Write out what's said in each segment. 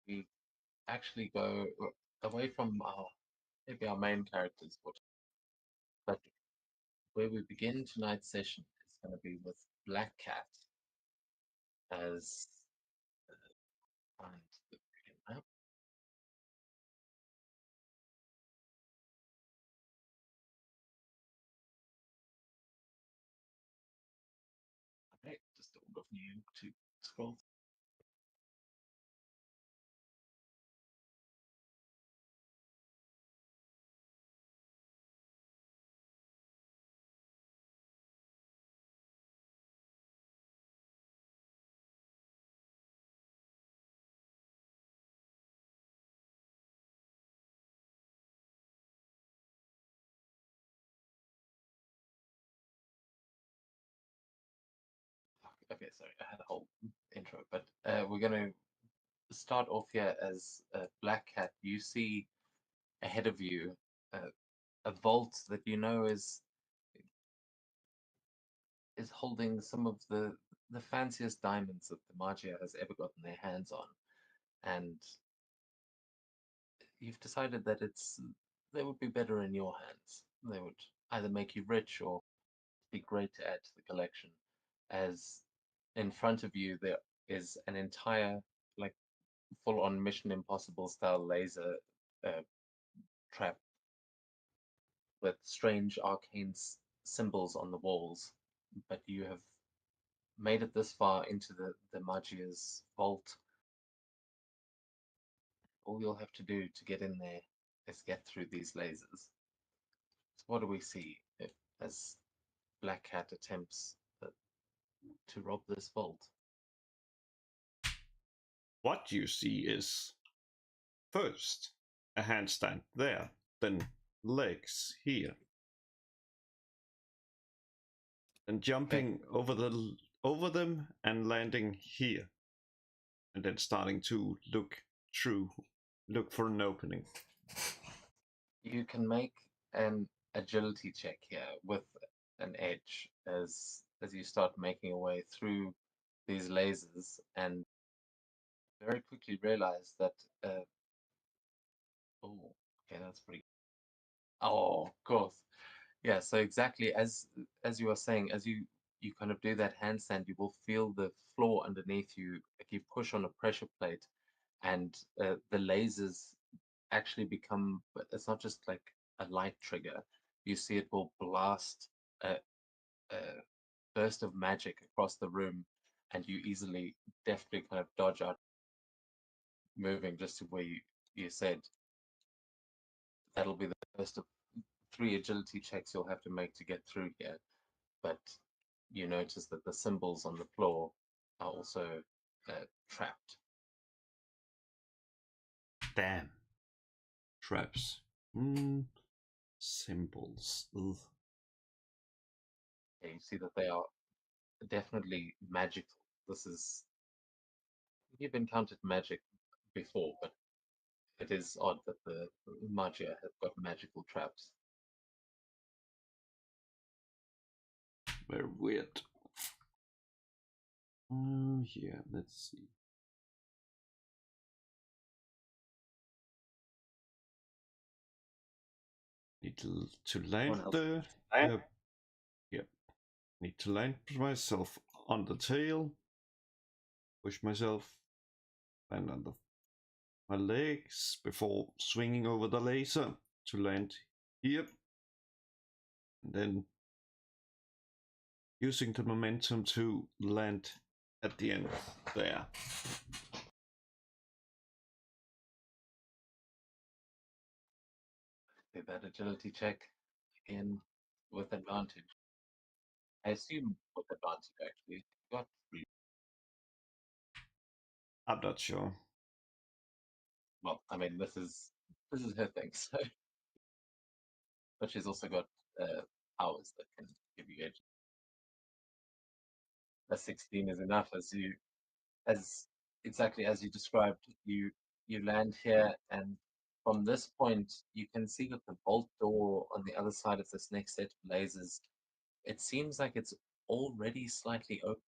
we actually go away from our maybe our main characters, but where we begin tonight's session is going to be with Black Cat as find the freaking map. Okay, just all of you to scroll. Okay, sorry, I had a whole intro, but we're going to start off here as Black Cat. You see ahead of you uh, a vault that you know is holding some of the fanciest diamonds that the Magia has ever gotten their hands on, and you've decided that they would be better in your hands. They would either make you rich or be great to add to the collection. As in front of you there is an entire like full-on Mission Impossible style laser uh, trap with strange arcane symbols on the walls, but you have made it this far into the Magia's vault. All you'll have to do to get in there is get through these lasers. So what do we see as Black Cat attempts to rob this vault? What you see is first a handstand there, then legs here, and jumping over them and landing here, and then starting to look for an opening. You can make an agility check here with an edge as you start making your way through these lasers and very quickly realize that oh, okay, that's pretty. Oh, of course. Yeah, so exactly as you were saying, as you kind of do that handstand, you will feel the floor underneath you. Like you push on a pressure plate, and the lasers actually become. But it's not just like a light trigger. You see, it will blast a, a burst of magic across the room, and you easily, deftly kind of dodge out, moving just to where you said. That'll be the first of 3 agility checks you'll have to make to get through here. But you notice that the symbols on the floor are also trapped. Damn. Traps. Symbols. Ugh. Yeah, you see that they are definitely magical. This is you've encountered magic before, but it is odd that the magia have got magical traps. Very weird. Yeah, let's see. Need to land the. Yep. Need to land myself on the tail. Push myself. Land on my legs before swinging over the laser to land here. And then using the momentum to land at the end there. Do that agility check again with advantage. I assume with advantage actually. You got 3. I'm not sure. Well, I mean this is her thing, so but she's also got powers that can give you edge. A 16 is enough as exactly as you described. You land here, and from this point, you can see that the vault door on the other side of this next set of lasers, it seems like it's already slightly open.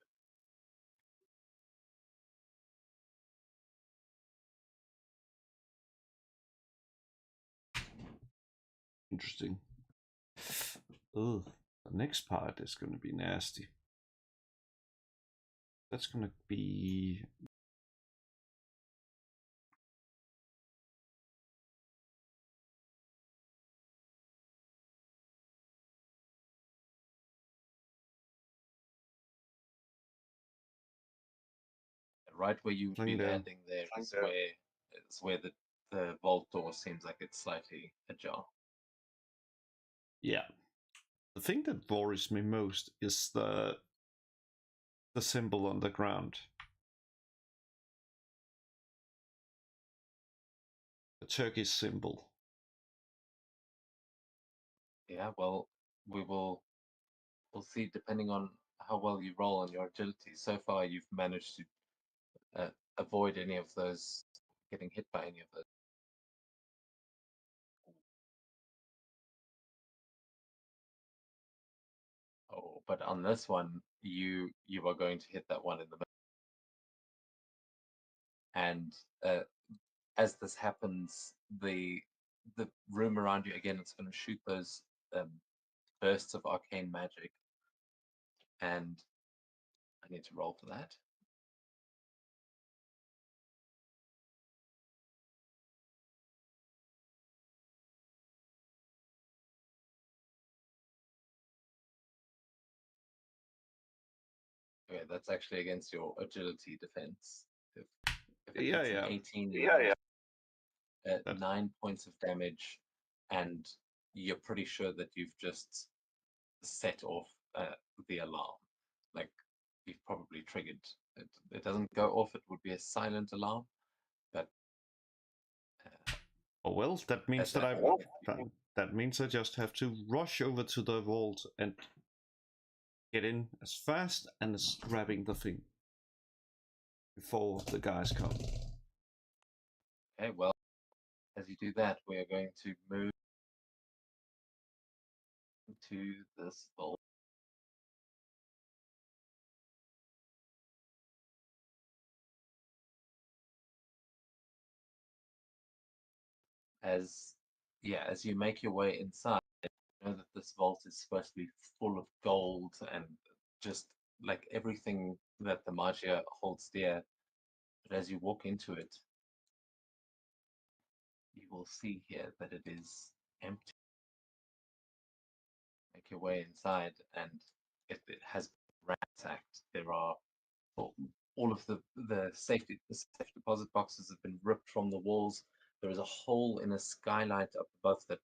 Interesting. Oh, the next part is going to be nasty. That's going to be... Right where you would be landing there is where the vault door seems like it's slightly ajar. Yeah. The thing that worries me most is the symbol on the ground. The Turkish symbol. Yeah, well, we'll see depending on how well you roll on your agility. So far, you've managed to avoid any of those, getting hit by any of those. Oh, but on this one, you are going to hit that one in the middle. And as this happens, the room around you again, it's going to shoot those bursts of arcane magic, and I need to roll for that. Okay, that's actually against your agility defense. If it hits an 18, you 9 points of damage, and you're pretty sure that you've just set off the alarm. Like, you've probably triggered it. It doesn't go off, it would be a silent alarm, but oh well, that means that means I just have to rush over to the vault and get in as fast and as grabbing the thing before the guys come. Okay, well, as you do that, we are going to move to this vault. As you make your way inside, you know that this vault is supposed to be full of gold and just like everything that the Magia holds dear. But as you walk into it, you will see here that it is empty. Make your way inside, and it has been ransacked. There are all of the safe deposit boxes have been ripped from the walls. There is a hole in a skylight up above that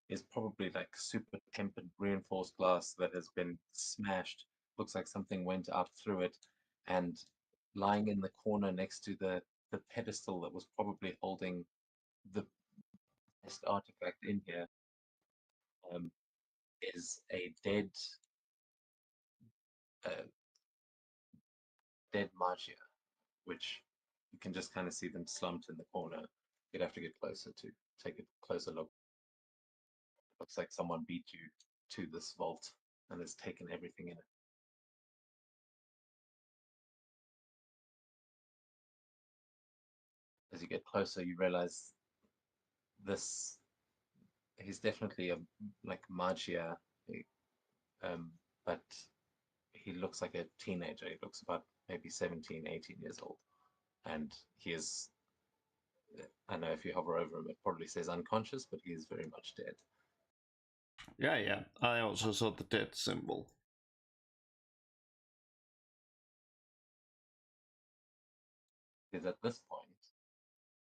is probably like super tempered reinforced glass that has been smashed. Looks like something went up through it, and lying in the corner next to the pedestal that was probably holding the best artifact in here is a uh, dead Magia, which you can just kind of see them slumped in the corner. You'd have to get closer to take a closer look. Looks like someone beat you to this vault and has taken everything in it. As you get closer, you realize this he's definitely a like Magia, but he looks like a teenager. He looks about maybe 17, 18 years old. And he is, I know if you hover over him, it probably says unconscious, but he is very much dead. Yeah. I also saw the dead symbol. Because at this point,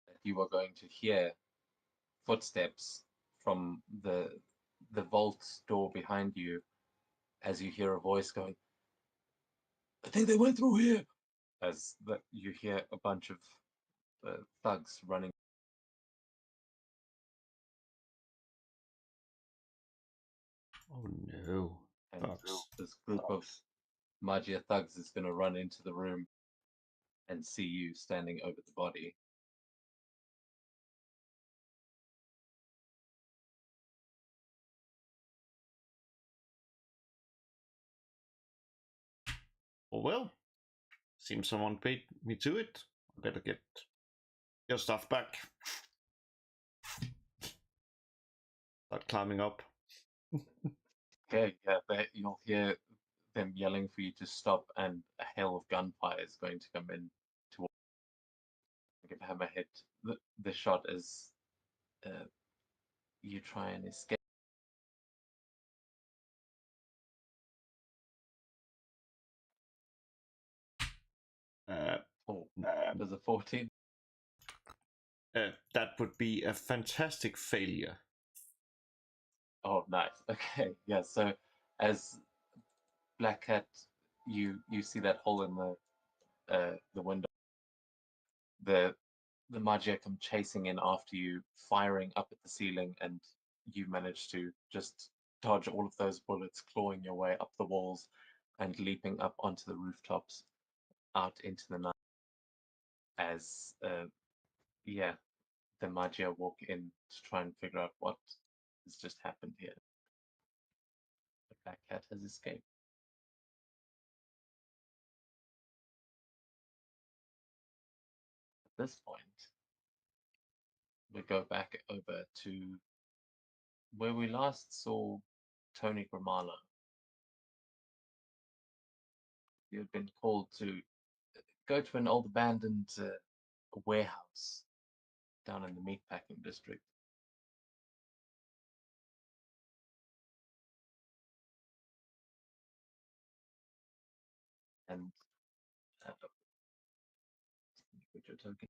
that you are going to hear footsteps from the vault door behind you, as you hear a voice going, "I think they went through here." As you hear a bunch of thugs running. Oh no. And Thugs. this group of Magia thugs is going to run into the room and see you standing over the body. Oh well. Seems someone paid me to it. I better get your stuff back. Start climbing up. Okay, yeah, you'll hear them yelling for you to stop, and a hail of gunfire is going to come in to give Hammerhead the shot as uh, you try and escape. Oh, does a 14? That would be a fantastic failure. Oh, nice. Okay, yeah. So as Black Cat, you see that hole in the window. The Magia come chasing in after you, firing up at the ceiling, and you manage to just dodge all of those bullets, clawing your way up the walls and leaping up onto the rooftops out into the night as yeah, the Magia walk in to try and figure out what has just happened here. The Black Cat has escaped. At this point, we go back over to where we last saw Tony Gramala. You had been called to go to an old abandoned warehouse down in the meatpacking district. And put your token.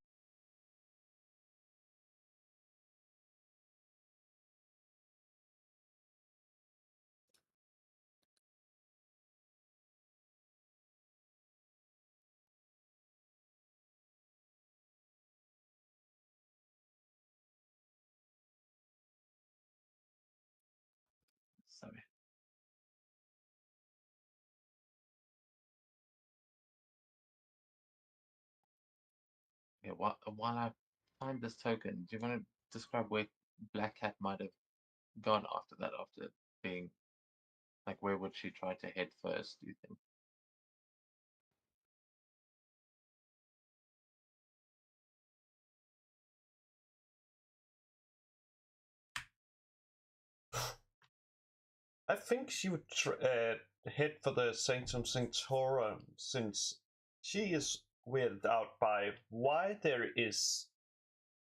Sorry. Yeah, while I find this token, do you want to describe where Black Cat might have gone after that, after being like, where would she try to head first, do you think? I think she would head for the Sanctum Sanctorum, since she is weirded out by why there is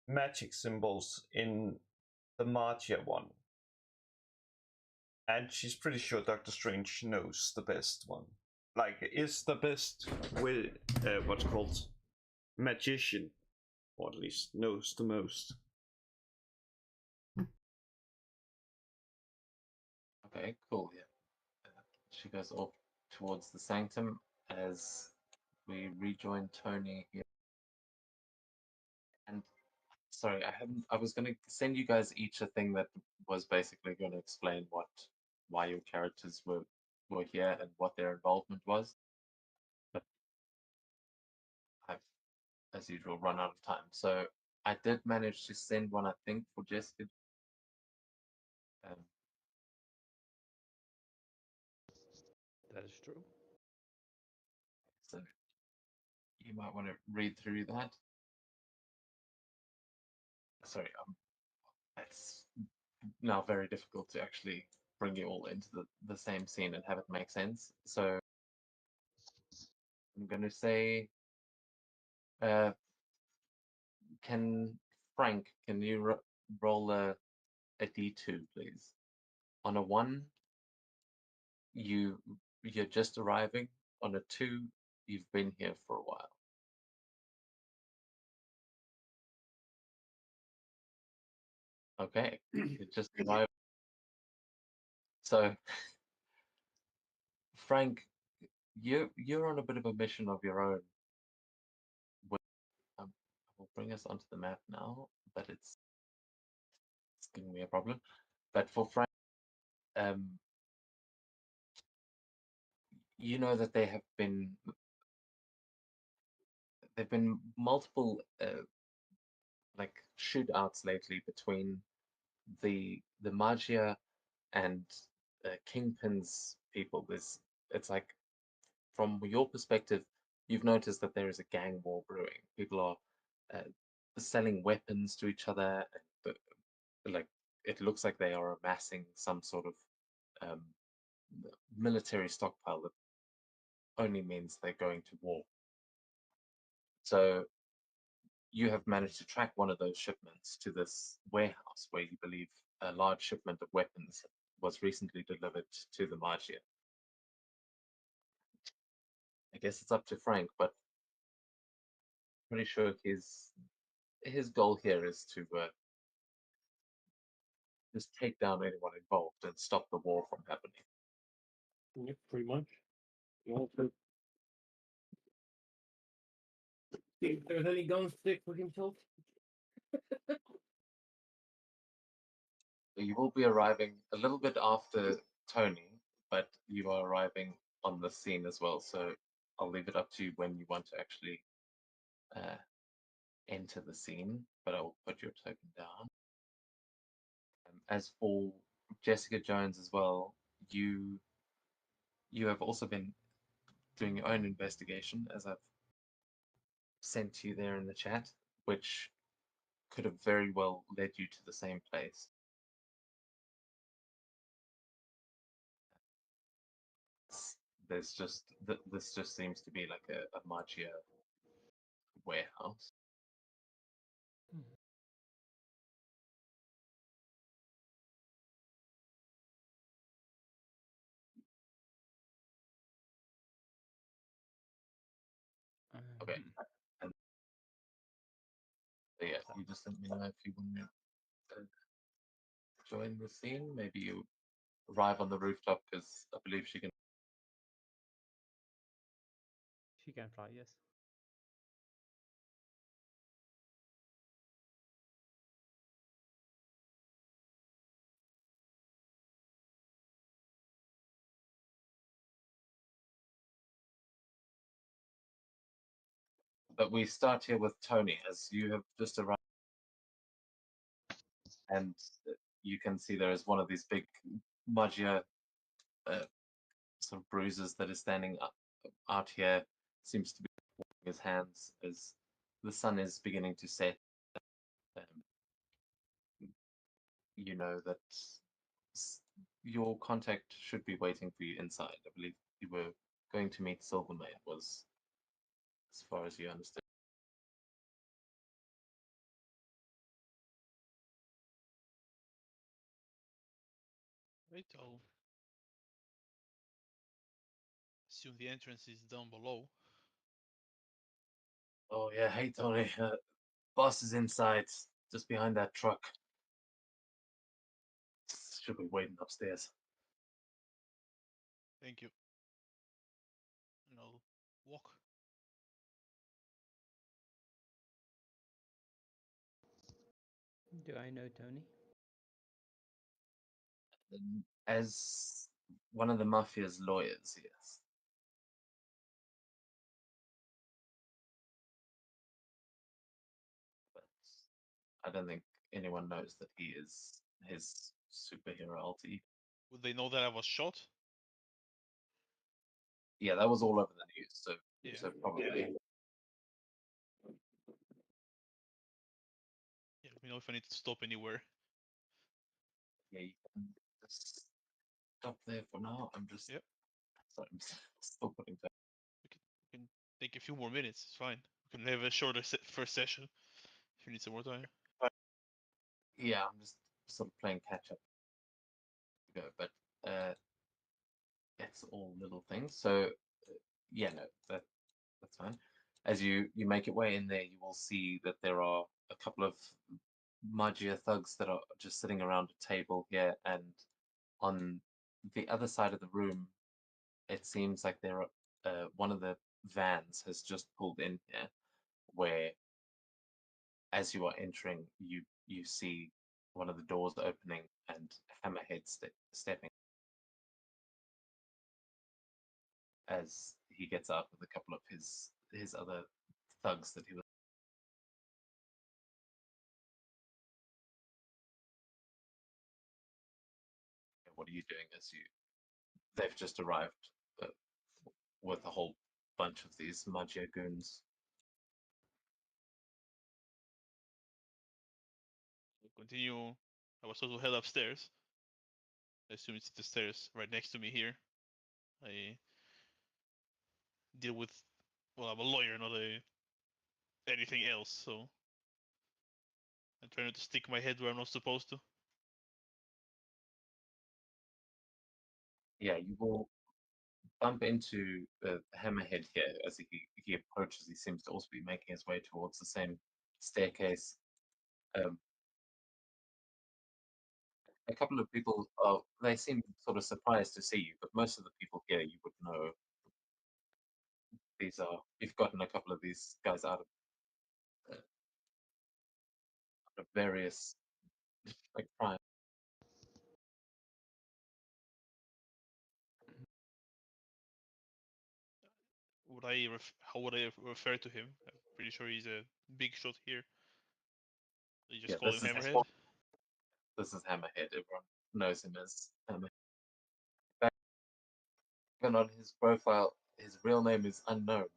magic symbols in the Magia one. And she's pretty sure Doctor Strange knows the best one. Like, is the best with what's called magician, or at least knows the most. Okay, cool. Yeah. She goes off towards the sanctum as we rejoin Tony here. And sorry, I was going to send you guys each a thing that was basically going to explain why your characters were here and what their involvement was. But I've, as usual, run out of time. So I did manage to send one, I think, for Jessica. Um, That is true. so you might want to read through that. Sorry, it's now very difficult to actually bring you all into the same scene and have it make sense. So I'm going to say, uh, can you roll a d2, please? On a 1, you're just arriving. On a 2, you've been here for a while. Okay, you just arrived. So, Frank, you're on a bit of a mission of your own. I will bring us onto the map now, but it's giving me a problem. But for Frank, um, you know that there been multiple like shootouts lately between the Magia and Kingpin's people. It's like, from your perspective, you've noticed that there is a gang war brewing. People are selling weapons to each other, and like it looks like they are amassing some sort of military stockpile that only means they're going to war. So you have managed to track one of those shipments to this warehouse where you believe a large shipment of weapons was recently delivered to the Magia. I guess it's up to Frank, but pretty sure his goal here is to just take down anyone involved and stop the war from happening. Yeah, pretty much. You also see if there's any gun stick for himself. You will be arriving a little bit after Tony, but you are arriving on the scene as well. So I'll leave it up to you when you want to actually enter the scene, but I'll put your token down. As for Jessica Jones as well, you have also been doing your own investigation, as I've sent to you there in the chat, which could have very well led you to the same place. There's just this just seems to be like a Magia warehouse. Okay. And yeah, you just let me know if you want to join the scene. Maybe you arrive on the rooftop because I believe she can. She can fly, yes. But we start here with Tony, as you have just arrived, and you can see there is one of these big Magia sort of bruises that is standing out here. Seems to be warming his hands as the sun is beginning to set. You know that your contact should be waiting for you inside. I believe you were going to meet Silvermane, was as far as you understood. Right, I'll assume the entrance is down below. Oh yeah, hey Tony, boss is inside, just behind that truck. Should be waiting upstairs. Thank you. And I'll walk. Do I know Tony? As one of the mafia's lawyers, yes. But I don't think anyone knows that he is his superhero alter ego. Would they know that I was shot? Yeah, that was all over the news, so Yeah. so probably. Yeah, let me know if I need to stop anywhere. Yeah, you can just stop there for now. I'm just Yep. sorry, I'm still putting that. We can take a few more minutes. It's fine. We can have a shorter first session if you need some more time. Yeah, I'm just sort of playing catch up. Go, but it's all little things. So yeah, no, that's fine. As you make your way in there, you will see that there are a couple of Magia thugs that are just sitting around a table here, and on the other side of the room, it seems like there are one of the vans has just pulled in here, where as you are entering, you see one of the doors opening and Hammerhead stepping as he gets out with a couple of his other thugs that he was. What are you doing as you? They've just arrived with a whole bunch of these Magia goons. We'll continue I was told to head upstairs. I assume it's the stairs right next to me here. I deal with, well, I'm a lawyer, not anything else, so I'm trying not to stick my head where I'm not supposed to. Yeah, you will bump into the hammerhead here as he approaches. He seems to also be making his way towards the same staircase. A couple of people, they seem sort of surprised to see you, but most of the people here you would know. You've gotten a couple of these guys out of various like crime. How would I refer to him? I'm pretty sure he's a big shot here. You just Yeah, call him Hammerhead. This is Hammerhead. Everyone knows him as Hammerhead. Even on his profile, his real name is unknown.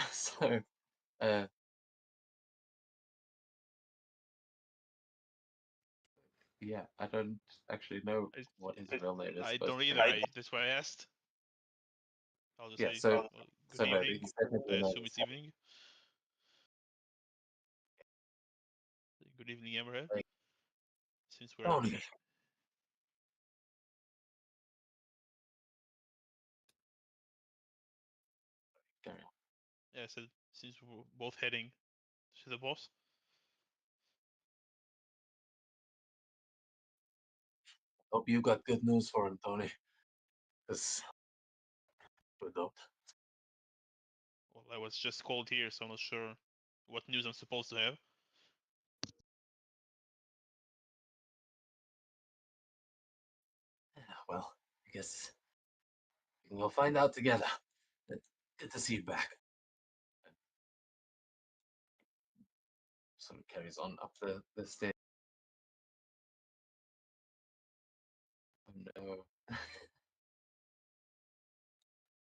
So, yeah, I don't actually know what his real name is. I supposed don't to be. either. That's why I asked. I'll just Yeah, say, so well, good so no, evening. he's technically I known assume as it's evening. Good evening, Hammerhead. Hey. Since we're Tony. Carry on. yeah, I said since we're both heading to the boss. Hope you got good news for him, Tony. Because we don't. Well, I was just called here, so I'm not sure what news I'm supposed to have. Well, I guess we'll find out together. Good to see you back. Sort of carries on up the stairs. Oh no.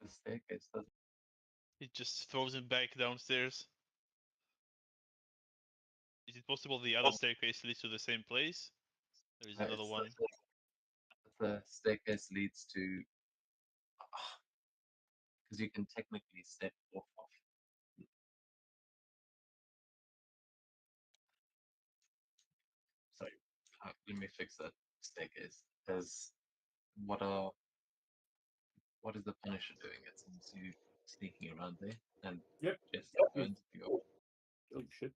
The staircase does. It just throws him back downstairs. Is it possible the other staircase leads to the same place? There is another one. The staircase leads to. Because you can technically step off. Sorry, let me fix that staircase. What is the Punisher doing? It seems you sneaking around there, and Yep. just Yep. Oh shit.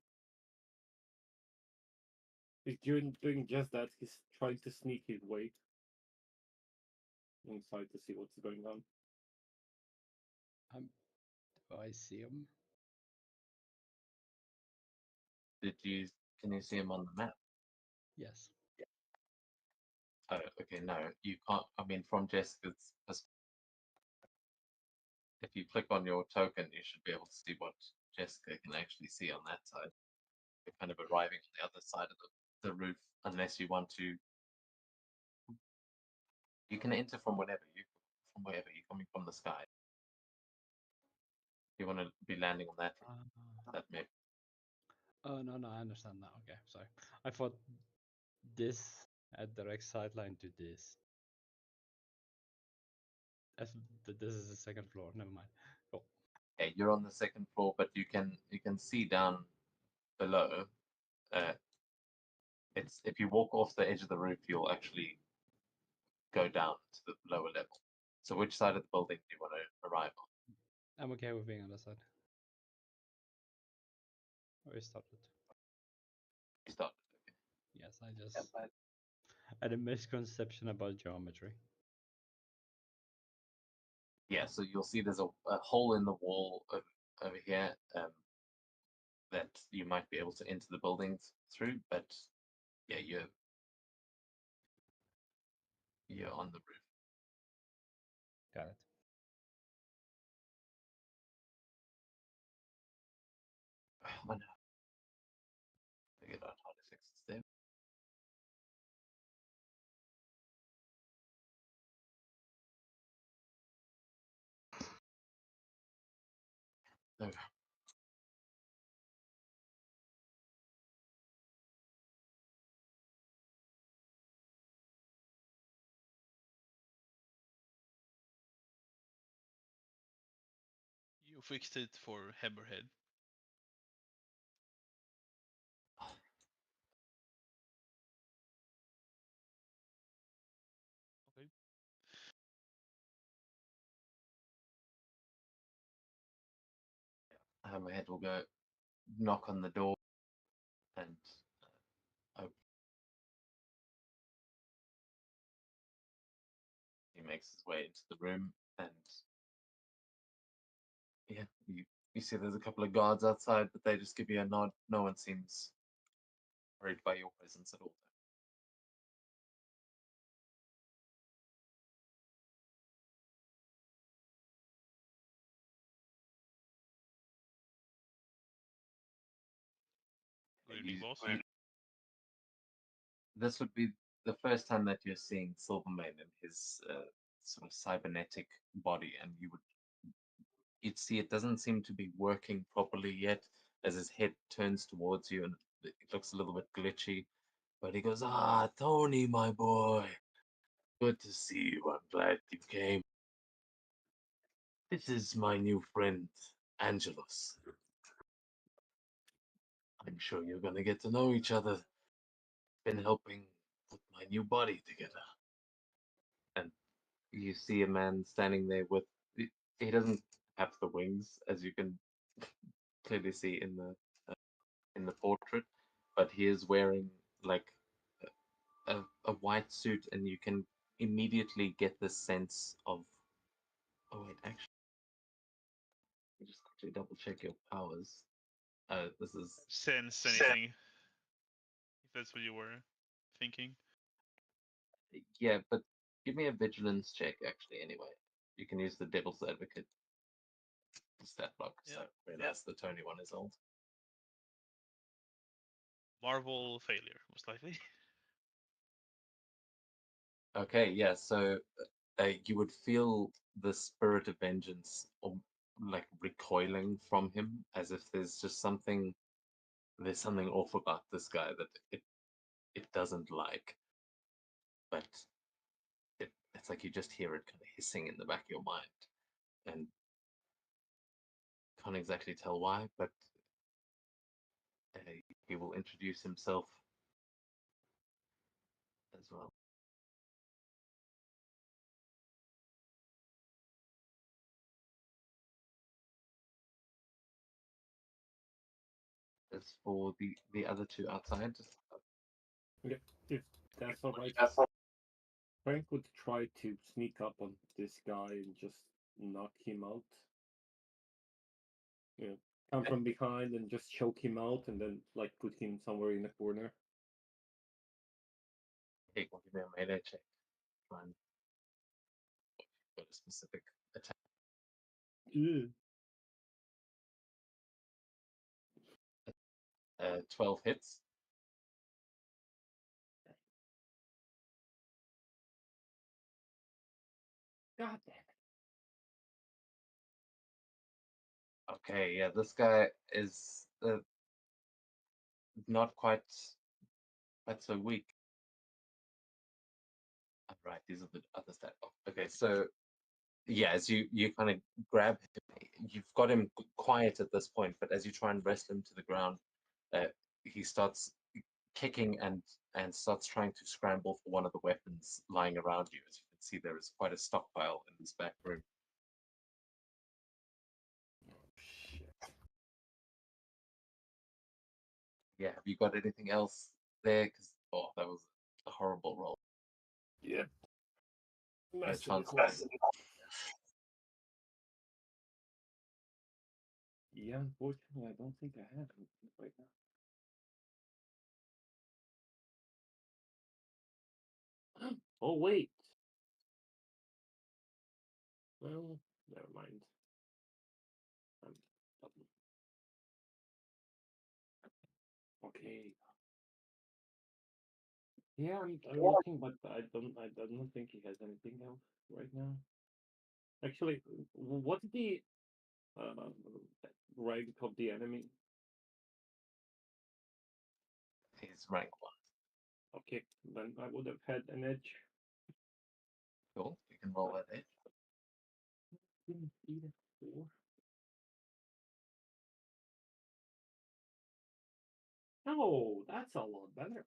He's doing just that. He's trying to sneak his way inside to see what's going on. Do I see him? Can you see him on the map? Yes. Oh, okay, no, you can't. I mean, from Jessica's perspective, if you click on your token, you should be able to see what Jessica can actually see on that side. You're kind of arriving on the other side of the roof, unless you want to. You can enter from wherever you're coming from the sky. You want to be landing on that map. Oh no, I understand now. Okay, sorry. I thought this a direct sideline to this. As this is the second floor. Never mind. Cool. Okay, you're on the second floor, but you can see down below. It's if you walk off the edge of the roof, you'll actually go down to the lower level. So which side of the building do you want to arrive on? I'm okay with being on the side. We started. You start. Okay. Yes, I just had a misconception about geometry. Yeah, so you'll see there's a hole in the wall over here that you might be able to enter the buildings through, but yeah, you're on the roof. Got it. I know. Figured out how to fix this there. No. You fixed it for Hammerhead. Okay. Hammerhead will go knock on the door and open. He makes his way into the room, and yeah, you see there's a couple of guards outside, but they just give you a nod. No one seems worried by your presence at all. Good evening, boss. This would be the first time that you're seeing Silvermane in his sort of cybernetic body, and you'd see it doesn't seem to be working properly yet as his head turns towards you, and it looks a little bit glitchy. But he goes, "Ah, Tony, my boy, good to see you. I'm glad you came. This is my new friend, Angelos. I'm sure you're gonna get to know each other. Been helping put my new body together." And you see a man standing there with he doesn't have the wings, as you can clearly see in the portrait, but he is wearing like a white suit, and you can immediately get the sense of. Oh wait, actually, let me just quickly double check your powers. This is Sense anything. If that's what you were thinking. yeah, but give me a vigilance check actually. Anyway, you can use the devil's advocate stat block. So I realize the Tony one is old. Marvel failure, most likely. Okay, yeah. So you would feel the spirit of vengeance, or like recoiling from him, as if there's just something. There's something off about this guy that it doesn't like, but it's like you just hear it kind of hissing in the back of your mind, and can't exactly tell why, but he will introduce himself as well. As for the other two outside, Okay, if that's all right, Frank would try to sneak up on this guy and just knock him out. You know, come from behind and just choke him out, and then like put him somewhere in a corner. hey, will give me a melee check. Try and get a specific attack. Ew. 12 hits. God damn it. Okay, yeah, this guy is not quite so weak. Right, these are the other stat. Okay, so yeah, as you kind of grab him, you've got him quiet at this point, but as you try and wrestle him to the ground, he starts kicking and starts trying to scramble for one of the weapons lying around you. As you can see, there is quite a stockpile in this back room. Shit. Yeah, have you got anything else there? Because that was a horrible roll. Yep. No Massive chance. Yeah, unfortunately, I don't think I have anything right now. Oh wait. Well, never mind. Okay. Yeah, I'm looking, but I don't think he has anything else right now. Actually, what's the uh, rank of the enemy? He's rank 1. Okay, then I would have had an edge. Cool, you can roll that edge. Didn't see that before. Oh, that's a lot better.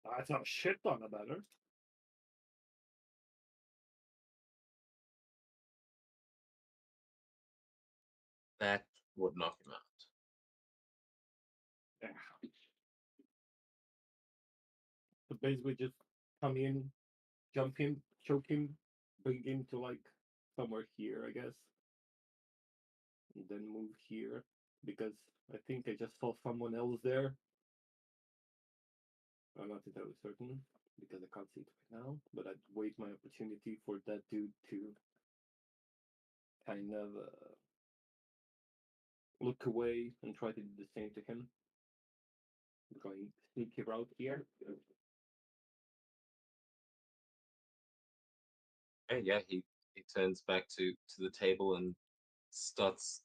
That's a shit ton of better. That would knock him out. Yeah. So basically just come in, jump him, choke him, bring him to like somewhere here, I guess. And then move here. Because I think I just saw someone else there. I'm not entirely certain because I can't see it right now, but I'd wait my opportunity for that dude to kind of look away and try to do the same to him. I'm going sneaky route here. Okay, yeah, he turns back to the table and starts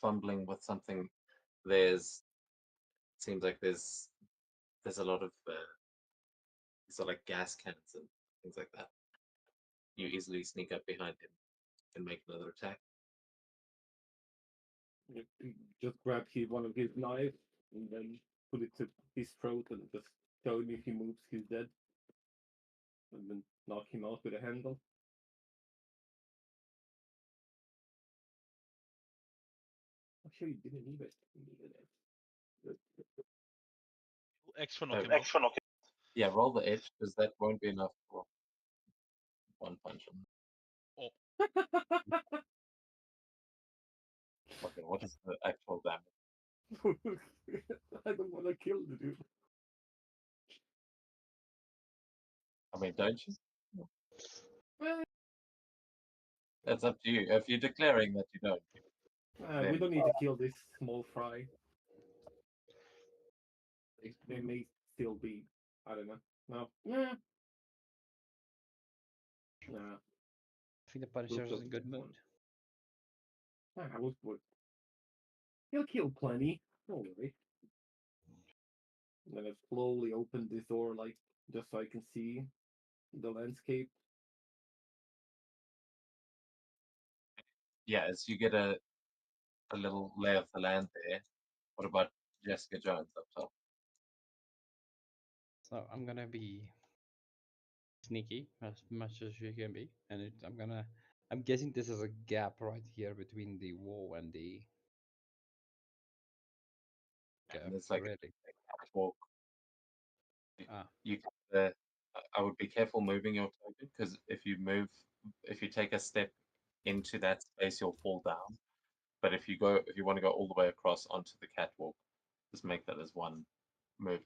fumbling with something. Seems like there's a lot of sort of like gas cans and things like that. You easily sneak up behind him and make another attack. Just grab one of his knives and then put it to his throat and just tell him if he moves, he's dead. And then knock him out with a handle. Actually, didn't need it. X for knock him out. Yeah, roll the edge because that won't be enough for one punch. Oh. Okay, what is the actual damage? I don't want to kill the dude. I mean, don't you? Well, That's up to you. If you're declaring that you don't, we don't need to kill this small fry. They may still be. I don't know. No. Yeah. Nah. I think the Punisher is in good mood. I was good. He'll kill plenty. Don't worry. And then I slowly open this door, like, just so I can see the landscape. yeah, as you get a little lay of the land there. What about Jessica Jones up top? So I'm gonna be sneaky as much as you can be, and I'm guessing this is a gap right here between the wall and the And it's like really. a catwalk. Ah. You I would be careful moving your token because if you take a step into that space, you'll fall down. But if you want to go all the way across onto the catwalk, just make that as one move.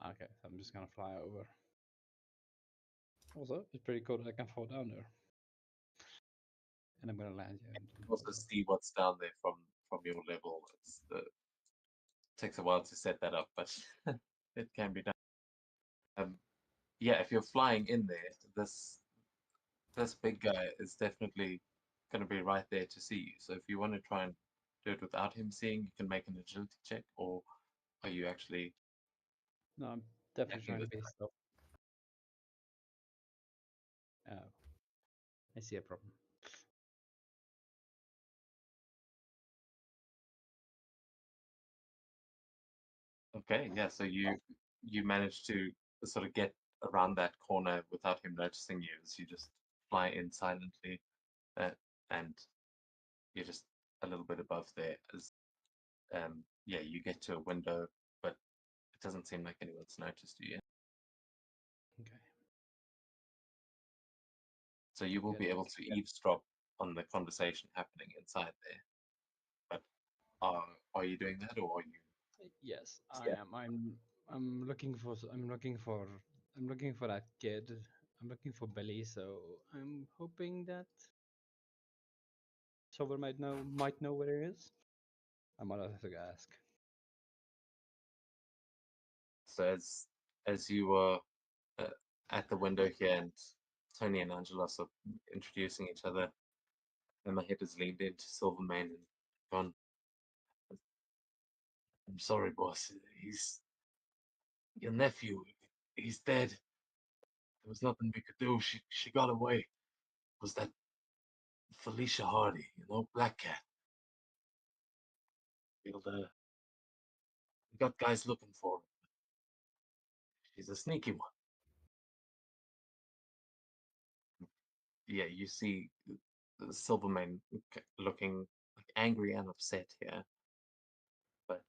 Okay, so I'm just gonna fly over. Also, it's pretty cool that I can fall down there. And I'm gonna land here. You can also see what's down there from your level. Takes a while to set that up, but it can be done. Yeah, if you're flying in there, this big guy is definitely going to be right there to see you. So if you want to try and do it without him seeing, you can make an agility check, or are you actually? No, I'm definitely trying to this be stealth. Oh, I see a problem. Okay, yeah. So you managed to sort of get around that corner without him noticing you, as you just fly in silently, and you're just a little bit above there. As yeah, you get to a window, but it doesn't seem like anyone's noticed you yet. Okay. So you will be able to eavesdrop on the conversation happening inside there. But are you doing that, or are you? Yes, I am. I'm looking for that kid. I'm looking for Billy, so I'm hoping that someone might know where he is. I might have to ask. So as you were at the window here, and Tony and Angela are introducing each other, and my head is leaned into Silvermane and gone. I'm sorry, boss. He's your nephew. He's dead. There was nothing we could do. She got away. It was that Felicia Hardy, Black Cat. Feel We got guys looking for him. He's a sneaky one. Yeah, you see Silvermane looking like angry and upset here. But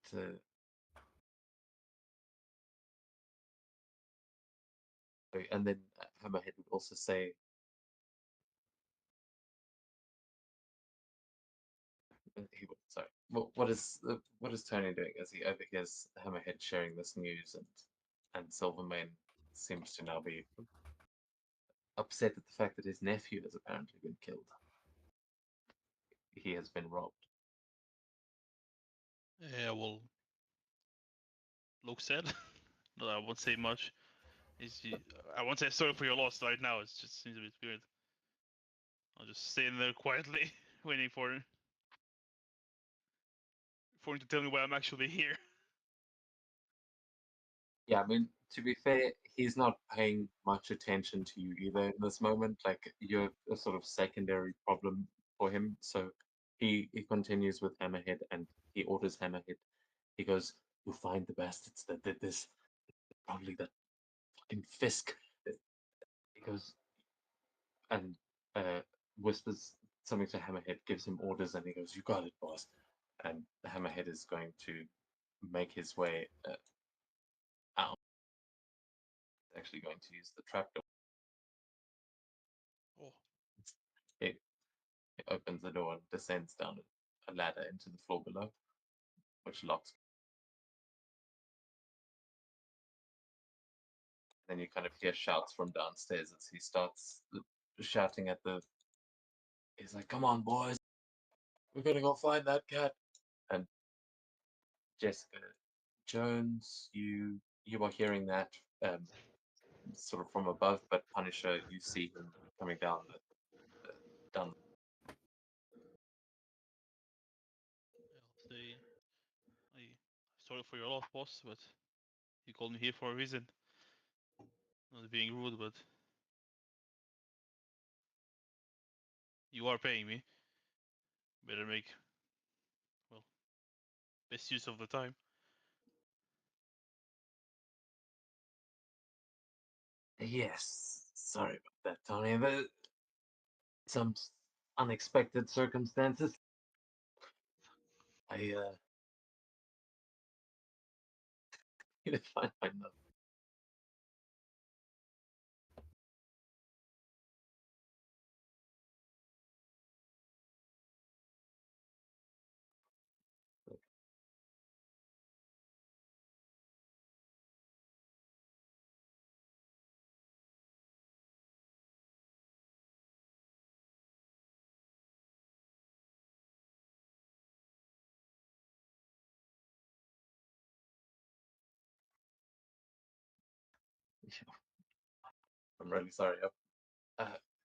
and then Hammerhead would also say, sorry. What is Tony doing as he overhears Hammerhead sharing this news, and Silvermane seems to now be upset at the fact that his nephew has apparently been killed. He has been robbed. Yeah, well, look sad. No, I won't say much. I won't say sorry for your loss right now. It just seems a bit weird. I'll just stay in there quietly, waiting for him to tell me why I'm actually here. Yeah, I mean, to be fair, he's not paying much attention to you either in this moment. Like, you're a sort of secondary problem for him. So he continues with Hammerhead, and he orders Hammerhead. He goes, "You find the bastards that did this. Probably that fucking Fisk." He goes and whispers something to Hammerhead, gives him orders, and he goes, "You got it, boss." And Hammerhead is going to make his way out. He's actually going to use the trapdoor. Oh, He opens the door and descends down a ladder into the floor below, which locks. Then you kind of hear shouts from downstairs as he starts shouting at the. He's like, "Come on, boys, we're gonna go find that cat." And Jessica Jones, you are hearing that sort of from above, but Punisher, you see him coming down down. I'll say, sorry for your loss, boss, but you called me here for a reason. Not being rude, but you are paying me. Better make, well, best use of the time. Yes, sorry about that, Tony. Some unexpected circumstances. I need to find my note. I'm really sorry.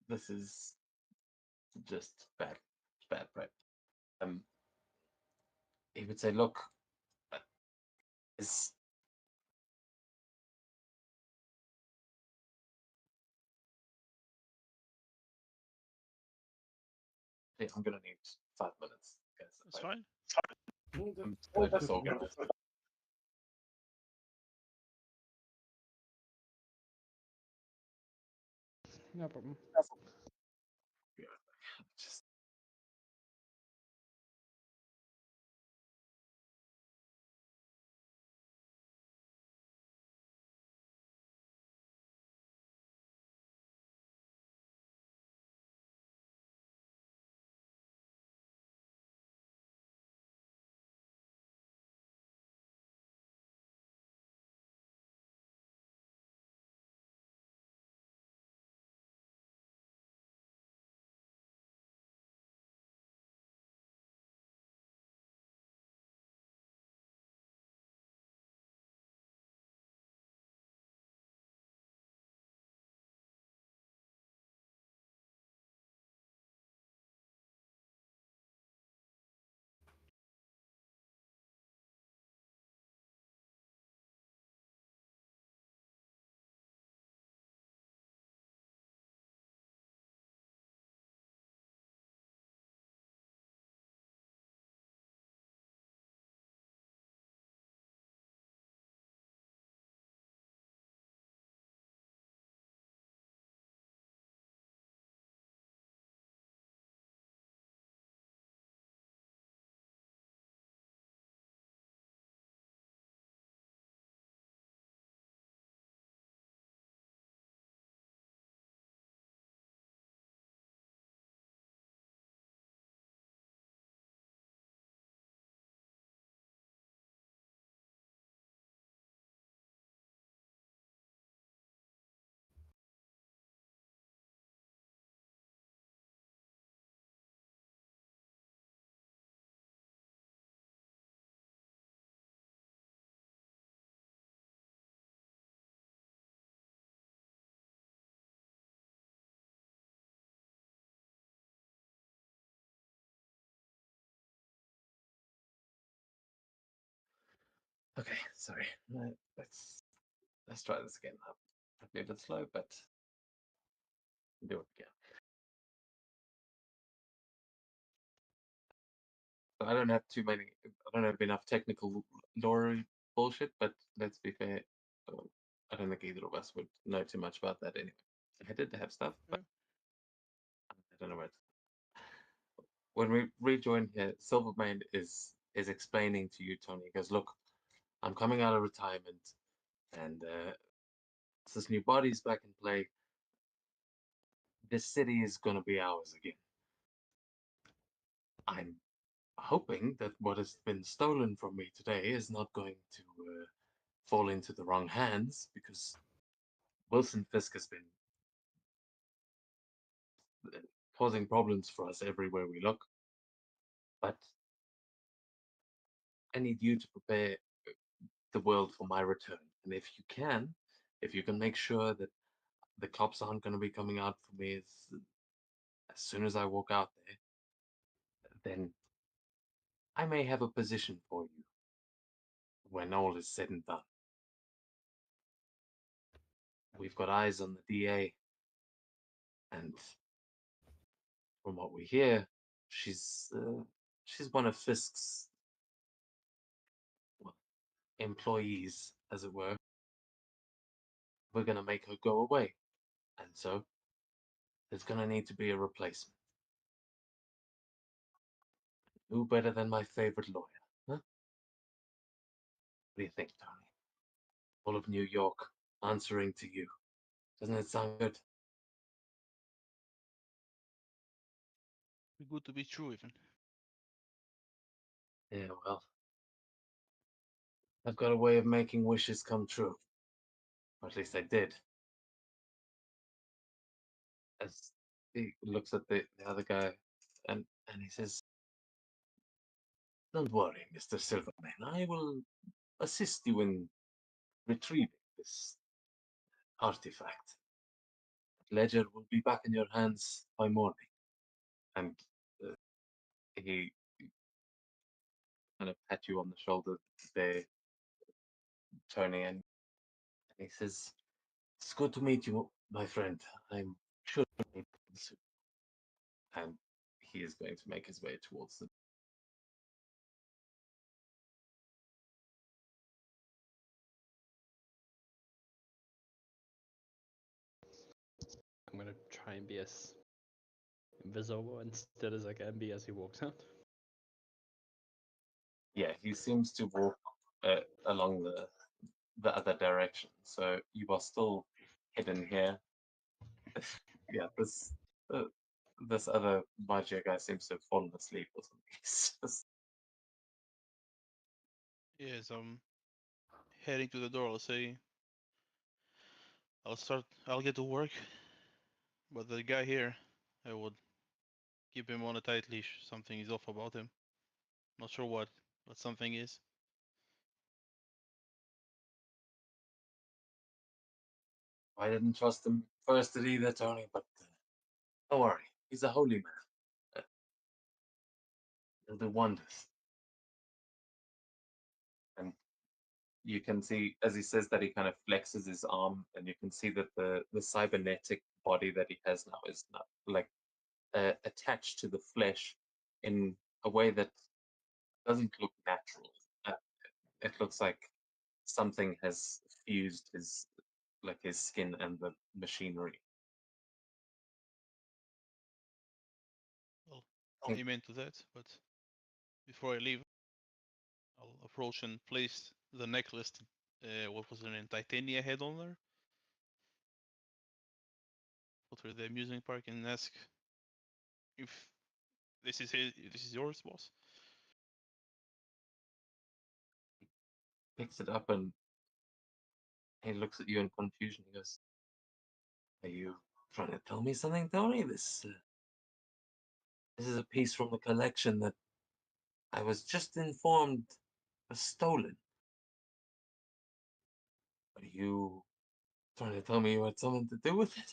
This is just bad prep. Um, he would say, "Look, uh, is I'm gonna need 5 minutes, guys. That's fine. I just organized. No problem. Just Okay, sorry. Let's try this again. Probably a bit slow, but do it again. I don't have too many. I don't have enough technical lore bullshit, but let's be fair. I don't think either of us would know too much about that anyway. I did have stuff, but I don't know what. When we rejoin here, Silvermane is explaining to you, Tony. He goes, "Look, I'm coming out of retirement, and this new body's back in play. This city is going to be ours again. I'm hoping that what has been stolen from me today is not going to fall into the wrong hands, because Wilson Fisk has been causing problems for us everywhere we look. But I need you to prepare the world for my return. And if you can make sure that the cops aren't going to be coming out for me as soon as I walk out there, then I may have a position for you when all is said and done. We've got eyes on the DA, and from what we hear, she's one of Fisk's, well, employees, as it were. We're gonna make her go away, and so there's gonna need to be a replacement. Who better than my favorite lawyer, huh? What do you think, Tony? All of New York answering to you. Doesn't it sound good? Be good to be true, even. Yeah, well, I've got a way of making wishes come true. Or at least I did. As he looks at the other guy, and he says, "Don't worry, Mr. Silverman. I will assist you in retrieving this artifact. Ledger will be back in your hands by morning." And uh, he kind of pat you on the shoulder there, Tony, and he says, "It's good to meet you, my friend. I'm sure we'll meet soon." And he is going to make his way towards the. I'm gonna try and be as invisible and still as I can be as he walks out. Yeah, he seems to walk along the other direction. So you are still hidden here. Yeah, uh, this other Magia guy seems to have fallen asleep or something. He's just, Yes, I'm heading to the door. I'll say, I'll get to work. But the guy here, I would keep him on a tight leash. Something is off about him. Not sure what, but something is. I didn't trust him first either, Tony, but don't worry. He's a holy man. He'll do wonders. And you can see, as he says that, he kind of flexes his arm, and you can see that the cybernetic body that he has now is not like attached to the flesh in a way that doesn't look natural. Uh, it looks like something has fused his skin and the machinery. Well, think- amen to that. But before I leave, I'll approach and place the necklace. What was it in Titania head on there? Put her the amusement park and ask if this is yours, boss. Picks it up and he looks at you in confusion. He goes, "Are you trying to tell me something, Tony? This is a piece from the collection that I was just informed was stolen. Are you trying to tell me you had something to do with it?"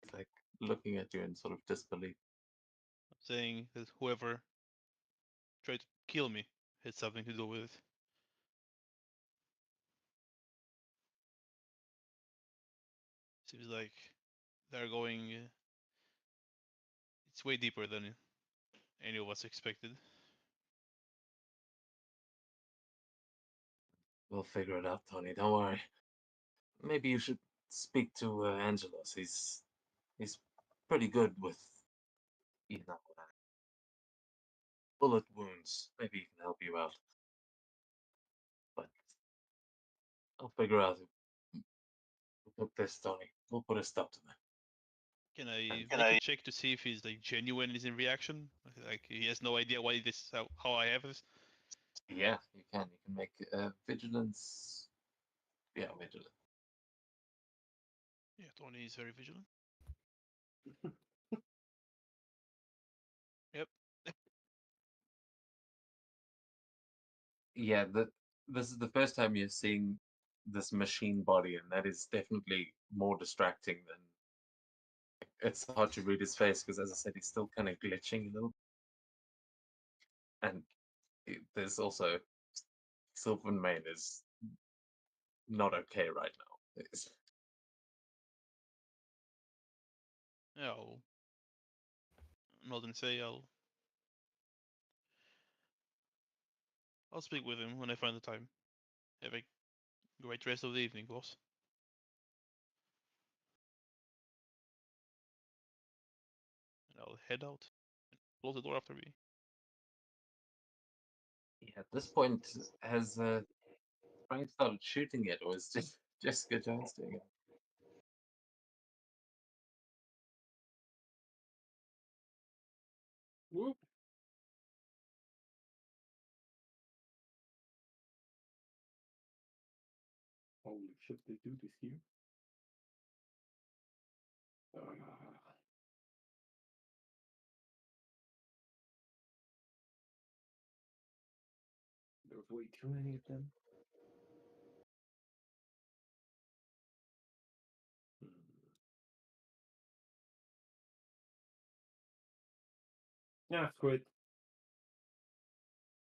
He's like looking at you in sort of disbelief. I'm saying that whoever tried to kill me had something to do with it. Seems like they're going. It's way deeper than any of us expected. We'll figure it out, Tony. Don't worry. Maybe you should speak to Angelos. He's pretty good with, you know, bullet wounds. Maybe he can help you out. But I'll figure out who took this, Tony. We'll put a stop to that. Can I make a check to see if he's like genuine in his reaction? Like he has no idea why this how I have this. Yeah, you can. You can make vigilance. Yeah, vigilance. Yeah, Tony is very vigilant. Yep. Yeah, this is the first time you're seeing this machine body, and that is definitely more distracting than. It's hard to read his face because, as I said, he's still kind of glitching a little. And there's also Sylvan is not okay right now. Yeah, I'm not gonna say I'll speak with him when I find the time. Have a great rest of the evening, boss. And I'll head out and close the door after me. Yeah, at this point, has Frank started shooting it, or is just Jessica Jones doing it? Whoop. Holy shit, they do this here. There's way too many of them. Yeah, screw it.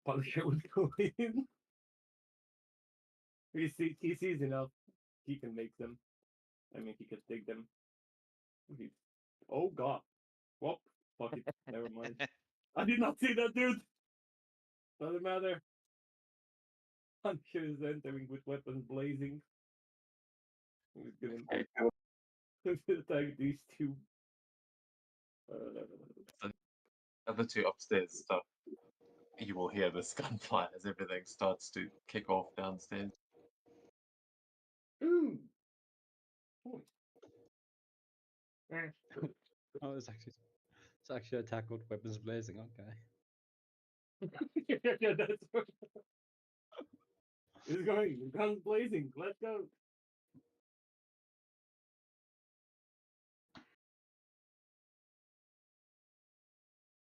Punisher would go in. He sees enough. He can make them. I mean, he can take them. Oh god. Well, fuck it. Never mind. I did not see that, dude. Doesn't matter. Punisher is entering with weapons blazing. He's gonna attack these two. The other two upstairs stuff. You will hear this gunfire as everything starts to kick off downstairs. Ooh. Oh, it's actually attack with weapons blazing. Okay. Yeah, that's what it's going. Guns blazing. Let's go.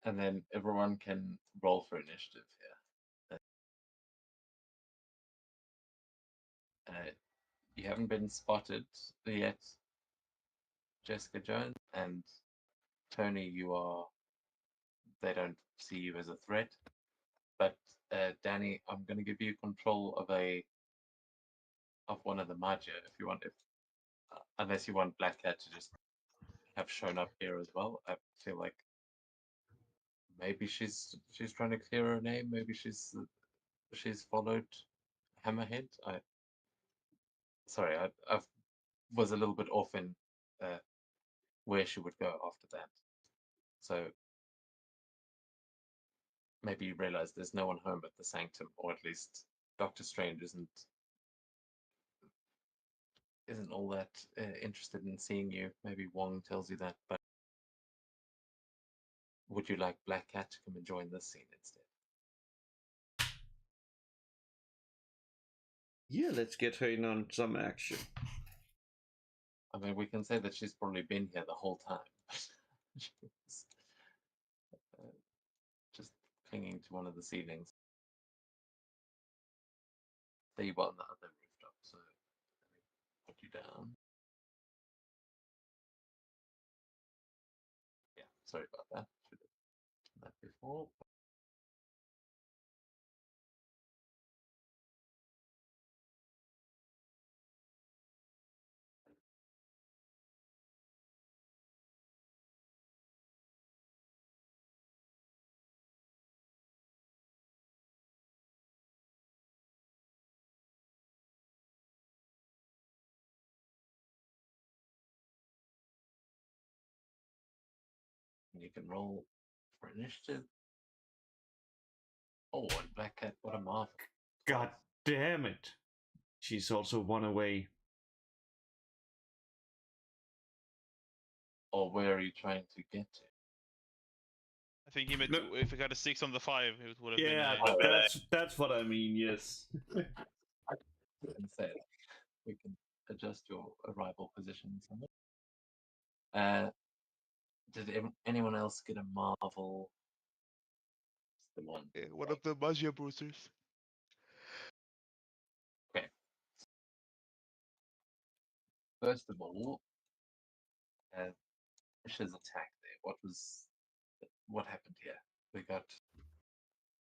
And then everyone can roll for initiative here. You haven't been spotted yet, Jessica Jones, and Tony, you are. They don't see you as a threat. But Danny, I'm going to give you control of one of the Magia if you want. If unless you want Black Cat to just have shown up here as well. I feel like maybe she's trying to clear her name. Maybe she's followed Hammerhead. I was a little bit off in where she would go after that. So maybe you realize there's no one home at the Sanctum, or at least Doctor Strange isn't all that interested in seeing you. Maybe Wong tells you that, but would you like Black Cat to come and join this scene instead? Yeah, let's get her in on some action. I mean, we can say that she's probably been here the whole time. She was, just clinging to one of the ceilings. There you are on the other rooftop, so let me put you down. Yeah, sorry about that. Should have done that before. And you can roll for initiative. Oh, and Black Cat, what a marvel. God damn it! She's also one away. Or where are you trying to get to? I think he meant No. if I got a 6 on the 5, it would have Yeah, been. that's what I mean. Yes. We can say that. We can adjust your arrival position somewhat. Did anyone else get a marvel? The one. One of the Magia bruisers. Okay. First of all, Mish's attack there. What happened here? We got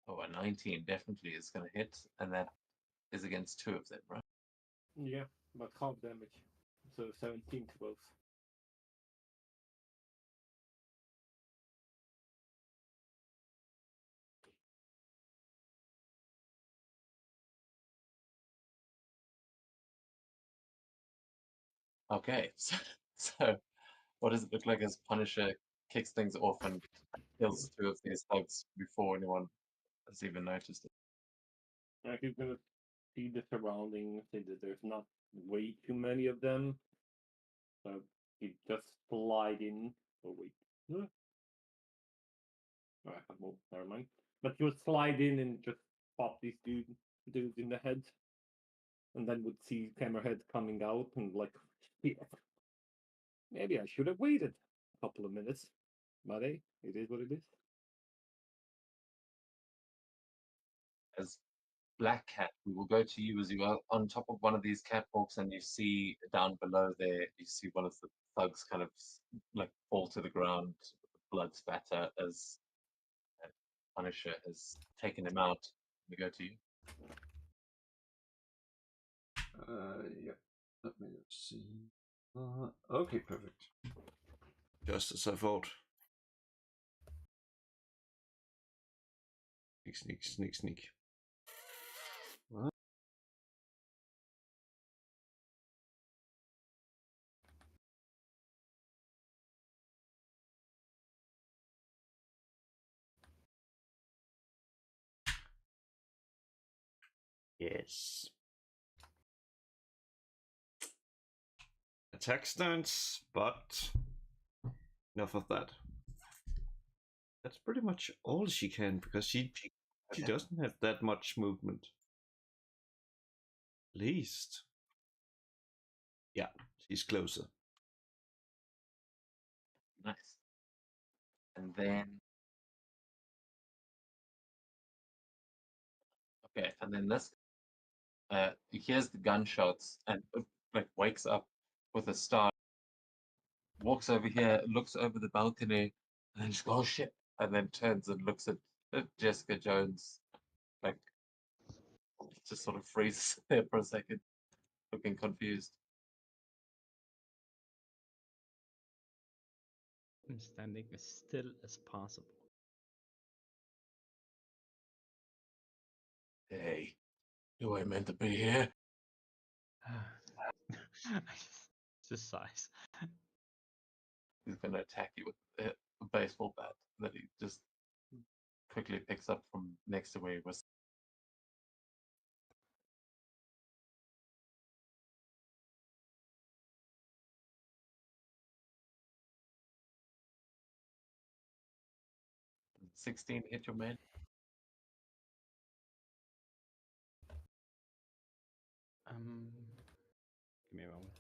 a 19 definitely is going to hit, and that is against 2 of them, right? Yeah, but half damage. So 17 to both. Okay, so what does it look like as Punisher kicks things off and kills 2 of these thugs before anyone has even noticed it? He's gonna see the surroundings, see that there's not way too many of them. So he just slide in. Oh wait. Huh? Oh, I have more. Never mind. But he would slide in and just pop these dudes in the head. And then would see Hammerhead coming out and like, yeah, maybe I should have waited a couple of minutes. But hey, it is what it is. As Black Cat, we will go to you as you are on top of one of these catwalks, and you see down below there, you see one of the thugs kind of like fall to the ground, blood spatter as Punisher has taken him out. We go to you. Yep. Let me see. Okay, perfect. Just as I thought. Sneak. What? Yes. Attack stance, but enough of that. That's pretty much all she can because she doesn't have that much movement. At least. Yeah, she's closer. Nice. And then this he hears the gunshots and like wakes up with a start, walks over here, looks over the balcony, and then just goes, oh shit, and then turns and looks at Jessica Jones, like just sort of freezes there for a second, looking confused. I'm standing as still as possible. Hey, do I meant to be here? Just sighs. He's going to attack you with a baseball bat that he just quickly picks up from next to where he was. $16 hit your man. Give me a moment.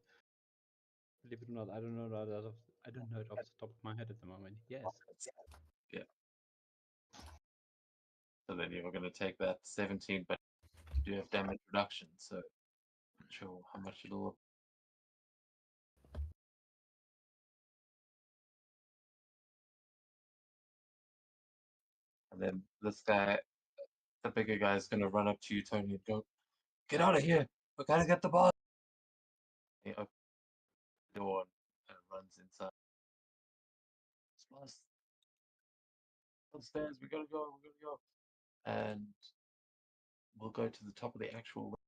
Believe it or not, I don't know that I don't know it off the top of my head at the moment. Yes. Yeah. So then you're going to take that 17, but you do have damage reduction, so I'm not sure how much it'll. And then this guy, the bigger guy, is going to run up to you, Tony, and go, "Get out of here! We gotta get the boss!" He opens the door and runs inside. Boss, upstairs, we gotta go. And we'll go to the top of the actual.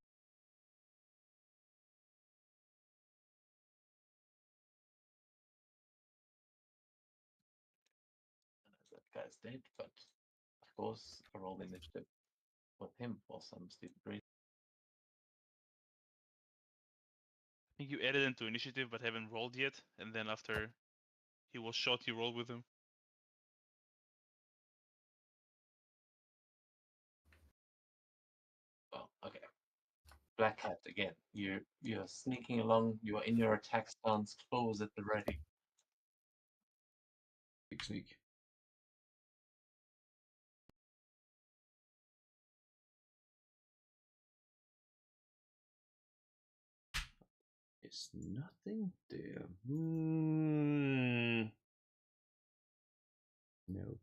guy's dead, but of course I rolled initiative with him for some stupid reason. I think you added into initiative but haven't rolled yet, and then after he was shot, you rolled with him. Well, okay. Black Hat again. You're sneaking along. You are in your attack stance, claws at the ready. Big sneak. There's nothing there. No.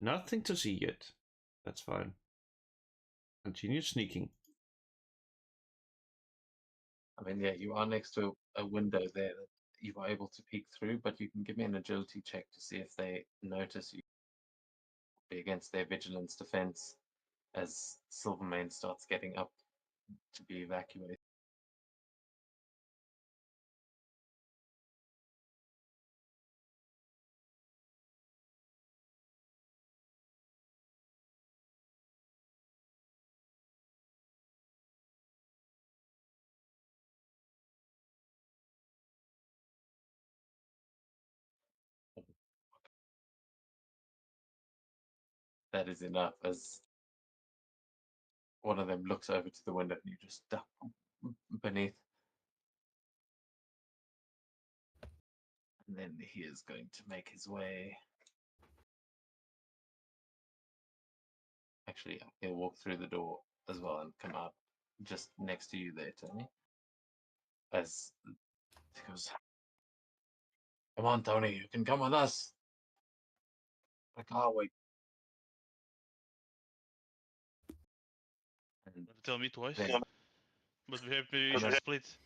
Nothing to see yet. That's fine. Continue sneaking. I mean, yeah, you are next to a window there that you are able to peek through, but you can give me an agility check to see if they notice you. Be against their vigilance defense as Silvermane starts getting up to be evacuated. That is enough as one of them looks over to the window and you just duck beneath. And then he is going to make his way. Actually, he'll walk through the door as well and come out just next to you there, Tony. As he goes, "Come on, Tony, you can come with us. I can't wait." And Tell me twice. then, But maybe we should split.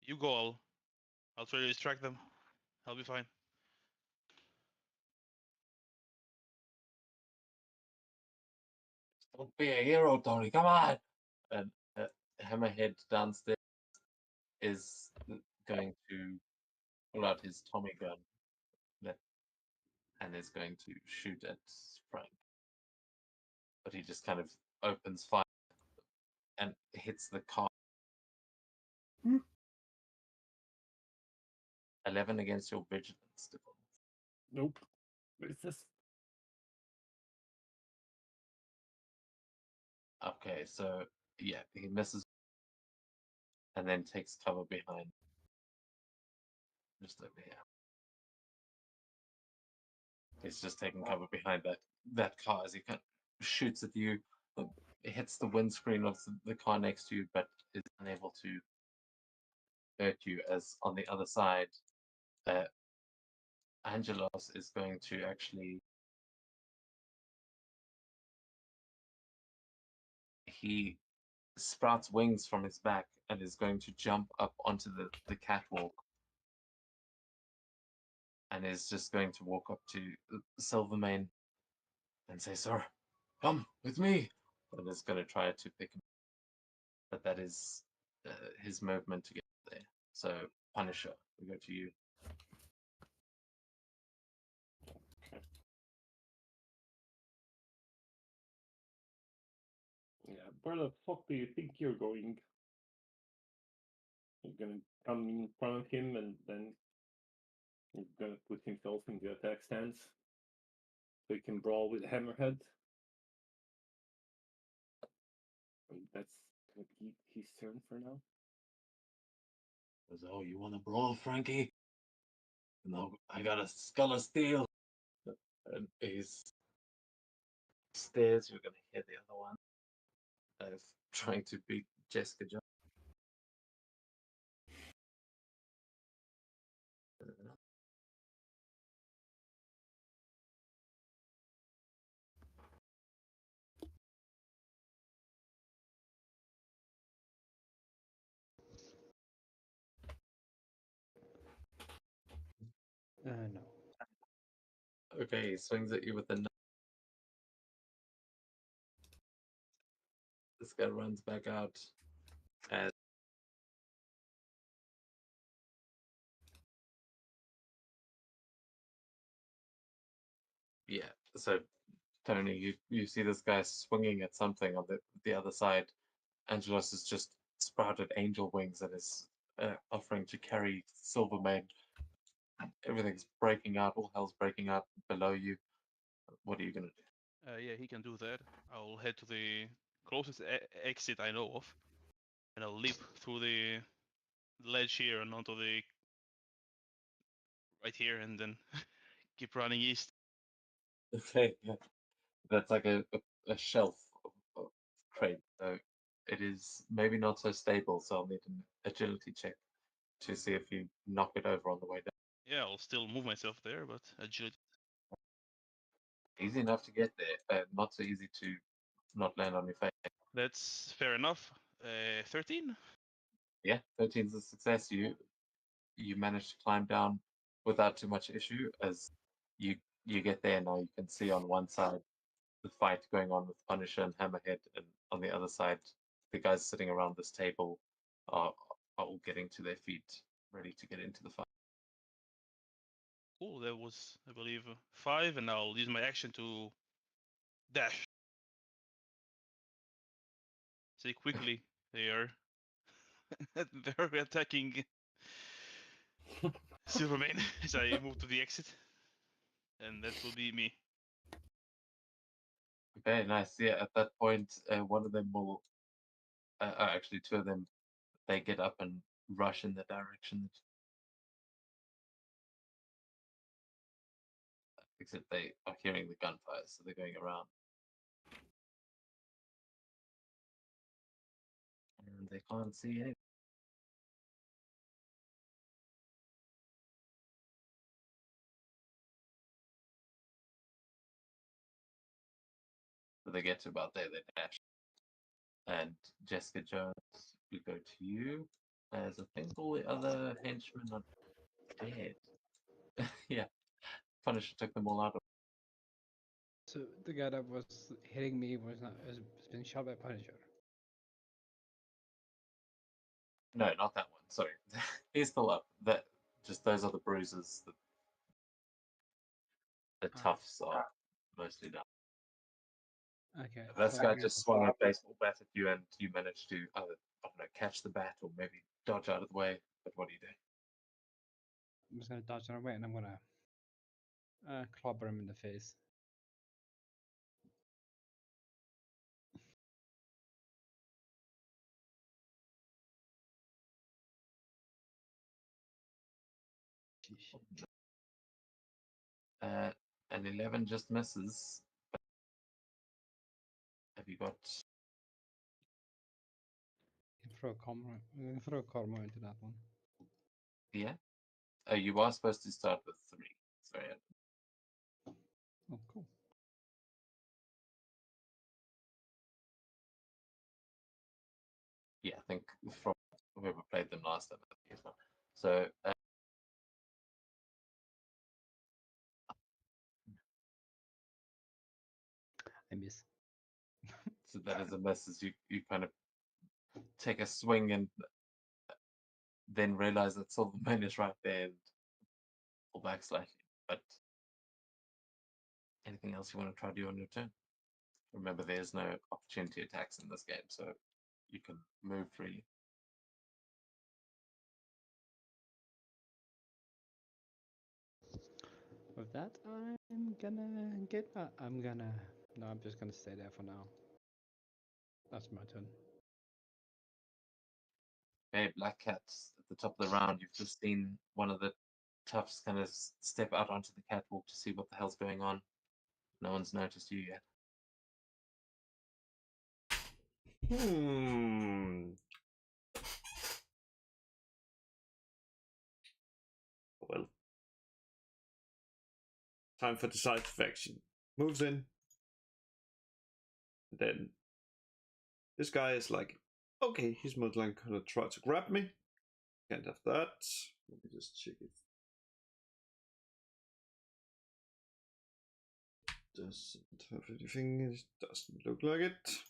You go, I'll try to distract them. I'll be fine. "Don't be a hero, Tony, come on." And Hammerhead downstairs is going to pull out his Tommy gun and is going to shoot at Frank. But he just kind of opens fire and hits the car. 11 against your vigilance. Nope. What is this? Okay, so yeah, he misses and then takes cover behind. Just over here. He's just taking cover behind that car as he kind of shoots at you. It hits the windscreen of the car next to you, but is unable to hurt you. As on the other side, Angelos is going to actually. He sprouts wings from his back and is going to jump up onto the catwalk and is just going to walk up to Silvermane and say, "Sir, come with me," and is going to try to pick him. But that is his movement to get there. So, Punisher, we go to you. Yeah, where the fuck do you think you're going? You're gonna come in front of him and then he's gonna put himself in the attack stance so he can brawl with Hammerhead. And that's gonna be his turn for now. Goes, "Oh, you want to brawl, Frankie? No, I got a skull of steel." And he's stairs. You're going to hear the other one. Trying to beat Jessica Jones. No. Okay, he swings at you with a knife. guy runs back out and yeah. So Tony, you see this guy swinging at something on the other side. Angelos has just sprouted angel wings and is offering to carry Silvermane. Everything's breaking out. All hell's breaking out below you. What are you gonna do? Yeah, he can do that. I'll head to the closest exit I know of, and I'll leap through the ledge here and onto the right here, and then keep running east. Okay, yeah. That's like a shelf of crate. So it is maybe not so stable. So I'll need an agility check to see if you knock it over on the way down. Yeah, I'll still move myself there, but agility. Easy enough to get there, not so easy to not land on your face. That's fair enough. 13. Yeah, 13 is a success. You manage to climb down without too much issue as you get there now. You can see on one side the fight going on with Punisher and Hammerhead, and on the other side, the guys sitting around this table are all getting to their feet, ready to get into the fight. Cool. That was, I believe, 5, and I'll use my action to dash. See quickly. They are they're attacking Silvermane as I move to the exit, and that will be me. Okay, nice. Yeah, at that point, one of them will, actually two of them, they get up and rush in the direction that, except they are hearing the gunfire, so they're going around. And they can't see anything. So they get to about there, they dash. And Jessica Jones, we go to you. As I think all the other henchmen are dead. Yeah, Punisher took them all out. So the guy that was hitting me has been shot by Punisher. No, not that one. Sorry, he's still up. That just those are the bruises. The tufts are mostly done. Okay. This so guy I'm gonna- just swung a baseball bat at you, and you managed to either, I don't know, catch the bat or maybe dodge out of the way. But what do you do? I'm just gonna dodge away and I'm gonna clobber him in the face. Sheesh. An 11 just misses. Have you got? You can throw a karma. I'm gonna throw a karma into that one. Yeah. You are supposed to start with 3. Sorry. Oh, cool. Yeah, I think from whoever played them last time. So I miss. so that is a miss. As you kind of take a swing and then realize that Silvermane is right there and pull back slightly. But anything else you want to try to do on your turn? Remember, there's no opportunity attacks in this game, so you can move freely. With that, I'm gonna get. I'm gonna. No, I'm just gonna stay there for now. That's my turn. Okay, Black Cats at the top of the round. You've just seen one of the toughs kind of step out onto the catwalk to see what the hell's going on. No one's noticed you yet. Well, time for decisive action. Moves in. And then this guy is like, okay, he's most likely gonna try to grab me. Can't have that. Let me just check it. Doesn't have anything. It doesn't look like it.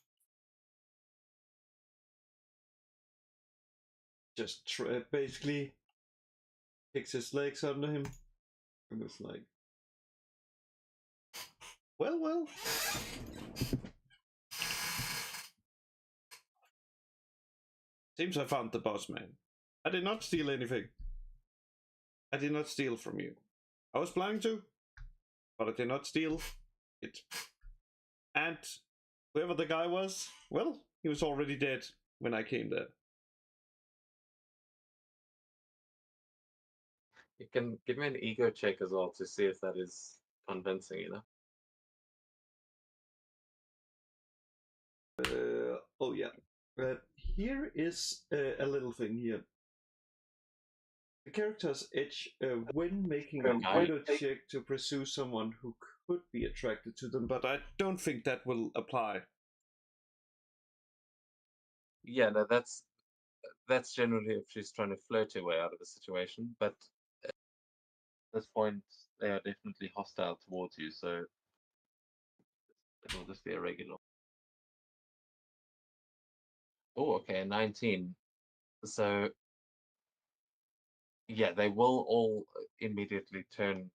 just basically kicks his legs under him and was like, well. Seems I found the boss man. I did not steal anything. I did not steal from you. I was planning to, but I did not steal it. And whoever the guy was, well, he was already dead when I came there. You can give me an ego check as well to see if that is convincing, you know? Oh yeah. Here is a little thing here. The character's edge when making a ego check to pursue someone who could be attracted to them, but I don't think that will apply. Yeah, no, that's generally if she's trying to flirt her way out of the situation, but at this point they are definitely hostile towards you, so it'll just be a regular. Oh, okay, 19. So yeah, they will all immediately turn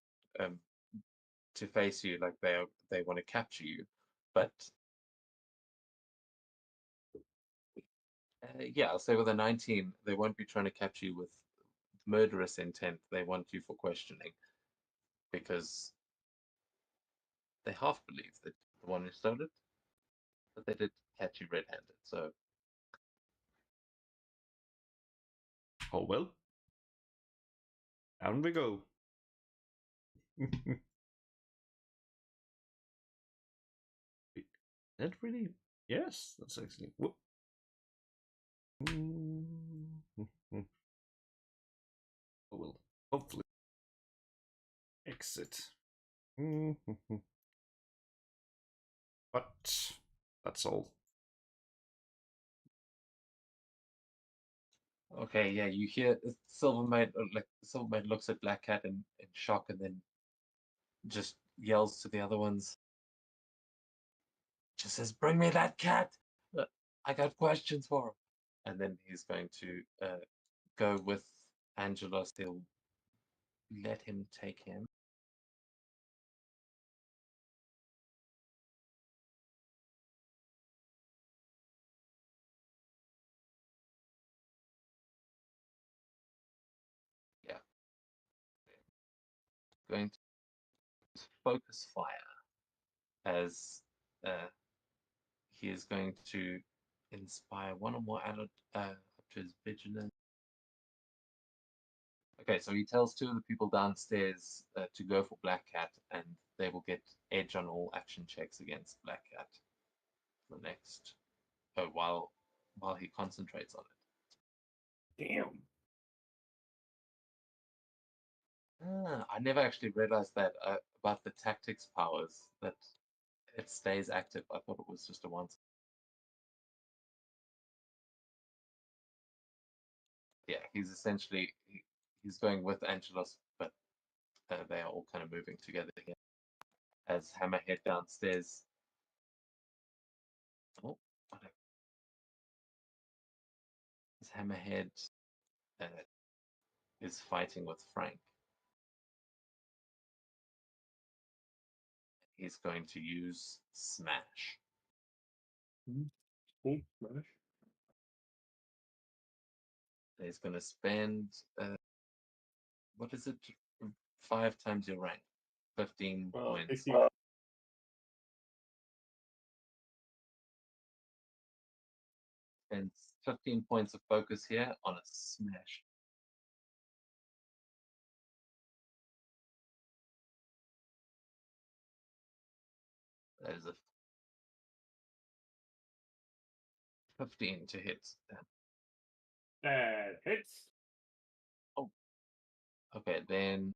to face you like they want to capture you, but yeah, I'll say with a 19, they won't be trying to capture you with murderous intent. They want you for questioning because they half believe that the one who stole it, but they did catch you red-handed. So, Oh well. Down we go. That really? Yes, that's actually. Whoop. Oh well. Hopefully. Exit. But that's all. okay, yeah, you hear Silvermane looks at Black Cat in shock and then just yells to the other ones. Just says, "Bring me that cat! I got questions for him." And then he's going to go with Angelos. He'll let him take him. Yeah. Going to focus fire as he is going to inspire one or more allied up to his vigilance. Okay, so he tells two of the people downstairs to go for Black Cat, and they will get edge on all action checks against Black Cat for the next while he concentrates on it. Damn. I never actually realized that about the tactics powers, that it stays active. I thought it was just a once. Yeah, he's essentially he's going with Angelos, but they are all kind of moving together here. As Hammerhead downstairs. Oh, okay. As Hammerhead is fighting with Frank. He's going to use Smash. Cool. Smash. He's going to spend, what is it? 5 times your rank. 15 points. 15. And 15 points of focus here on a Smash. That is a 15 to hit. That hits. Oh. Okay, then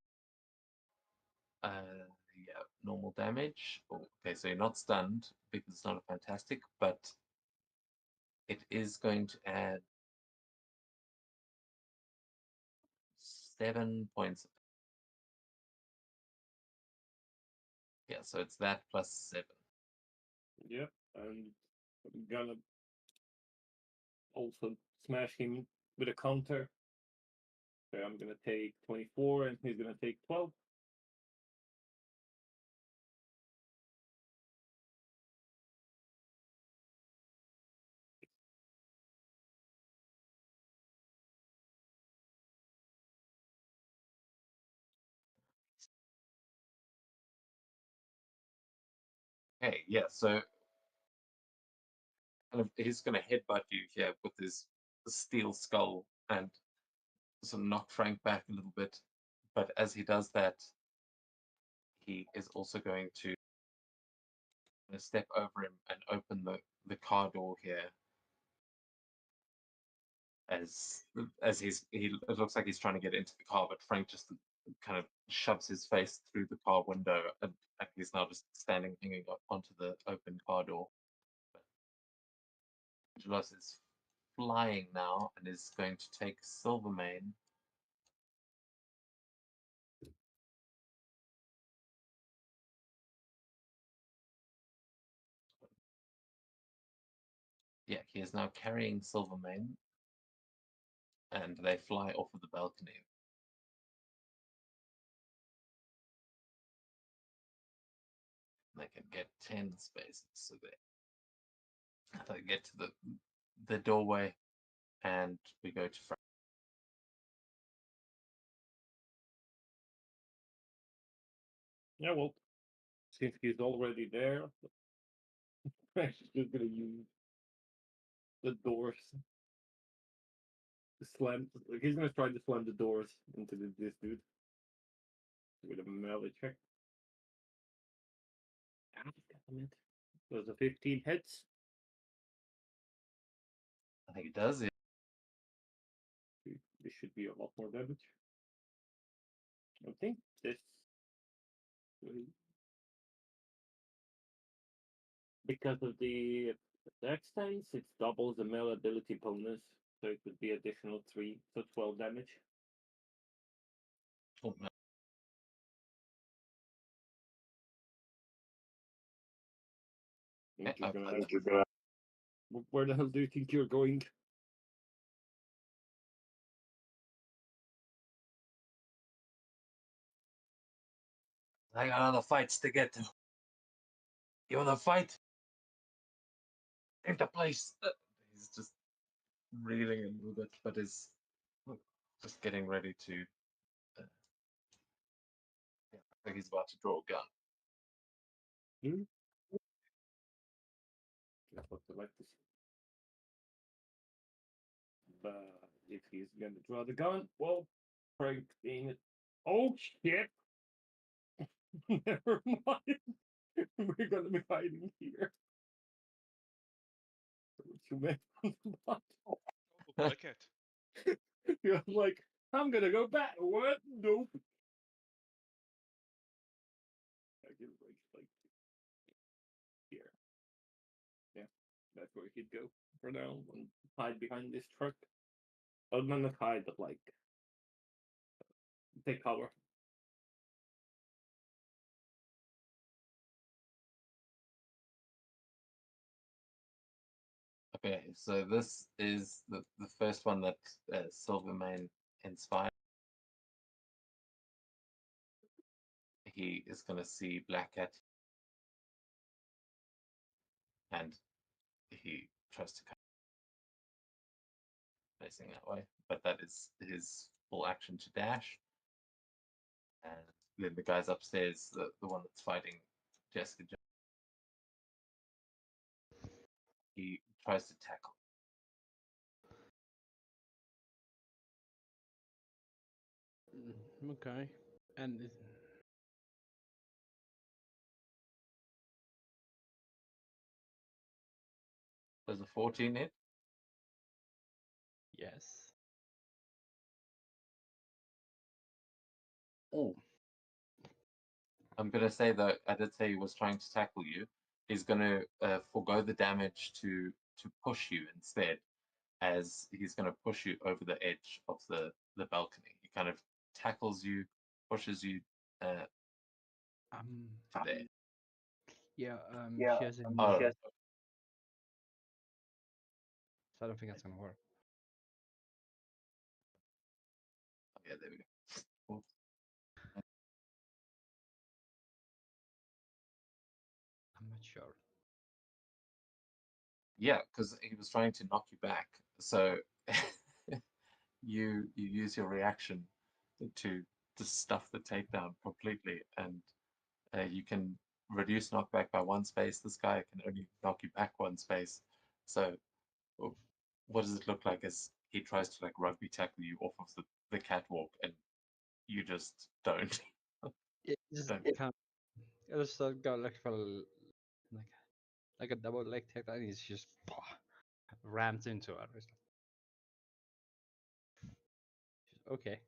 yeah, normal damage. Oh, okay, so you're not stunned because it's not a fantastic, but it is going to add 7 points. Yeah, so it's that plus 7. Yep, and I'm gonna also smash him with a counter. So I'm gonna take 24, and he's gonna take 12. Okay, yeah, so kind of he's going to headbutt you here with his steel skull and sort of knock Frank back a little bit. But as he does that, he is also going to step over him and open the car door here. As he it looks like he's trying to get into the car, but Frank just kind of shoves his face through the car window, and he's now just standing hanging onto the open car door. Angelos is flying now and is going to take Silvermane. Yeah, he is now carrying Silvermane, and they fly off of the balcony. They can get 10 spaces, so they get to the doorway, and we go to Frank. Yeah, well, since he's already there, I'm just gonna use the doors to slam. He's gonna try to slam the doors into this dude with a melee check. Damn it. Those are 15 hits. I think it does. Yeah. This should be a lot more damage. I think this. Because of the dex dice, it doubles the melee ability bonus, so it would be additional 3, so 12 damage. Oh, no. Where the hell do you think you're going? I got other fights to get to. You want to fight? Take the place. He's just reeling a little bit, but is just getting ready to. I think he's about to draw a gun. That's what I like to see. But if he's gonna draw the gun, well, Frank being it. Oh shit! Never mind. We're gonna be hiding here. What you meant on the bottom? Black cat. You're like, I'm gonna go back. What? Nope. I give like here. Yeah, that's where he'd go for now and hide behind this truck. Oh, no, not hide, but like take cover. Okay, so this is the first one that Silvermane inspired. He is going to see Black Cat, and he tries to come facing that way, but that is his full action to dash. And then the guys upstairs, the one that's fighting Jessica, he tries to tackle. Okay. And Does a 14 hit? yes. Oh. I'm going to say that I did say he was trying to tackle you. He's going to forego the damage to push you instead, as he's going to push you over the edge of the balcony. He kind of tackles you, pushes you to there. Yeah. She has a Oh, knee, so I don't think that's gonna work. Yeah, there we go. Cool. I'm not sure. Yeah, because he was trying to knock you back. So you use your reaction to stuff the takedown completely, and you can reduce knockback by 1 space. This guy can only knock you back 1 space. So what does it look like as he tries to like rugby tackle you off of the catwalk, and you just don't. It just don't. kind of, I just got like like a double leg takedown. And he's just rams into it. It's like, okay,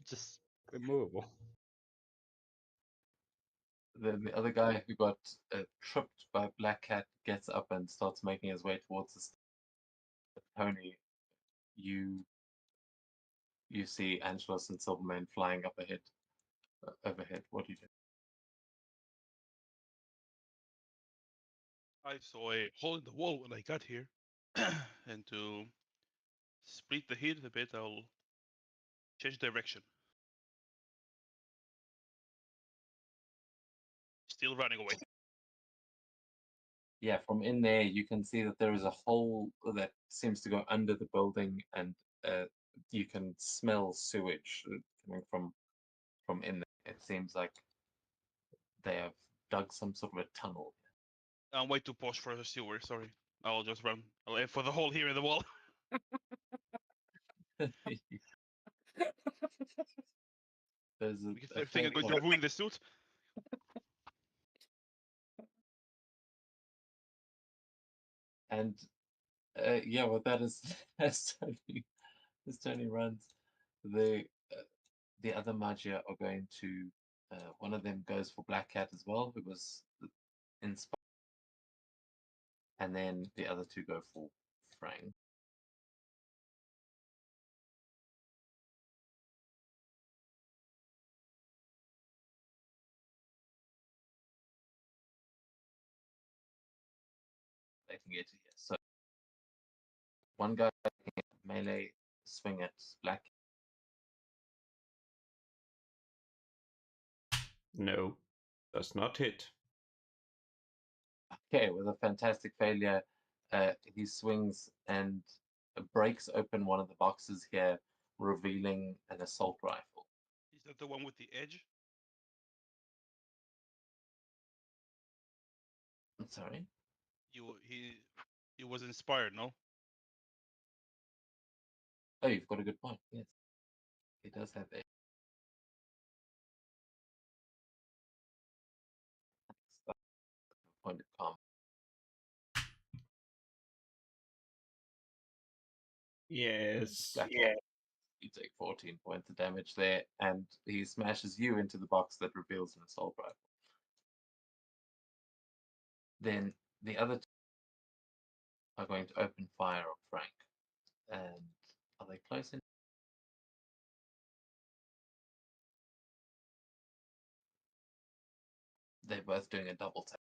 just immovable. Then the other guy who got tripped by Black Cat gets up and starts making his way towards the Tony. You see Angelos and Silvermane flying up ahead, overhead. What do you do? I saw a hole in the wall when I got here, and to split the heat a bit, I'll change direction. Still running away. Yeah, from in there you can see that there is a hole that seems to go under the building, and you can smell sewage coming from in there. It seems like they have dug some sort of a tunnel. I'm way too posh for a sewer, sorry. I'll just run. I'll aim for the hole here in the wall. There's Because a I think I'm going to ruin the suit. and yeah, well, that is as Tony runs. The other Magia are going to. One of them goes for Black Cat as well, who was inspired, and then the other two go for Frank. They can get to here. So one guy can melee swing at Black. No, does not hit. Okay, with a fantastic failure, he swings and breaks open one of the boxes here, revealing an assault rifle. Is that the one with the edge? I'm sorry? He was inspired, no? Oh, you've got a good point. Yes, he does have a point of calm. Yes. Black you take 14 points of damage there, and he smashes you into the box that reveals an assault rifle. Then the other two are going to open fire on Frank. And are they close enough? They're both doing a double tap.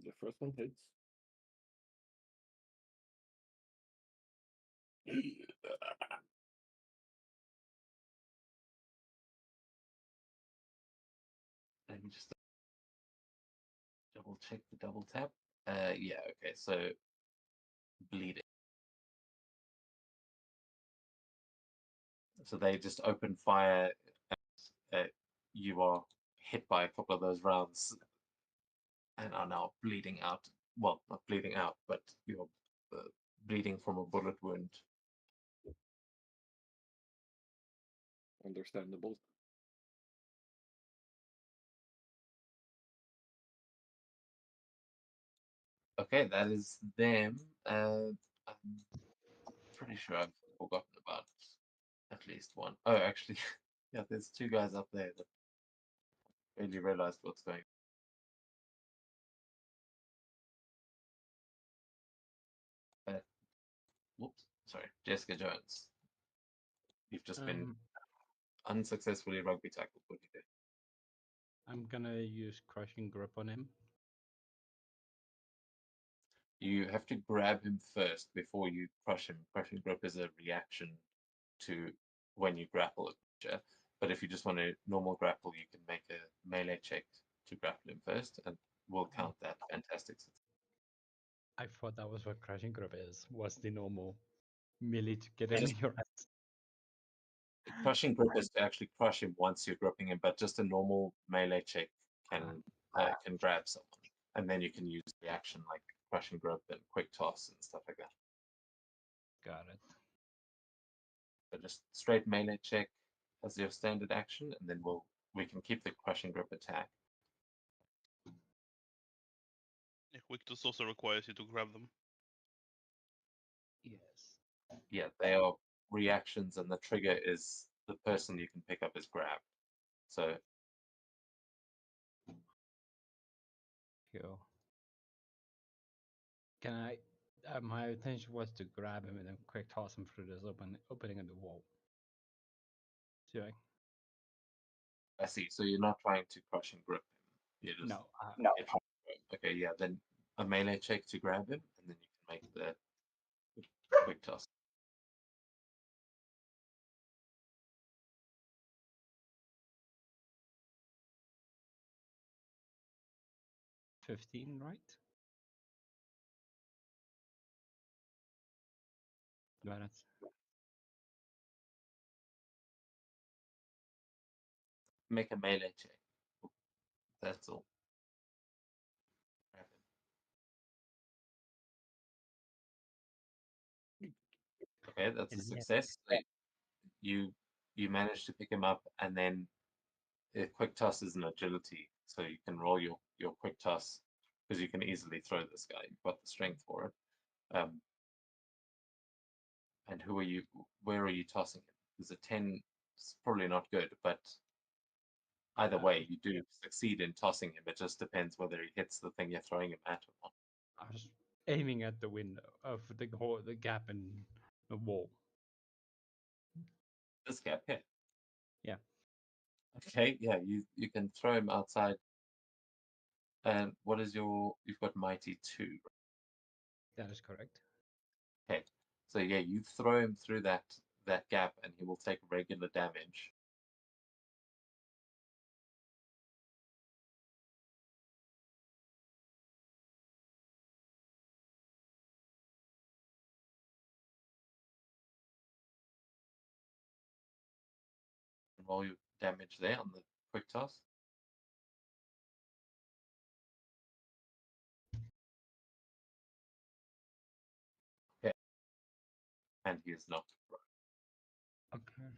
The first one hits. Let me just double check the double tap. Yeah, okay, so bleeding. So they just open fire, and you are hit by a couple of those rounds and are now bleeding out. Well, not bleeding out, but you're bleeding from a bullet wound. Understandable. Okay, that is them. I'm pretty sure I've forgotten about at least one. Oh, actually, yeah, there's two guys up there that really realized what's going on. Whoops, sorry, Jessica Jones. You've just been unsuccessfully rugby tackled. What do you do? I'm gonna use crushing grip on him. You have to grab him first before you crush him. Crushing grip is a reaction to when you grapple a creature. But if you just want a normal grapple, you can make a melee check to grapple him first, and we'll count that. Fantastic. I thought that was what crushing grip is. Was the normal melee to get him in your hands. Crushing grip is to actually crush him once you're gripping him, but just a normal melee check can grab someone, and then you can use reaction like crushing grip and quick toss and stuff like that. Got it. So just straight melee check as your standard action, and then we can keep the crushing grip attack. Quick Toss also requires you to grab them. Yes. Yeah, they are reactions, and the trigger is the person you can pick up as grabbed. So Cool. Can I? My intention was to grab him and then quick toss him through this opening in the wall. So I see. So you're not trying to crush and grip him. You're just no. you're trying to- Okay, yeah. Then a melee check to grab him, and then you can make the quick toss. 15, right? No, that's Make a melee check. That's all. Grab him. Okay, that's a And yeah. success. So you manage to pick him up, and then a quick toss is an agility, so you can roll your quick toss because you can easily throw this guy. You've got the strength for it. And where are you tossing him? Because a 10 is probably not good, but either way, you do succeed in tossing him. It just depends whether he hits the thing you're throwing him at or not. I was aiming at the window of the gap in the wall. This gap here. Yeah. Okay, yeah, you can throw him outside. And what is you've got Mighty 2. That is correct. Okay. So yeah, you throw him through that gap and he will take regular damage. Roll your damage there on the quick toss. Okay. And he is knocked prone. Okay.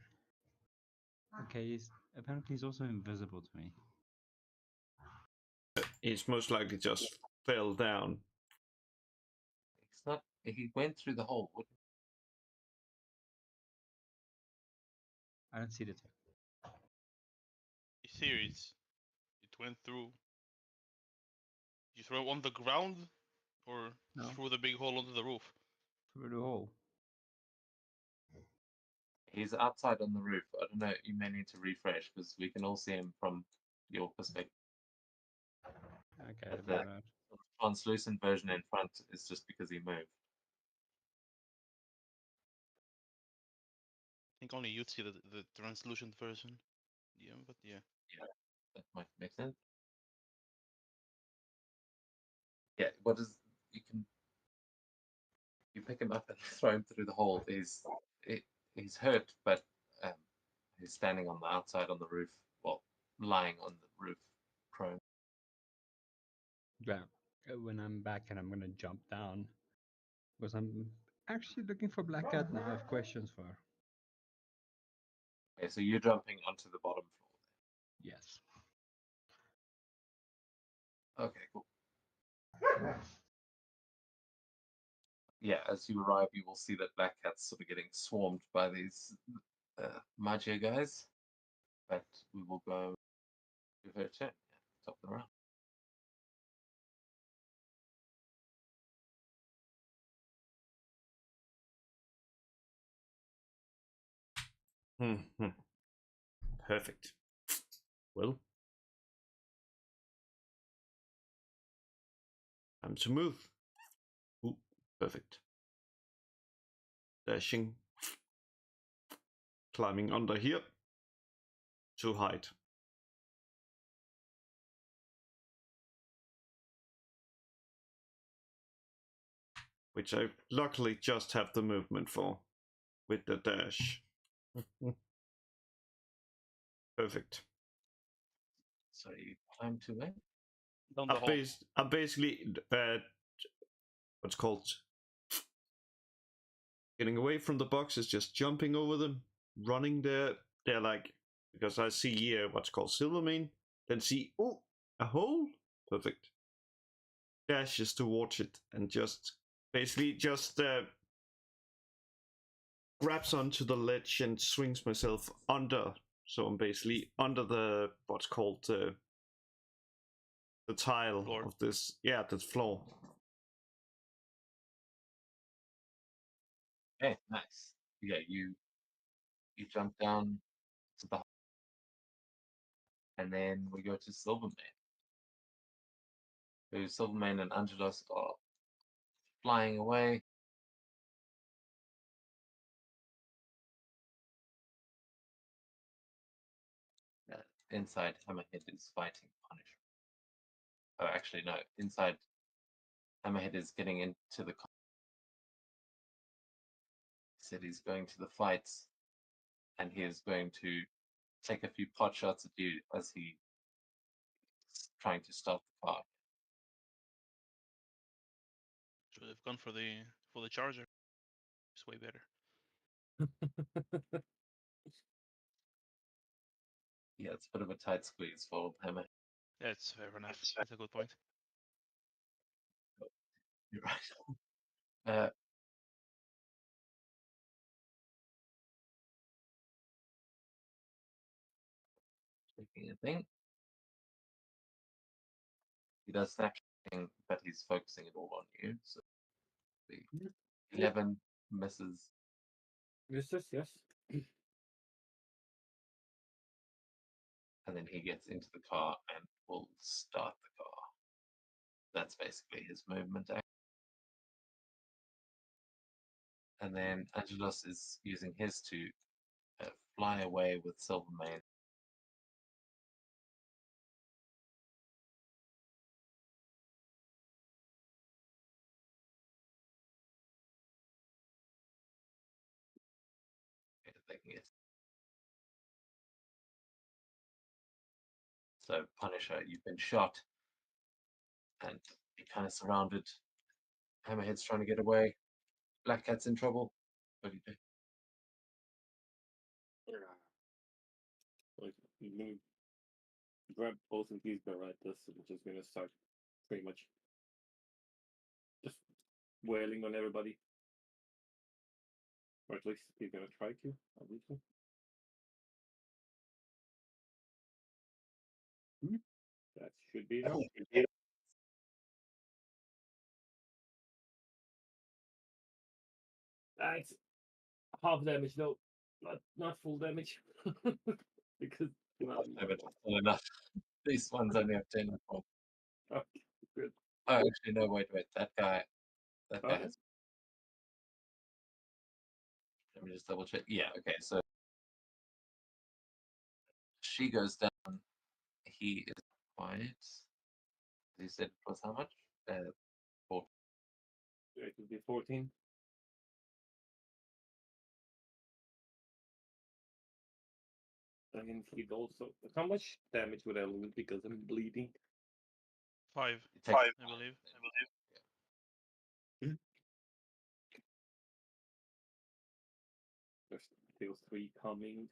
Okay, apparently he's also invisible to me. It's most likely just fell down. It's not. He went through the hole. I don't see the two. Here it went through. You throw on the ground or No. through the big hole onto the roof? Through the hole. He's outside on the roof. I don't know. You may need to refresh because we can all see him from your perspective. Okay, The translucent version in front is just because he moved. I think only you'd see the translucent version. Yeah, but yeah. Yeah, that might make sense. Yeah, what is you pick him up and throw him through the hole. He's hurt, but he's standing on the outside on the roof, well, lying on the roof, prone. Yeah. When I'm back and I'm gonna jump down, because I'm actually looking for Black Cat now. I have questions for her. Okay, so you're jumping onto the bottom floor. Yes. Okay, cool. Yeah, as you arrive, you will see that Black Cat's sort of getting swarmed by these Magia guys. But we will go to her turn. Yeah, top of the round. Perfect. Well, time to move. Perfect. Dashing. Climbing under here to hide. Which I luckily just have the movement for with the dash. Perfect. So you climb to where? Down the hall. I'm basically what's called getting away from the boxes, just jumping over them, running there. They're like, because I see here what's called Silvermane, then see, oh, a hole. Perfect. Dashes towards it and just basically just grabs onto the ledge and swings myself under. So I'm basically under the what's called the tile Floor. of this, yeah, the floor. Okay, nice. Yeah, you jump down to the, and then we go to Silvermane. So Silvermane and Angelos are flying away. Inside, Hammerhead is fighting Punisher. Oh, actually, no. Inside, Hammerhead is getting into the. He said he's going to the fights, and he is going to take a few pot shots at you as he's trying to start the car. Should have gone for the charger. It's way better. Yeah, it's a bit of a tight squeeze for Hammerhead. That's fair enough. That's a good point. You're right. Taking a thing. He does snatching, but he's focusing it all on you. So the 11 misses. Misses, yes. And then he gets into the car and will start the car. That's basically his movement. And then Angelos is using his to fly away with Silvermane. So Punisher, you've been shot, and you're kind of surrounded. Hammerhead's trying to get away. Black Cat's in trouble. What do you do? Like, I'm gonna grab both of these Berettas and just gonna start pretty much just wailing on everybody. Or at least he's gonna try to, obviously. That should be enough. It's half damage though, not full damage. Because you know, No, but still enough. These ones only have 10 points. okay, good. Oh, actually, no, wait. That guy Okay. has. Let me just double check. Yeah, okay, so she goes down. He is quiet. He said it was how much? 4. It would be 14. And he'd also. How much damage would I lose because I'm bleeding? 5, Five. I believe. There's still 3 coming.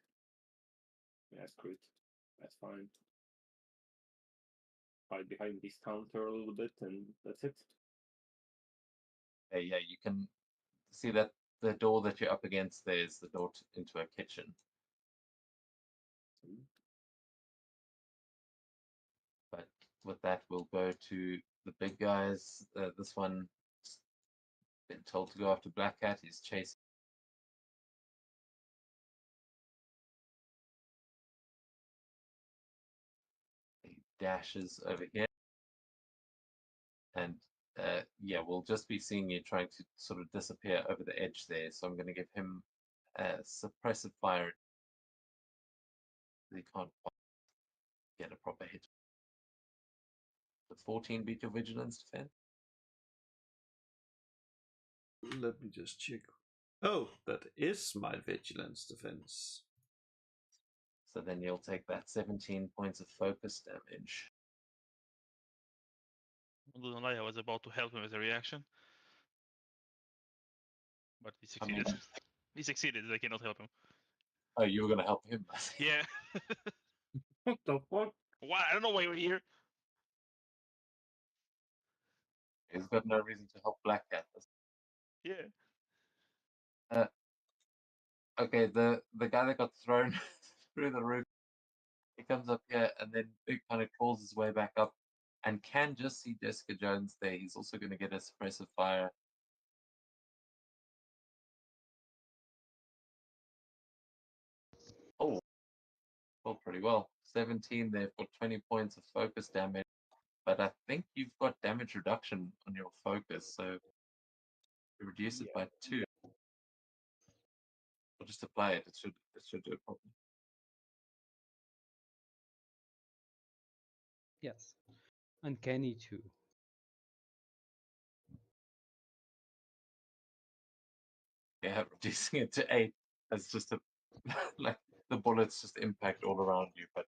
Yeah, screw it. That's fine. Hide behind this counter a little bit, and that's it. Yeah, you can see that the door that you're up against there is the door into a kitchen. But with that, we'll go to the big guys. This one been told to go after Black Cat. He's chasing. He dashes over here, and yeah, we'll just be seeing you trying to sort of disappear over the edge there. So I'm going to give him suppressive fire. They can't get a proper hit. The 14 beat your vigilance defense. Let me just check. Oh, that is my vigilance defense. So then you'll take that 17 points of focus damage. I'm not gonna lie, I was about to help him as a reaction. But he I mean, succeeded. He succeeded, I cannot help him. oh, you were going to help him? Yeah. What the fuck? Why? I don't know why you're here. He's got no reason to help Black Cat. Yeah. Okay, the guy that got thrown through the roof, he comes up here and then it kind of crawls his way back up and can just see Jessica Jones there. He's also going to get a suppressive fire. Oh, well, pretty well. 17 there for 20 points of focus damage. But I think you've got damage reduction on your focus, so you reduce it by 2. Or just apply it. It should do it properly. Yes. Uncanny too. Yeah, reducing it to 8 as just a like the bullets just impact all around you, but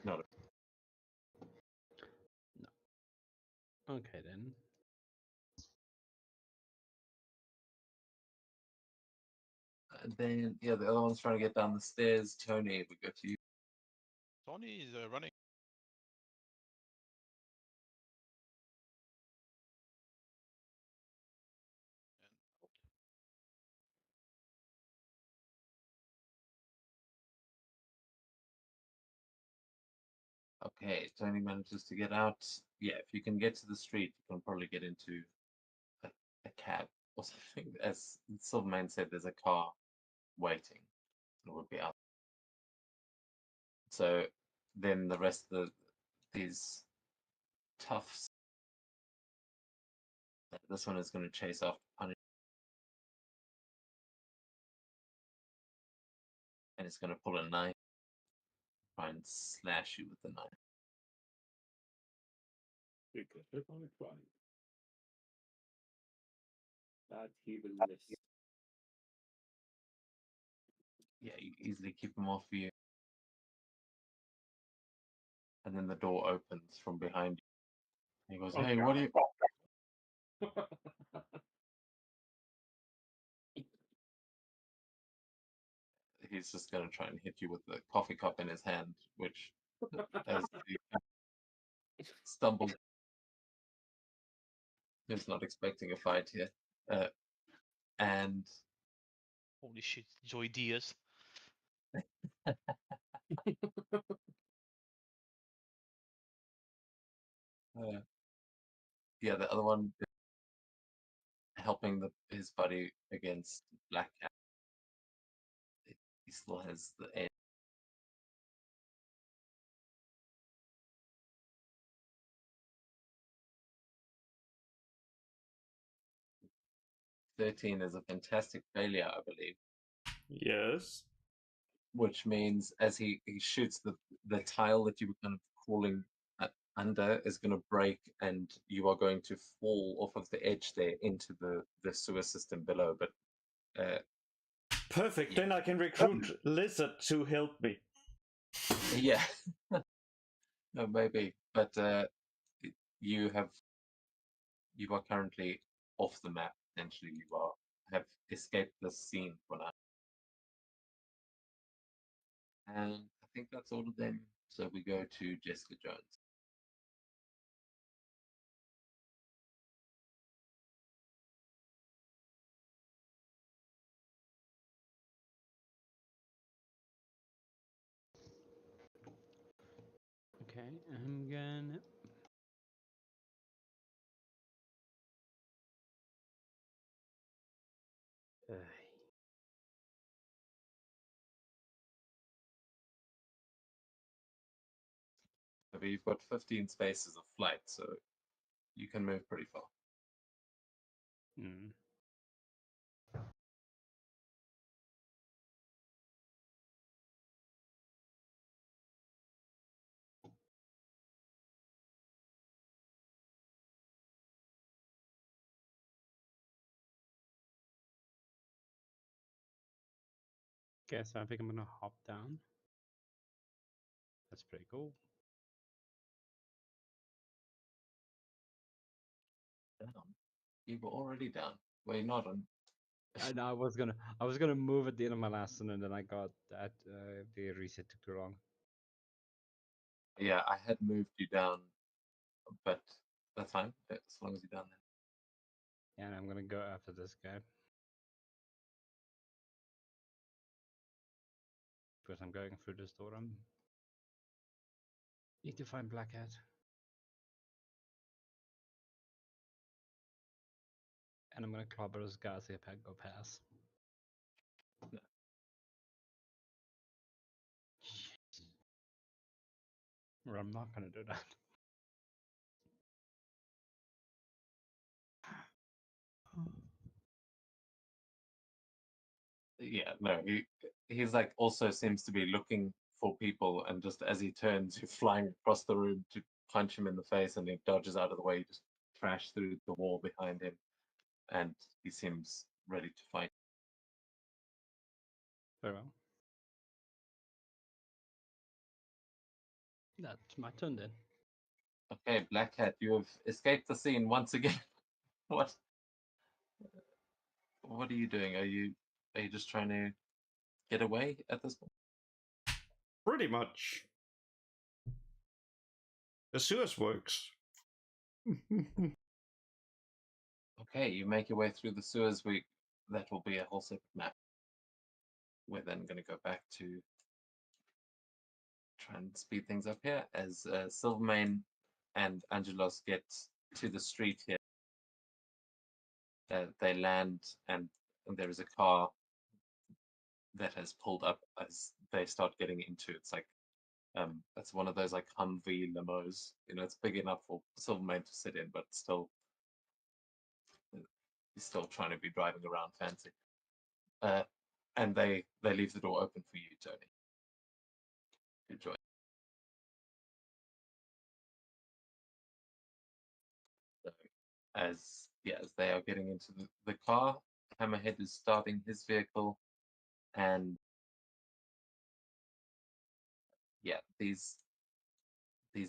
not. Okay then. And then yeah, the other one's trying to get down the stairs. Tony, we go to you. Tony is running. Okay, Tony manages to get out. Yeah, if you can get to the street, you can probably get into a cab or something. As Silverman said, there's a car waiting. It would be out. So then the rest of these toughs. This one is going to chase after Punish. And it's going to pull a knife. Try and slash you with the knife. Because they're gonna try. That he will miss. Yeah, you easily keep him off you. And then the door opens from behind you. And he goes, Oh, hey, God. what are you... He's just going to try and hit you with the coffee cup in his hand, which, as he stumbled, he's not expecting a fight here. And Holy shit, Joy Diaz. yeah, the other one is helping his buddy against Black Cat. He still has the edge. 13 is a fantastic failure, I believe. Yes. Which means as he shoots, the tile that you were kind of crawling under is going to break, and you are going to fall off of the edge there into the sewer system below. But Perfect. Yeah. Then I can recruit Lizard to help me. yeah, no, maybe. But you are currently off the map. Essentially, you have escaped the scene for now. And I think that's all of them. So we go to Jessica Jones. Okay, I'm gonna. I mean, you've got 15 spaces of flight, so you can move pretty far. Hmm. Okay, so I think I'm gonna hop down. That's pretty cool. Down. You were already down. Wait, not on. I know I was gonna move at the end of my last turn, and then I got that the reset took too long. Yeah, I had moved you down, but that's fine as long as you're down there. And I'm gonna go after this guy because I'm going through this door. I need to find Black Hat. And I'm gonna clobber this guy, see if I can go past. Or I'm not gonna do that. Yeah, no, he's like also seems to be looking for people, and just as he turns, you're flying across the room to punch him in the face, and he dodges out of the way. You just crash through the wall behind him, and he seems ready to fight. Very well. That's my turn then. Okay, Black Hat, you have escaped the scene once again. What? What are you doing? Are you just trying to get away at this point? Pretty much. The sewers works. Okay, you make your way through the sewers. That will be a whole separate map. We're then going to go back to try and speed things up here as Silvermane and Angelos get to the street here. They land, and there is a car that has pulled up as they start getting into. It's like it's one of those like Humvee limos. You know, it's big enough for Silvermane to sit in, but still, he's still trying to be driving around fancy. And they leave the door open for you, Tony. Good joy. So, as they are getting into the car, Hammerhead is starting his vehicle, and yeah, these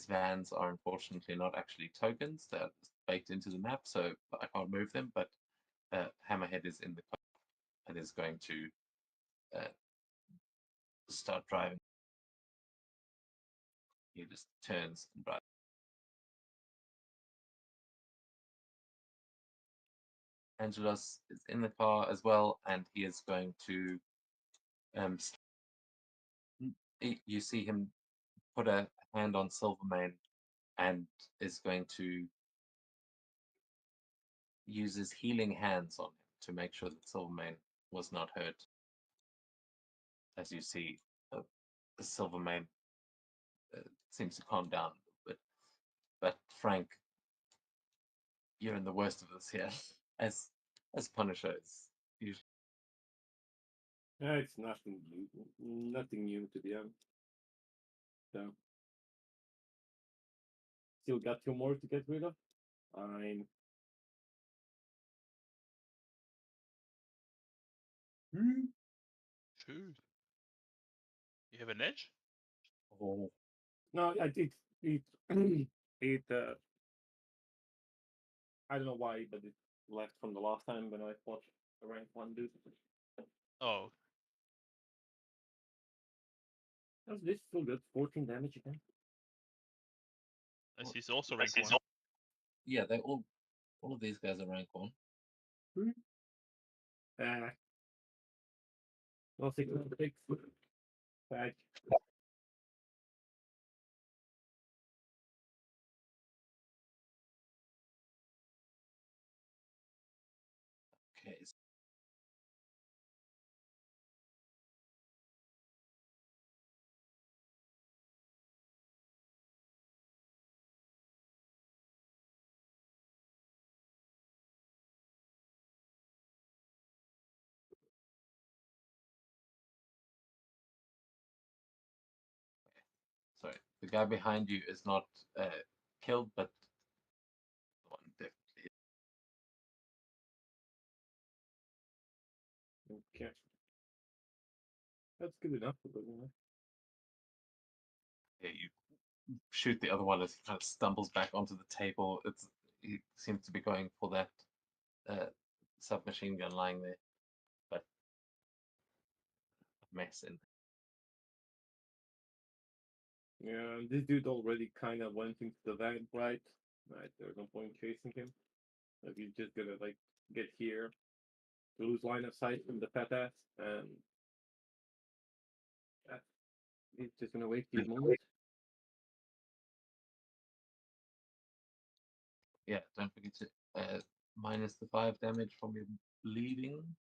vans are unfortunately not actually tokens. They're baked into the map, so I can't move them. But Hammerhead is in the car and is going to start driving. He just turns and drives. Angelos is in the car as well, and he is going to. You see him put a hand on Silvermane and is going to use his healing hands on him to make sure that Silvermane was not hurt. As you see, Silvermane seems to calm down a little bit. But Frank, you're in the worst of this here, as Punisher is usually. Yeah, it's nothing new to be honest. So still got 2 more to get rid of. Fine. Shoot. You have an edge? Oh, No, I did it. It. I don't know why, but it left from the last time when I fought a rank 1 dude. Oh, How's this still good? 14 damage again. I see. It's also rank see. 1. Yeah, they all of these guys are rank 1. Well, 6. Back. Okay, the guy behind you is not killed, but the one definitely is. Okay. That's good enough for the one. Yeah, you shoot the other one as he kind of stumbles back onto the table. He seems to be going for that submachine gun lying there, but a mess in. Yeah, this dude already kind of went into the van, right? Right, there's no point chasing him. If he's just gonna like get here, to lose line of sight from the fat ass, and he's just gonna wait his moment. Yeah, don't forget to minus the 5 damage from your bleeding.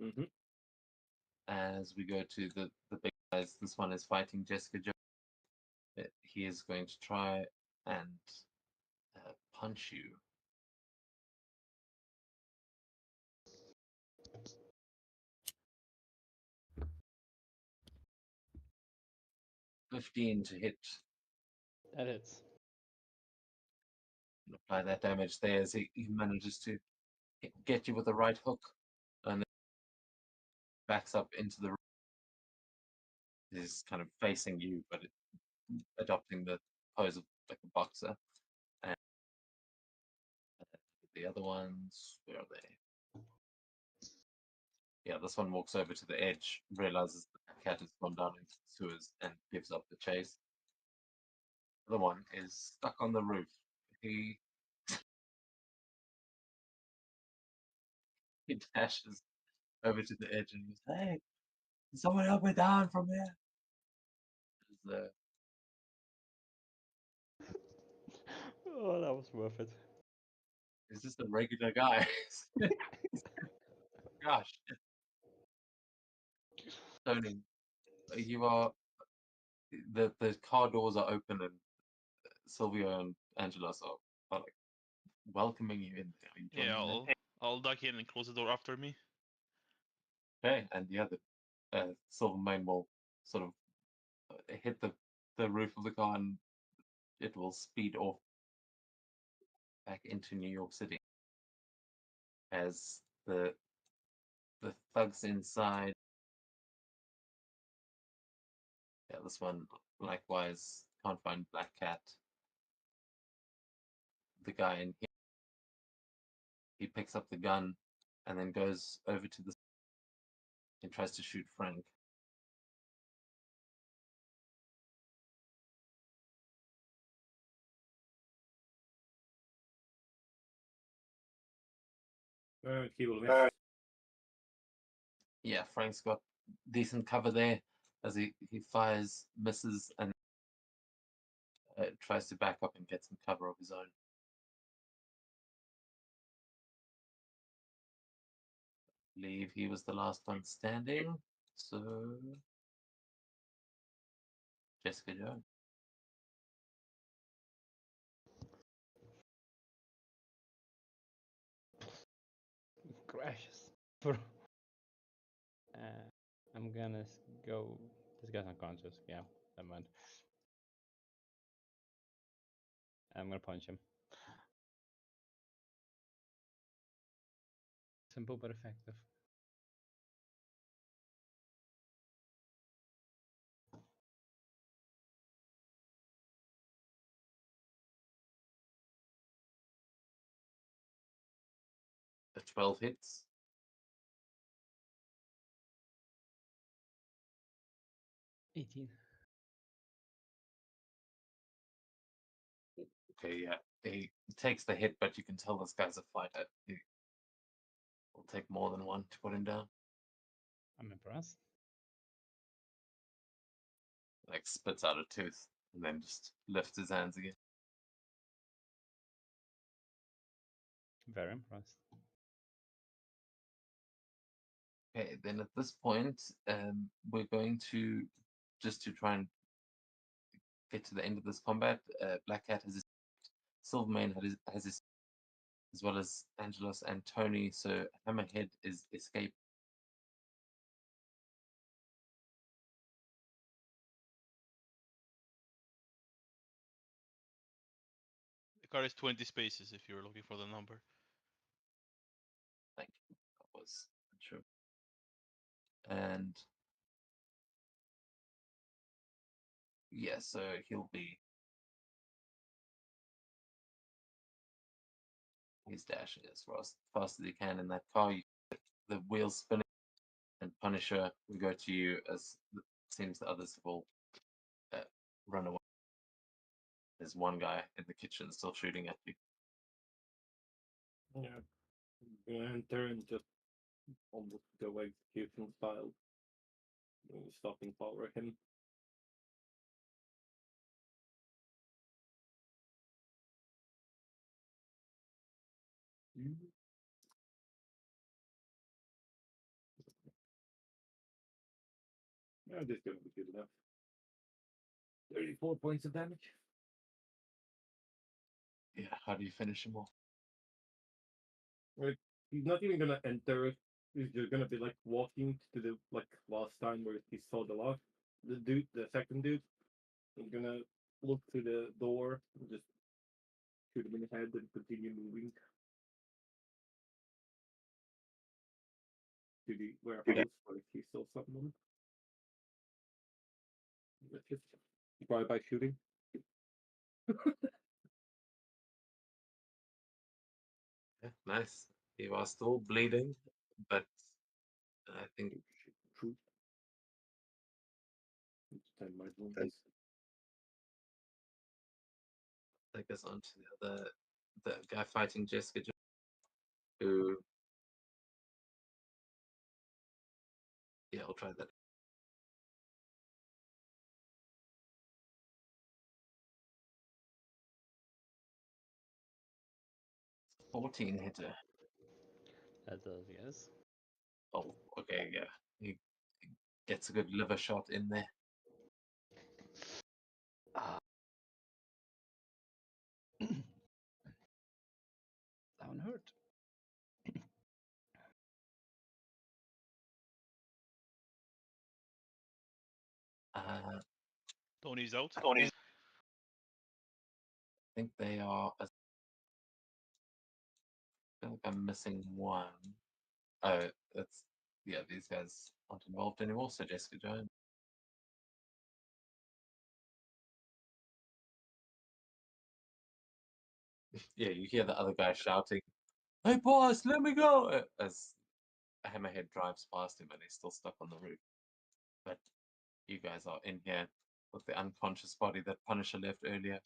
Mm-hmm. As we go to the big guys, this one is fighting Jessica Jones. He is going to try and punch you. $15 to hit. That hits. Apply that damage there as he manages to get you with the right hook and then backs up into the room. He's kind of facing you, but adopting the pose of like a boxer. And the other ones, where are they? Yeah, this one walks over to the edge, realizes the cat has gone down into the sewers, and gives up the chase. The other one is stuck on the roof. He he dashes over to the edge and goes, "Hey, can someone help me down from here?" There's, Oh, that was worth it. Is this a regular guy? Gosh, Tony, you are the car doors are open and Silvio and Angelos are like welcoming you in there. Are you Yeah, joining them? I'll duck in and close the door after me. Okay, and yeah, the Silvermane will sort of hit the roof of the car and it will speed off back into New York City as the thugs inside. Yeah, this one likewise can't find Black Cat. The guy in here, he picks up the gun and then goes over to the and tries to shoot Frank. He will miss. Yeah, Frank's got decent cover there as he fires, misses, and tries to back up and get some cover of his own. I believe he was the last one standing, so Jessica Jones. Gracious. I'm gonna go. This guy's unconscious. Yeah, never mind. I'm gonna punch him. Simple but effective. The 12 hits. $18. Okay, yeah. He takes the hit, but you can tell this guy's a fighter. He will take more than one to put him down. I'm impressed. Like spits out a tooth and then just lifts his hands again. Very impressed. Okay, then at this point, we're going to just to try and get to the end of this combat. Black Cat has his Silvermane has his as well as Angelos and Tony. So Hammerhead is escape. The card is 20 spaces if you're looking for the number. Thank you. That was true. And yeah, so he'll be he's dashing as fast as he can in that car. You get the wheels spinning, and Punisher will go to you as it seems the others have all run away. There's one guy in the kitchen still shooting at you. Yeah. I'm gonna enter and just almost go execution style. Stopping power him. Yeah, this is gonna be good enough. 34 points of damage. Yeah, how do you finish him off? Right. He's not even gonna enter. He's just gonna be like walking to the like last time where he saw the second dude. He's gonna look through the door and just shoot him in the head and continue moving to the warehouse where he saw someone. That's it. Drive-by shooting. Yeah, nice. You are still bleeding, but I think True. It's 10 my wounds. take us on to the guy fighting Jessica Jones, who yeah, I'll try that. It's 14 hitter. That does, yes. Oh, okay, yeah. He gets a good liver shot in there. Ah. That one hurt. Tony's out. I think they are. I feel like I'm missing one. Oh, that's yeah. These guys aren't involved anymore. So Jessica Jones. Yeah, you hear the other guy shouting, "Hey, boss, let me go!" As Hammerhead drives past him and he's still stuck on the roof. But you guys are in here with the unconscious body that Punisher left earlier.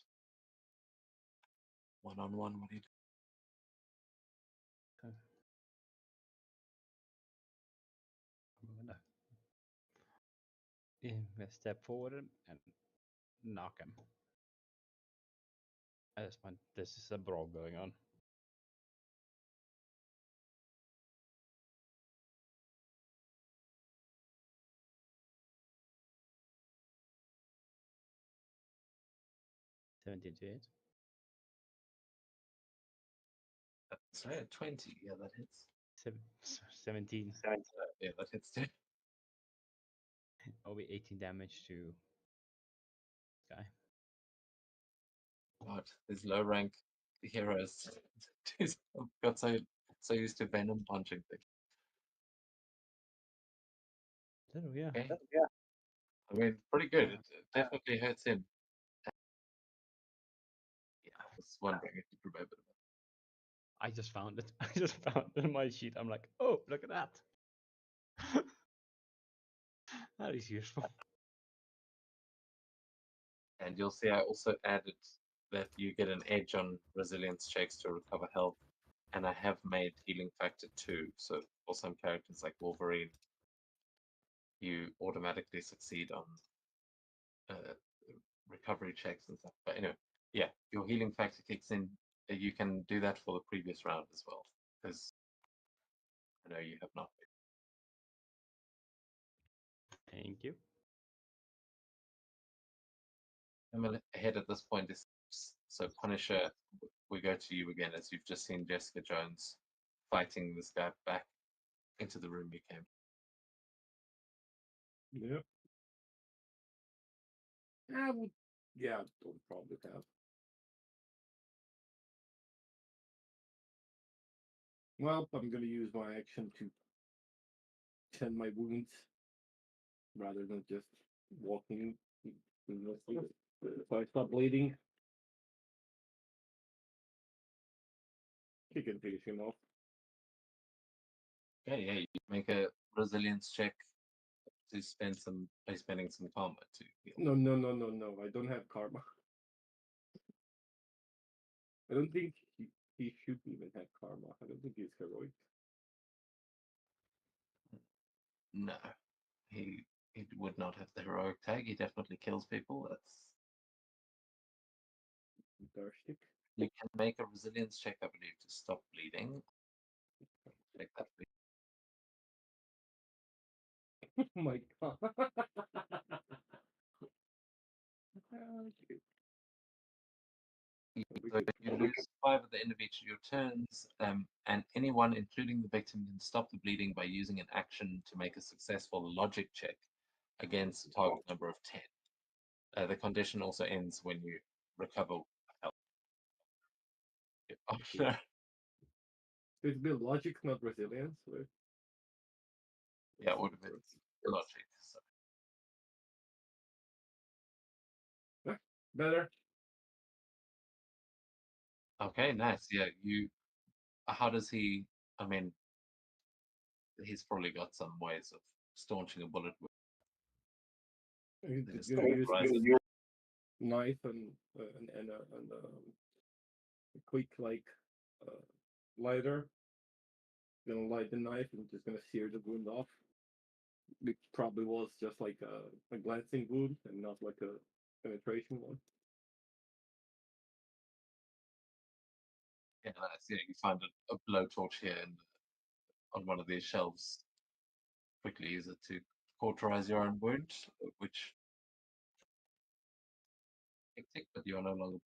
One on one, what do you do? I'm gonna step forward and knock him. I just want this is a brawl going on. $17 to 8. That's right, 20. Yeah, that hits. 17. Yeah, that hits too. Will be 18 damage to guy. God, these low rank heroes got so used to venom punching things. Oh yeah. Okay. I mean, pretty good. It definitely hurts him. Yeah, I was wondering if you remembered it. I just found it. I just found it in my sheet. I'm like, oh, look at that. That is useful. And you'll see I also added that you get an edge on resilience checks to recover health. And I have made healing factor 2. So for some characters like Wolverine, you automatically succeed on recovery checks and stuff. But anyway, yeah, your healing factor kicks in. You can do that for the previous round as well, because I know you have not. Thank you. I'm ahead at this point. So Punisher, we go to you again as you've just seen Jessica Jones fighting this guy back into the room you came. Yep. I would. Yeah, don't probably have. Well, I'm gonna use my action to tend my wounds rather than just walking. So I stop bleeding. You can finish him off. Okay, yeah, you make a resilience check to spend some by spending some karma to heal. No. I don't have karma. I don't think he should even have karma. I don't think he's heroic. No, he would not have the heroic tag. He definitely kills people. That's Darshtik. you can make a resilience check, I believe, to stop bleeding. Check that. Oh my god. So you lose 5 at the end of each of your turns, and anyone, including the victim, can stop the bleeding by using an action to make a successful logic check against a target number of 10. The condition also ends when you recover health. Oh, no. It's been logic, not resilience. Right? Yeah, it would have been logic. So. Better. Okay, nice. Yeah, you. How does he? I mean, he's probably got some ways of staunching a bullet with He's his gonna use right. his knife and a quick like lighter. Gonna light the knife and just gonna sear the wound off. It probably was just like a glancing wound and not like a penetration one. Yeah, nice. Yeah, you find a blowtorch here on one of these shelves. Quickly use it to cauterize your own wound, which hectic, but you are no longer.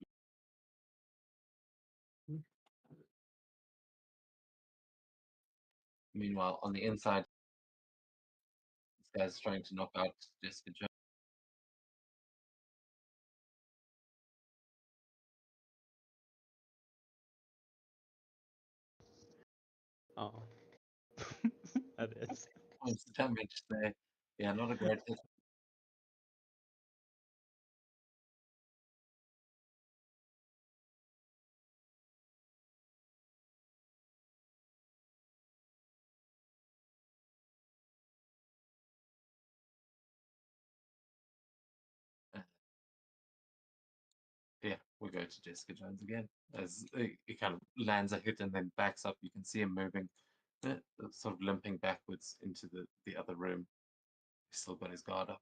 Meanwhile, on the inside, this guy's trying to knock out Jessica Jones. Oh, that is. Points of damage there. Yeah, not a great hit. Uh, yeah, we go to Jessica Jones again. As he kind of lands a hit and then backs up, you can see him moving, sort of limping backwards into the other room. He's still got his guard up.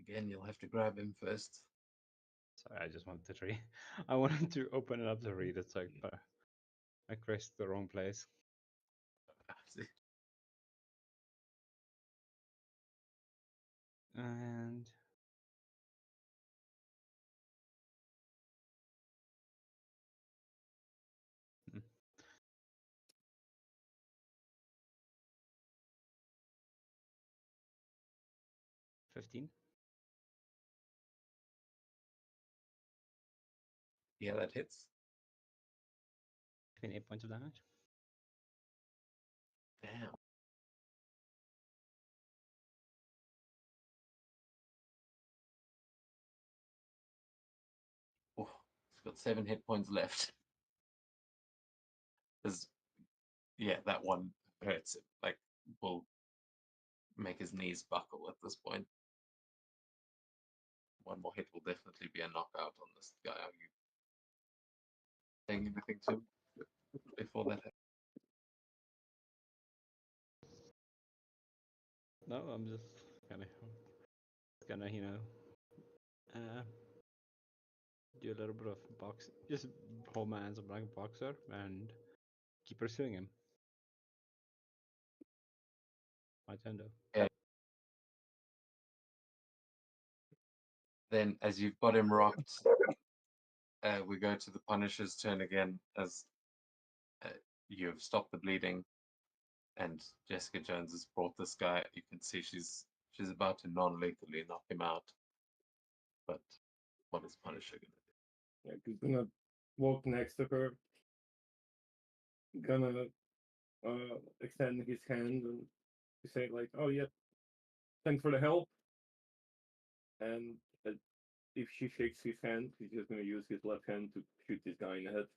Again, you'll have to grab him first. Sorry, I just wanted to read. I wanted to open it up to read it, so I pressed the wrong place. And 15. Yeah, that hits. 28 points of damage. Damn. Oh, he's got 7 hit points left. There's, yeah, that one hurts him. Like, will make his knees buckle at this point. One more hit will definitely be a knockout on this guy. Are you saying anything to him before that? No, I'm just gonna do a little bit of box. Just hold my hands up like a boxer and keep pursuing him. My turn though. Yeah. Then, as you've got him rocked, we go to the Punisher's turn again as you've stopped the bleeding. and Jessica Jones has brought this guy. You can see she's about to non-lethally knock him out. But what is Punisher gonna do? Yeah, he's gonna walk next to her, gonna extend his hand and say like, "Oh yeah, thanks for the help." And if she shakes his hand, he's just gonna use his left hand to shoot this guy in the head.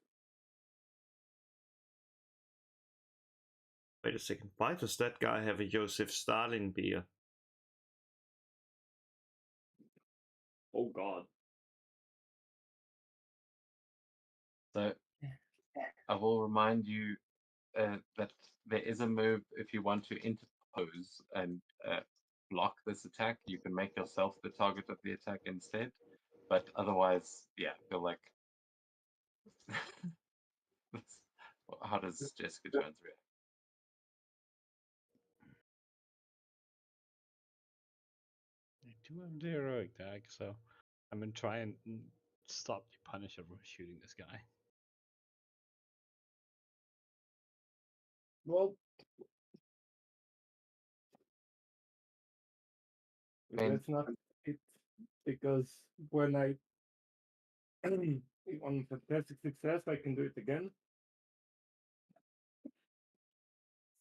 Wait a second. Why does that guy have a Joseph Stalin beer? Oh God. So I will remind you that there is a move if you want to interpose and block this attack. You can make yourself the target of the attack instead. But otherwise, yeah, feel like. How does Jessica Jones react? I do have the heroic tag, so I'm gonna try and stop the Punisher from shooting this guy. Well, And that's not it, because when I on fantastic success, I can do it again.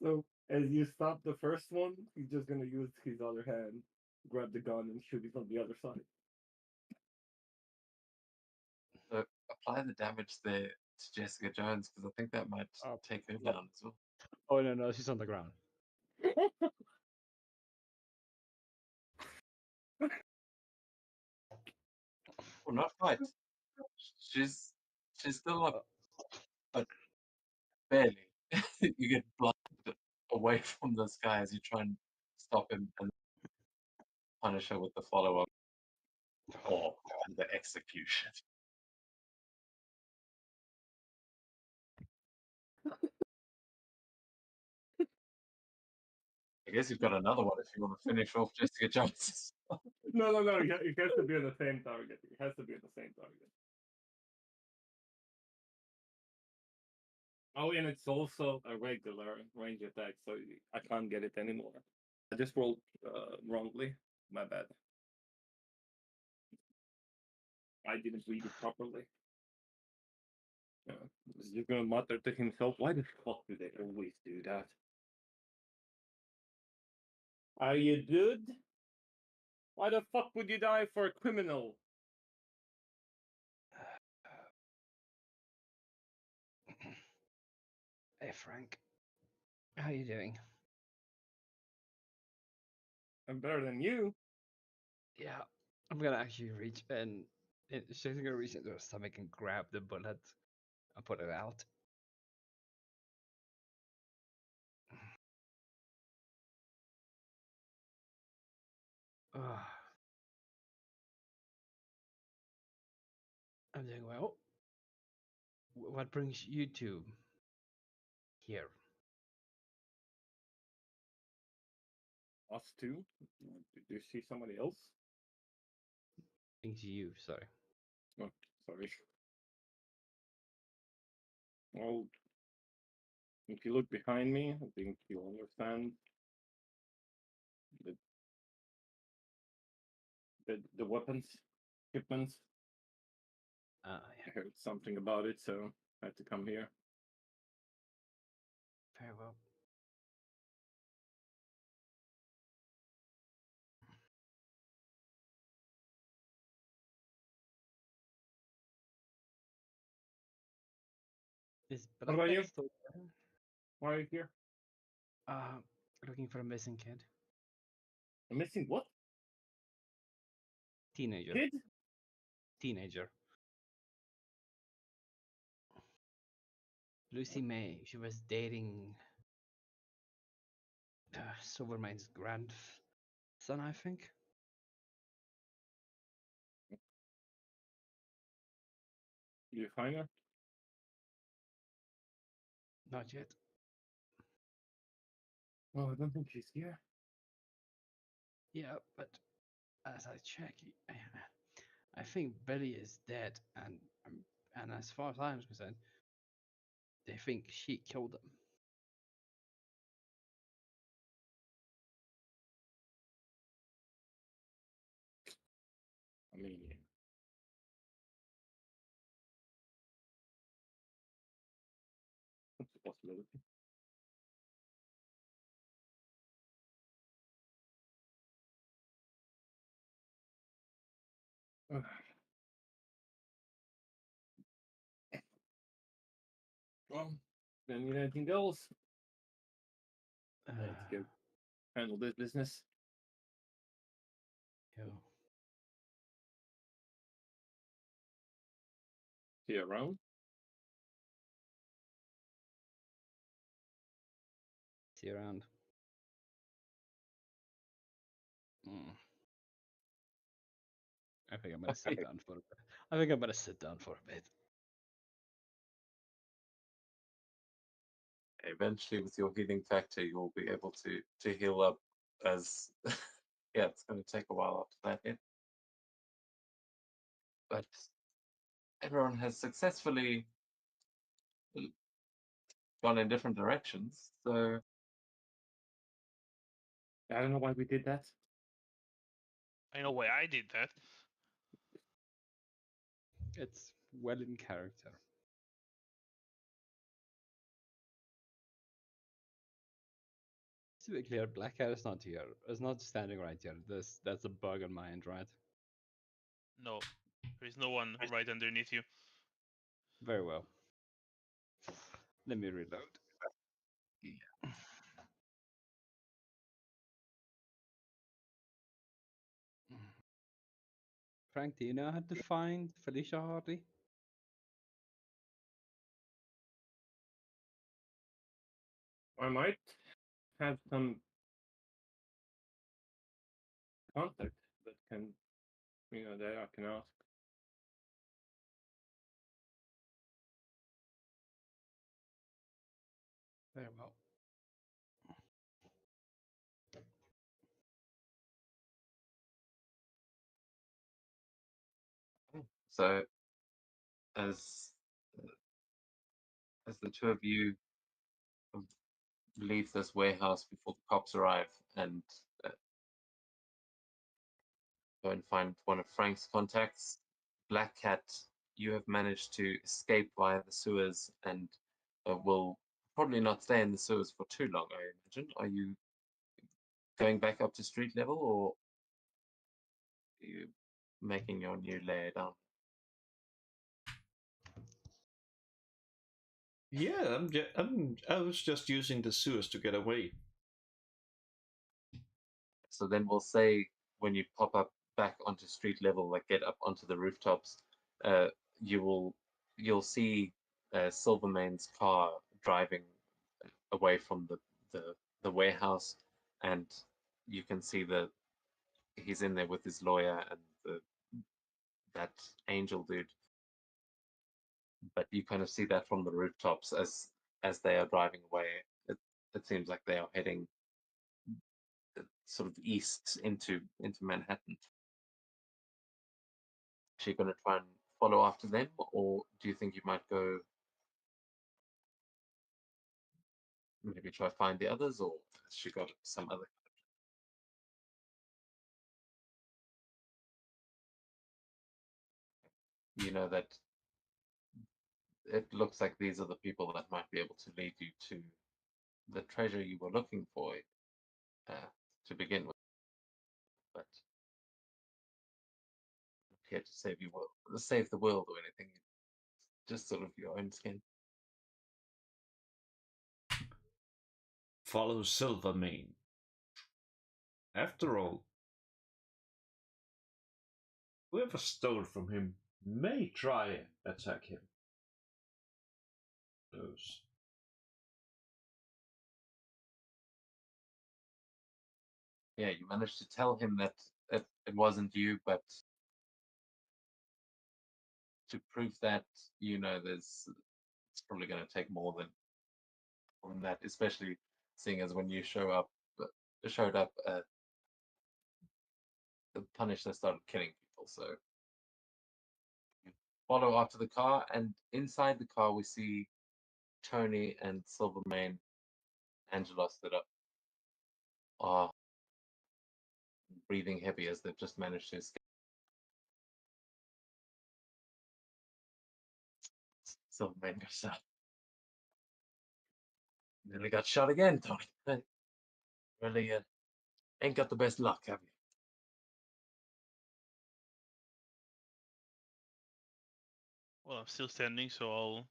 So as you stop the first one, he's just gonna use his other hand, grab the gun, and shoot it from the other side. so apply the damage there to Jessica Jones because I think that might take her down as well. Oh no, she's on the ground. Well, not quite. She's still up, but barely. You get blinded away from this guy as you try and stop him and punish her with the follow-up or the execution. I guess you've got another one if you want to finish off Jessica Jones. No. It has to be on the same target. It has to be on the same target. Oh, and it's also a regular range attack, so I can't get it anymore. I just rolled wrongly. My bad. I didn't read it properly. He's just gonna mutter to himself, "Why the fuck do they always do that? Are you good? Why the fuck would you die for a criminal?" Hey Frank, how you doing? I'm better than you. Yeah, I'm gonna actually reach and she's gonna reach into her stomach and grab the bullet and put it out. I'm doing well. What brings you to here? Us too. Did you see somebody else? Brings you, sorry. Oh, sorry. Well, if you look behind me, I think you'll understand the weapons, shipments. Yeah. I heard something about it, so I had to come here. Very well. Is What about you? still there? Why are you here? Looking for a missing kid. I'm missing what? Teenager. Kid? Teenager. Lucy May. She was dating Silvermane's grandson, I think. Did you find her? Not yet. Oh, I don't think she's here. Yeah, but as I check, I think Billy is dead, and as far as I'm concerned, they think she killed him. I mean, that's a possibility. Well, don't need anything else. Let's go handle this business. Go. See you around. See you around. I think I'm gonna sit down for a bit. I think I'm gonna sit down for a bit. Eventually, with your healing factor, you'll be able to heal up as yeah, it's going to take a while after that hit. But everyone has successfully gone in different directions, so I don't know why we did that. I know why I did that. It's well in character. To be clear, Black Cat is not here. It's not standing right here. That's a bug on my end, right? No, there is no one right underneath you. Very well. Let me reload. yeah. Frank, do you know how to find Felicia Hardy? I might have some contact that can, that I can ask. Very well. So as as the two of you leave this warehouse before the cops arrive and go and find one of Frank's contacts, Black Cat, you have managed to escape via the sewers and will probably not stay in the sewers for too long, I imagine. Are you going back up to street level, or are you making your new layer down? Yeah, I was just using the sewers to get away. So then we'll say when you pop up back onto street level, like get up onto the rooftops, uh, you'll see Silvermane's car driving away from the warehouse, and you can see that he's in there with his lawyer and that angel dude. But you kind of see that from the rooftops as they are driving away. It seems like they are heading sort of east into Manhattan. Is she going to try and follow after them, or do you think you might go maybe try to find the others, or has she got some other? You know that it looks like these are the people that might be able to lead you to the treasure you were looking for uh, to begin with, but not here to save the world or anything. Just sort of your own skin. Follow Silvermane. After all, whoever stole from him may try attack him. Those. Yeah, you managed to tell him that it wasn't you, but to prove that, it's probably going to take more than that, especially seeing as when you showed up, the Punisher started killing people. So follow after the car, and inside the car we see Tony and Silvermane, Angela stood up, are breathing heavy as they've just managed to escape. Silverman goes down. Nearly got shot again, Tony. Really ain't got the best luck, have you? Well, I'm still standing, so I'll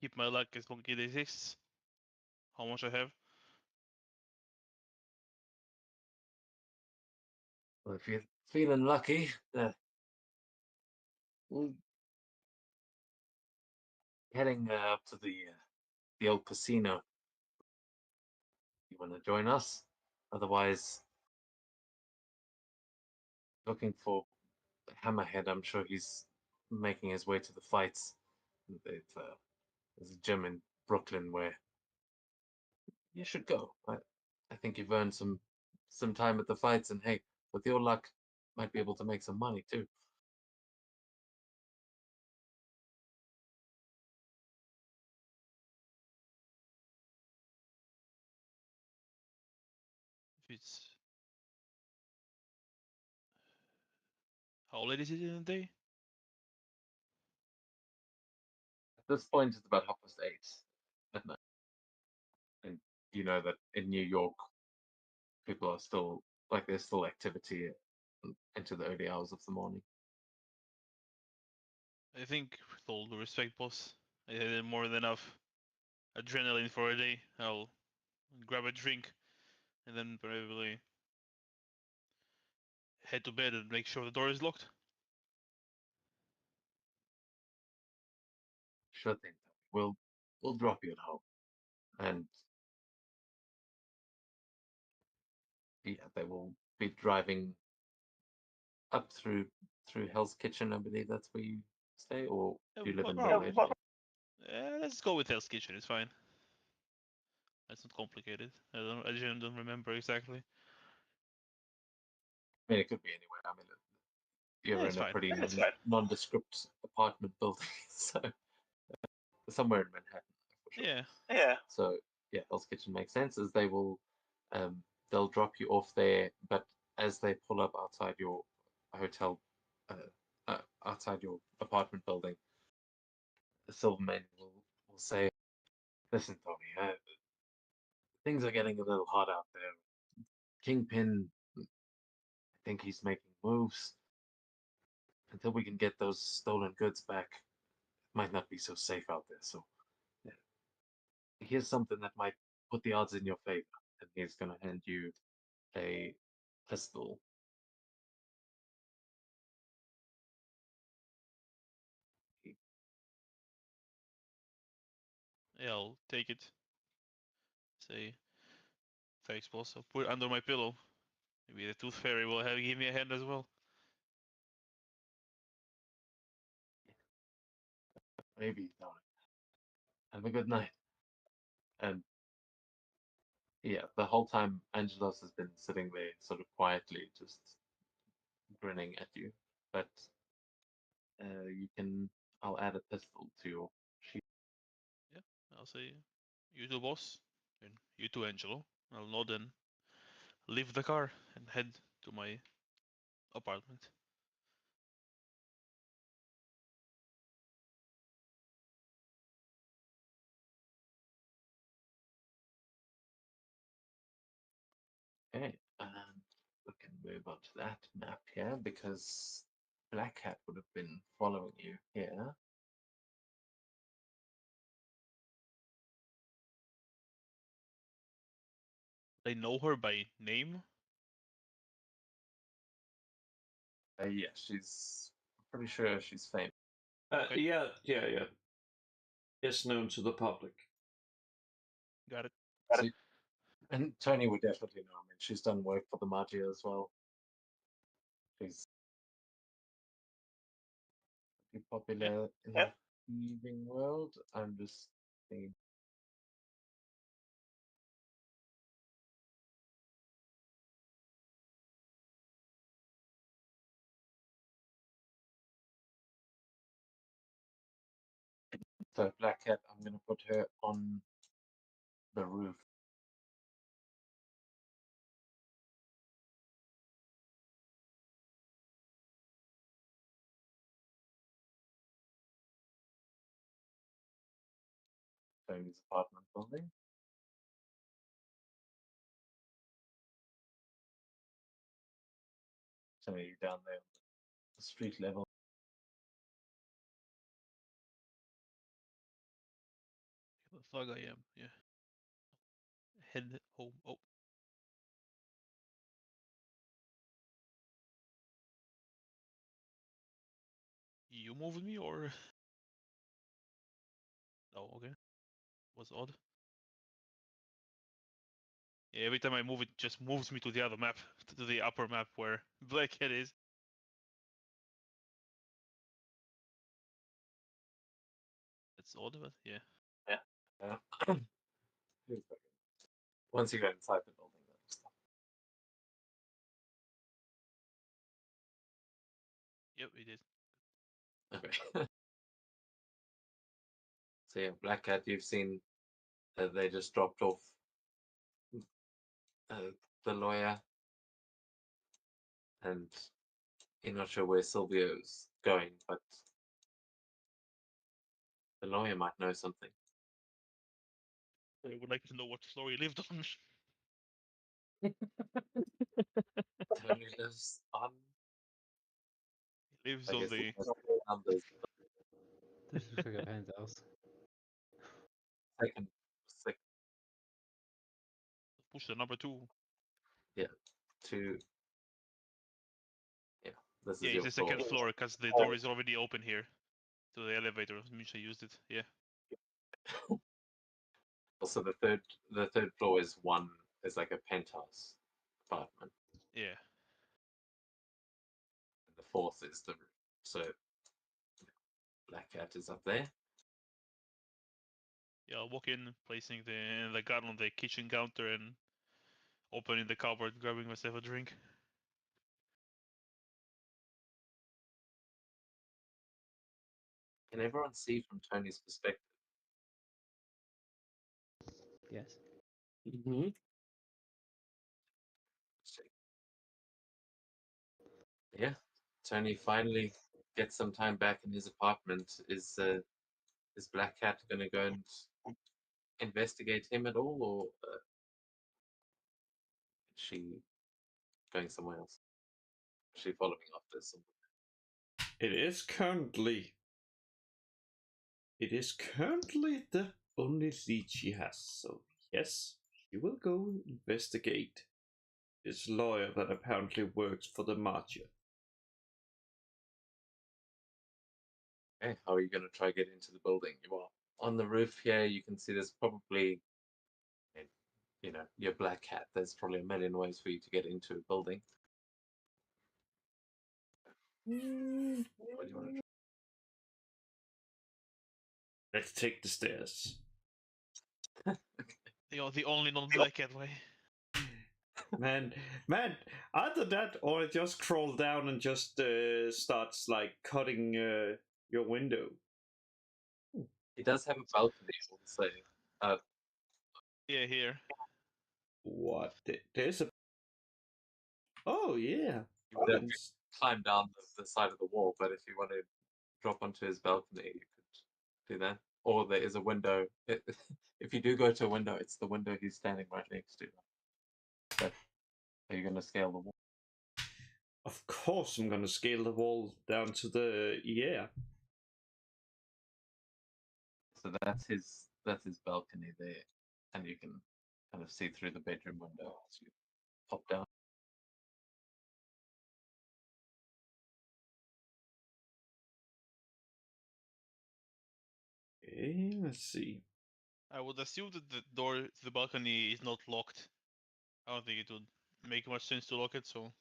keep my luck as long as it exists. How much I have? Well, if you're feeling lucky, we'll heading up to the old casino. You want to join us? Otherwise, looking for Hammerhead. I'm sure he's making his way to the fights. There's a gym in Brooklyn where you should go. I think you've earned some time at the fights, and hey, with your luck, might be able to make some money too. If it's how late is it in the day? At this point, it's about 8:30 at night, and you know that in New York, people are still like there's still activity into the early hours of the morning. I think, with all due respect, boss, I had more than enough adrenaline for a day. I'll grab a drink and then probably head to bed and make sure the door is locked. Sure thing. We'll drop you at home, and yeah, they will be driving up through Hell's Kitchen. I believe that's where you stay, or do you live in Village? Let's go with Hell's Kitchen. It's fine. That's not complicated. I don't remember exactly. I mean, it could be anywhere. I mean, you're It's in a fine. pretty nondescript apartment building, so somewhere in Manhattan for sure. Yeah. So yeah, Hell's Kitchen makes sense, as they will they'll drop you off there, but as they pull up outside your hotel, outside your apartment building, the Silverman will say, "Listen, Tony, things are getting a little hot out there. Kingpin, I think he's making moves. Until we can get those stolen goods back, it might not be so safe out there. So yeah, here's something that might put the odds in your favor." And he's gonna hand you a pistol. Yeah, I'll take it. Say, thanks, boss. I'll put it under my pillow. Maybe the Tooth Fairy will give me a hand as well. Maybe, Tony. Have a good night. And yeah, the whole time Angelos has been sitting there sort of quietly, just grinning at you. But I'll add a pistol to your sheet. Yeah, I'll say, you too, boss. And you too, Angelo. I'll nod and leave the car and head to my apartment. Okay, and we can move on to that map here because Black Cat would have been following you here. I know her by name. Yeah, she's pretty sure she's famous. Okay. Yeah. It's known to the public. Got it. So, and Tony would definitely know. I mean, she's done work for the Mafia as well. She's pretty popular in the thieving world. I'm just thinking. So Black Cat, I'm gonna put her on the roof. Tony's apartment building. Tony, down there on the street level. The thug I am, yeah. Head home. Oh. You moved me or? Oh, okay. Was odd. Yeah, every time I move, it just moves me to the other map, to the upper map where Blackhead is. That's odd, but yeah. Yeah. Once you go inside the building, that'll stop. Yep, it is. Okay. So yeah, Black Cat, you've seen they just dropped off the lawyer, and you're not sure where Silvio's going, but the lawyer might know something. I would like to know what floor he lived on. Tony lives on. He lives I on guess the. it has numbers. This looks like a penthouse. Second. Push the number 2. Two. Yeah, this is Yeah, your it's the floor. second floor because the door is already open here to the elevator. Misha used it. Yeah. Also, the third floor is like a penthouse apartment, Yeah. and the fourth is the roof. So Black Cat is up there. Yeah, I'll walk in, placing the gun on the kitchen counter and opening the cupboard, grabbing myself a drink. Can everyone see from Tony's perspective? Yes. Mm-hmm. Yeah, Tony finally gets some time back in his apartment. Is Black Cat going to go and investigate him at all, or is she going somewhere else? Is she following after someone? It is currently the only lead she has, so yes, she will go investigate this lawyer that apparently works for the Marcher. Okay, how are you going to try get into the building? Well, on the roof here, you can see there's probably, your Black Cat. There's probably a million ways for you to get into a building. What do you want to Let's take the stairs. The only non-Blackhead way. Man, either that or it just crawl down and just starts like cutting your window. He does have a balcony, I will say. Yeah, here. What? There's a. Oh yeah. You would have to climb down the side of the wall, but if you want to drop onto his balcony, you could do that. Or there is a window. If you do go to a window, it's the window he's standing right next to. But are you going to scale the wall? Of course, I'm gonna scale the wall down to the So that's his balcony there, and you can kind of see through the bedroom window as you pop down. Okay, let's see. I would assume that the door to the balcony is not locked. I don't think it would make much sense to lock it, so.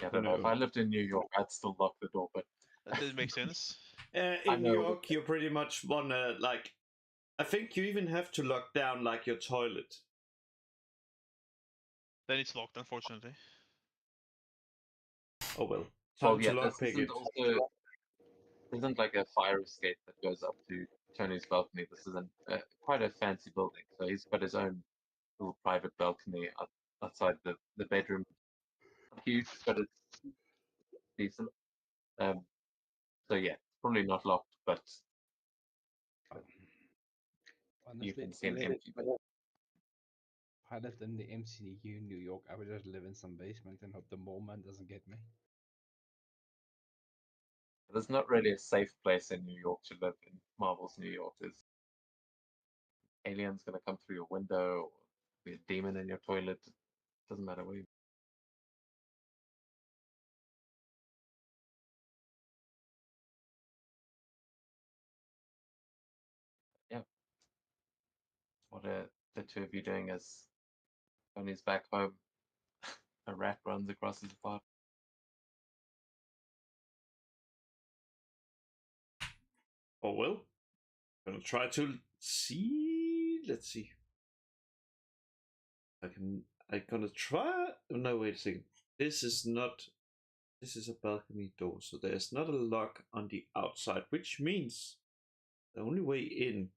Yeah, I don't know. If I lived in New York, I'd still lock the door, but That did make sense. In New York, you pretty much wanna like. I think you even have to lock down like your toilet. Then it's locked, unfortunately. Oh well. Time yeah, to lockpick it. Isn't like a fire escape that goes up to Tony's balcony. This isn't quite a fancy building, so he's got his own little private balcony outside the bedroom. Not huge, but it's decent. So yeah, probably not locked, but you Honestly, can see an empty bed. if I lived in the MCU in New York, I would just live in some basement and hope the mole man doesn't get me. There's not really a safe place in New York to live in Marvel's New York. There's aliens gonna come through your window, or be a demon in your toilet. Doesn't matter where you. Yeah. What are the two of you doing as Tony's back home? A rat runs across his apartment. Oh well. I'm gonna try to see. Let's see. I'm gonna try. No, wait a second. This is not. This is a balcony door, so there's not a lock on the outside, which means the only way in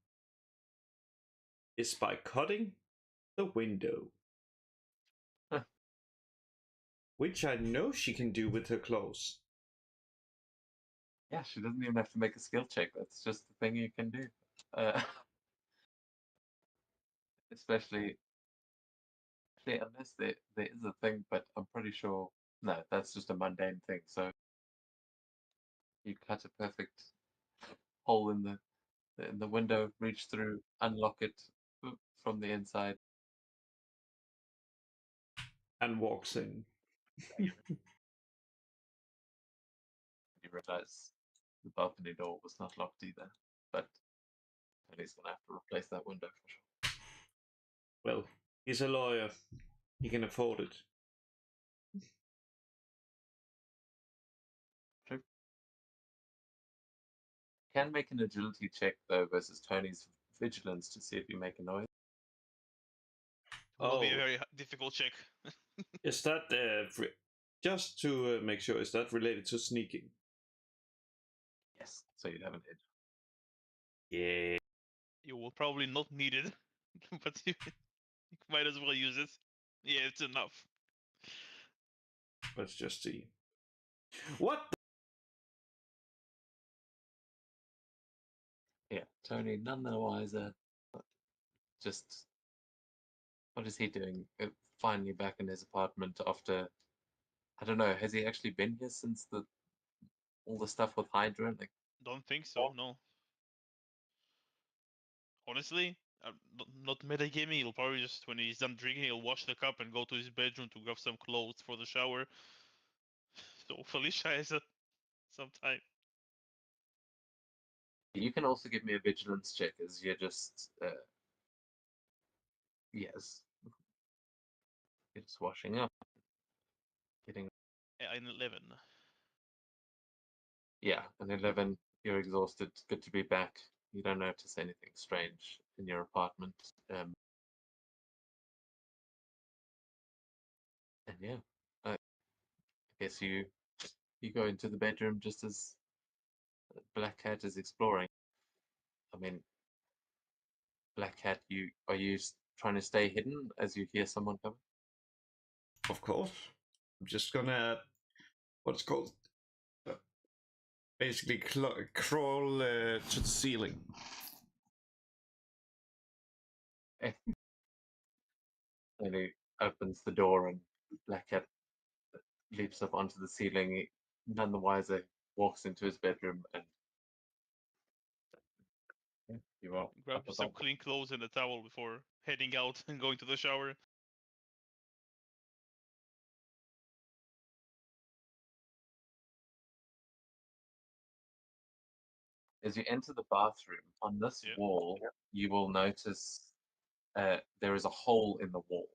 is by cutting the window. Huh. Which I know she can do with her claws. Yeah, she doesn't even have to make a skill check. That's just the thing you can do. Especially unless there is a thing, but I'm pretty sure no, that's just a mundane thing. So you cut a perfect hole in the window, reach through, unlock it from the inside. And walks in. You realize the balcony door was not locked either, but Tony's gonna have to replace that window for sure. Well, he's a lawyer. He can afford it. True. Can make an agility check though versus Tony's vigilance to see if you make a noise. Will be a Oh, very difficult check. is that just to make sure? Is that related to sneaking? Yes, so you'd have an edge. Yeah. You will probably not need it, but you might as well use it. Yeah, it's enough. Let's just see. What? Yeah, Tony, none the wiser. Just what is he doing? Finally back in his apartment after I don't know. Has he actually been here since all the stuff with Hydra? Like, Don't think so. No. Honestly, not metagaming. He'll probably just when he's done drinking, he'll wash the cup and go to his bedroom to grab some clothes for the shower. So Felicia has some time. you can also give me a vigilance check as you're just yes, you're just washing up, getting An 11. yeah, an 11. You're exhausted. Good to be back. You don't notice anything strange in your apartment. And yeah, I guess you go into the bedroom just as Black Cat is exploring. I mean, Black Cat, are you trying to stay hidden as you hear someone coming? Of course. I'm just gonna what's called basically crawl to the ceiling. And he opens the door, and Black Cat leaps up onto the ceiling. He, none the wiser, walks into his bedroom, and yeah, you are Grab up some above. clean clothes and a towel before heading out and going to the shower. As you enter the bathroom, on this wall, you will notice there is a hole in the wall,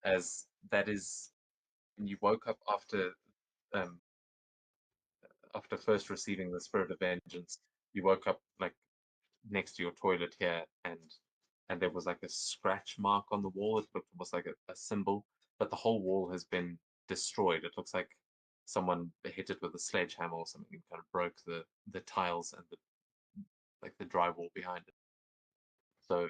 as that is when you woke up um, after first receiving the spirit of vengeance. You woke up like next to your toilet here, and there was like a scratch mark on the wall. It looked almost like a symbol, but the whole wall has been destroyed. It looks like someone hit it with a sledgehammer or something and kind of broke the tiles and the drywall behind it. So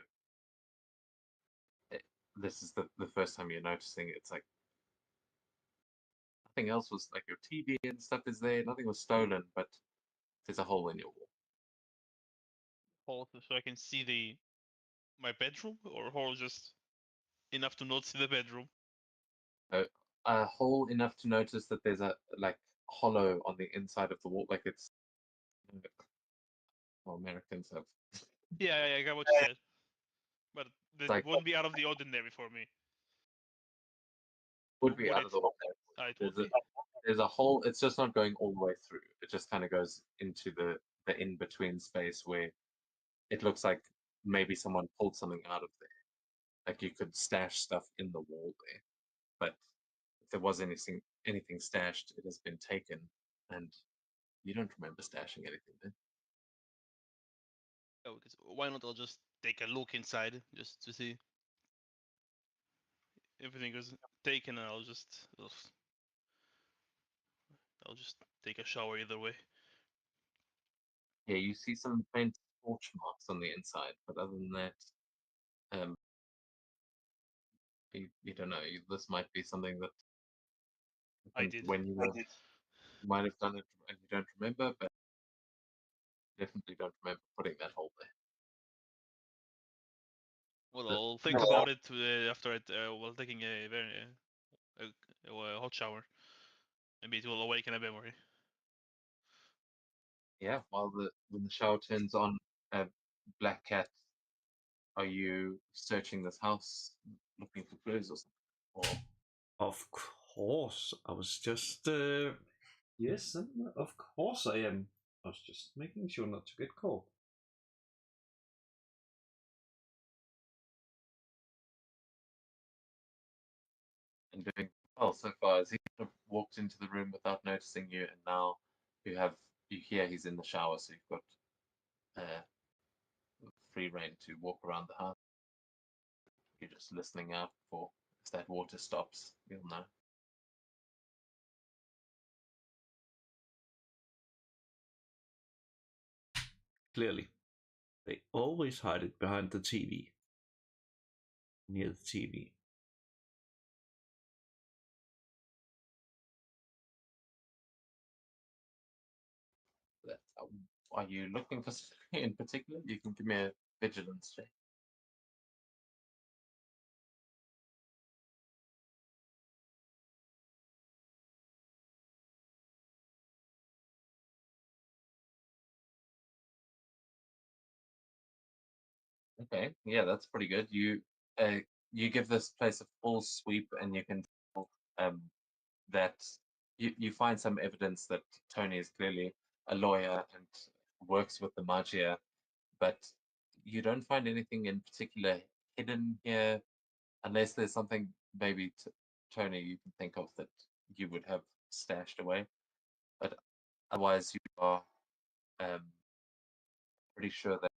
this is the first time you're noticing it. It's like nothing else was like your TV and stuff is there. Nothing was stolen, but there's a hole in your wall. Hole so I can see my bedroom, or hole just enough to not see the bedroom. A hole enough to notice that there's a hollow on the inside of the wall, like it's. Well, Americans have. Yeah, I got what you said, but that like- wouldn't be out of the ordinary for me. Would be Would out it? of the ordinary. It would be. There's a hole. It's just not going all the way through. It just kind of goes into the in between space where it looks like maybe someone pulled something out of there. Like you could stash stuff in the wall there, but if there was anything stashed, it has been taken, and you don't remember stashing anything there. Oh, because why not? I'll just take a look inside just to see. Everything is taken, and I'll just take a shower either way. Yeah, you see some faint scorch marks on the inside, but other than that, you don't know. This might be something that I did. when you might have done it and you don't remember, but definitely don't remember putting that hole there. Well, But- I'll think about it after while taking a very hot shower. Maybe it will awaken a memory. Yeah, when the shower turns on, Black Cat, are you searching this house, looking for clues or something? Or Of course, I was just. Yes, of course I am. I was just making sure not to get caught. and doing well so far, as he kind of walked into the room without noticing you, and now you hear he's in the shower, so you've got free reign to walk around the house. You're just listening out for if that water stops, you'll know. Clearly, they always hide it behind the TV. Near the TV. Are you looking for something in particular? You can give me a vigilance check. Okay, yeah, that's pretty good. You give this place a full sweep, and you can tell that you find some evidence that Tony is clearly a lawyer and works with the Magia, but you don't find anything in particular hidden here, unless there's something maybe Tony you can think of that you would have stashed away. But otherwise, you are pretty sure that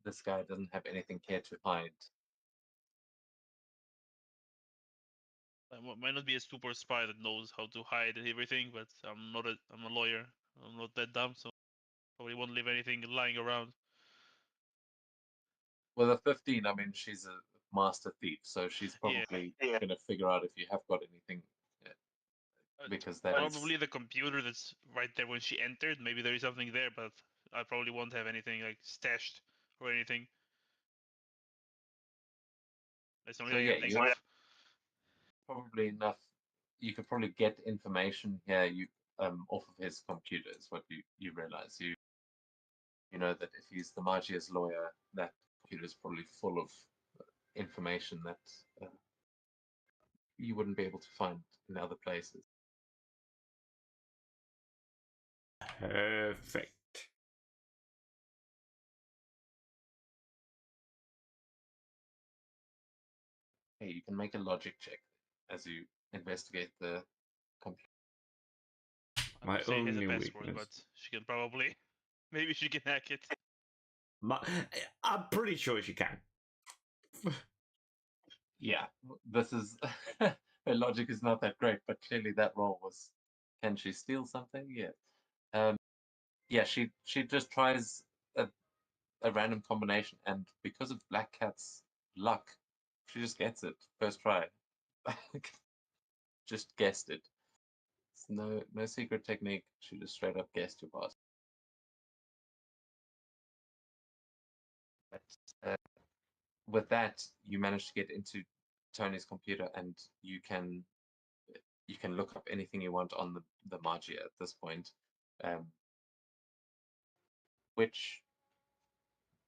this guy doesn't have anything here to hide. I might not be a super spy that knows how to hide everything, but I'm a lawyer. I'm not that dumb, so probably won't leave anything lying around. With a 15, I mean, she's a master thief, so she's probably going to figure out if you have got anything. Because that probably the computer that's right there when she entered. Maybe there is something there, but I probably won't have anything like stashed or anything. That's the only thing I can think of. Probably enough. You could probably get information here. Off of his computer is what you realize. You know that if he's the Magia's lawyer, that computer is probably full of information that you wouldn't be able to find in other places. Perfect. Hey, you can make a logic check as you investigate the computer. I would say it has a only password, weakness. but she can probably, maybe she can hack it. I'm pretty sure she can. Yeah, this is her logic is not that great, but clearly that roll was. Can she steal something? Yeah. Yeah, she just tries a random combination, and because of Black Cat's luck, she just gets it first try. Just guessed it. It's no secret technique. She just straight up guessed your password. But with that, you manage to get into Tony's computer, and you can look up anything you want on the Magia at this point. Which,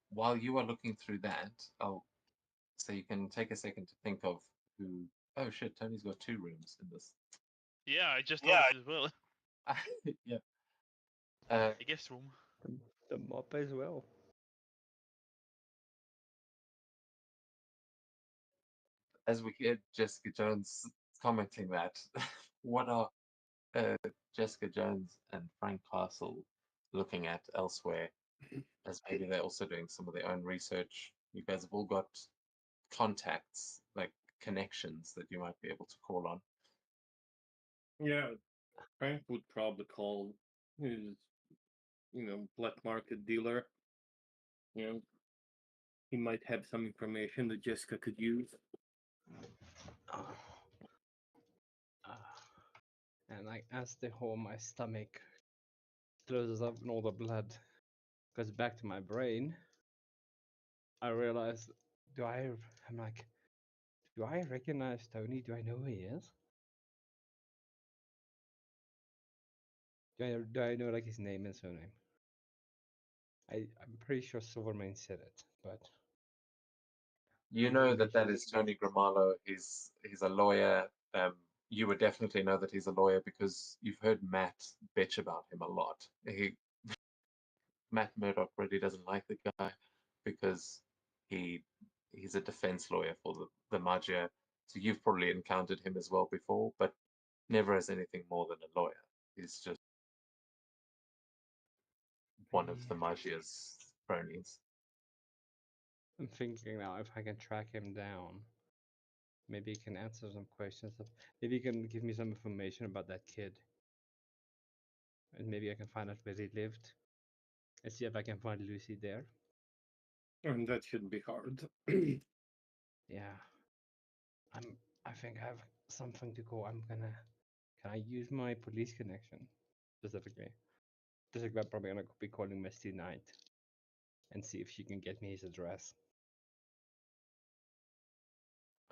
while you are looking through that, so you can take a second to think of who. Oh shit, Tony's got 2 rooms in this. Yeah, I just noticed as well. Yeah. I guess room. The mop as well. As we hear Jessica Jones commenting that, what are Jessica Jones and Frank Castle looking at elsewhere? As maybe they're also doing some of their own research. You guys have all got contacts, like connections that you might be able to call on. Yeah, Frank would probably call his, black market dealer. He might have some information that Jessica could use. And like as the whole my stomach closes up and all the blood goes back to my brain, I realize, I'm like, do I recognize Tony? Do I know who he is? Do I know like his name and surname? I'm pretty sure Silvermane said it, but You know that is Tony Grimalo. He's a lawyer. You would definitely know that he's a lawyer because you've heard Matt bitch about him a lot. Matt Murdock really doesn't like the guy because he's a defense lawyer for the Magia. So you've probably encountered him as well before, but never as anything more than a lawyer. He's just one of the Magia's cronies. I'm thinking now if I can track him down, maybe he can answer some questions. Maybe he can give me some information about that kid. And maybe I can find out where he lived. And see if I can find Lucy there. And that shouldn't be hard. Yeah. I think I have something to go. Can I use my police connection specifically? Just like I'm probably gonna be calling Misty Knight and see if she can get me his address.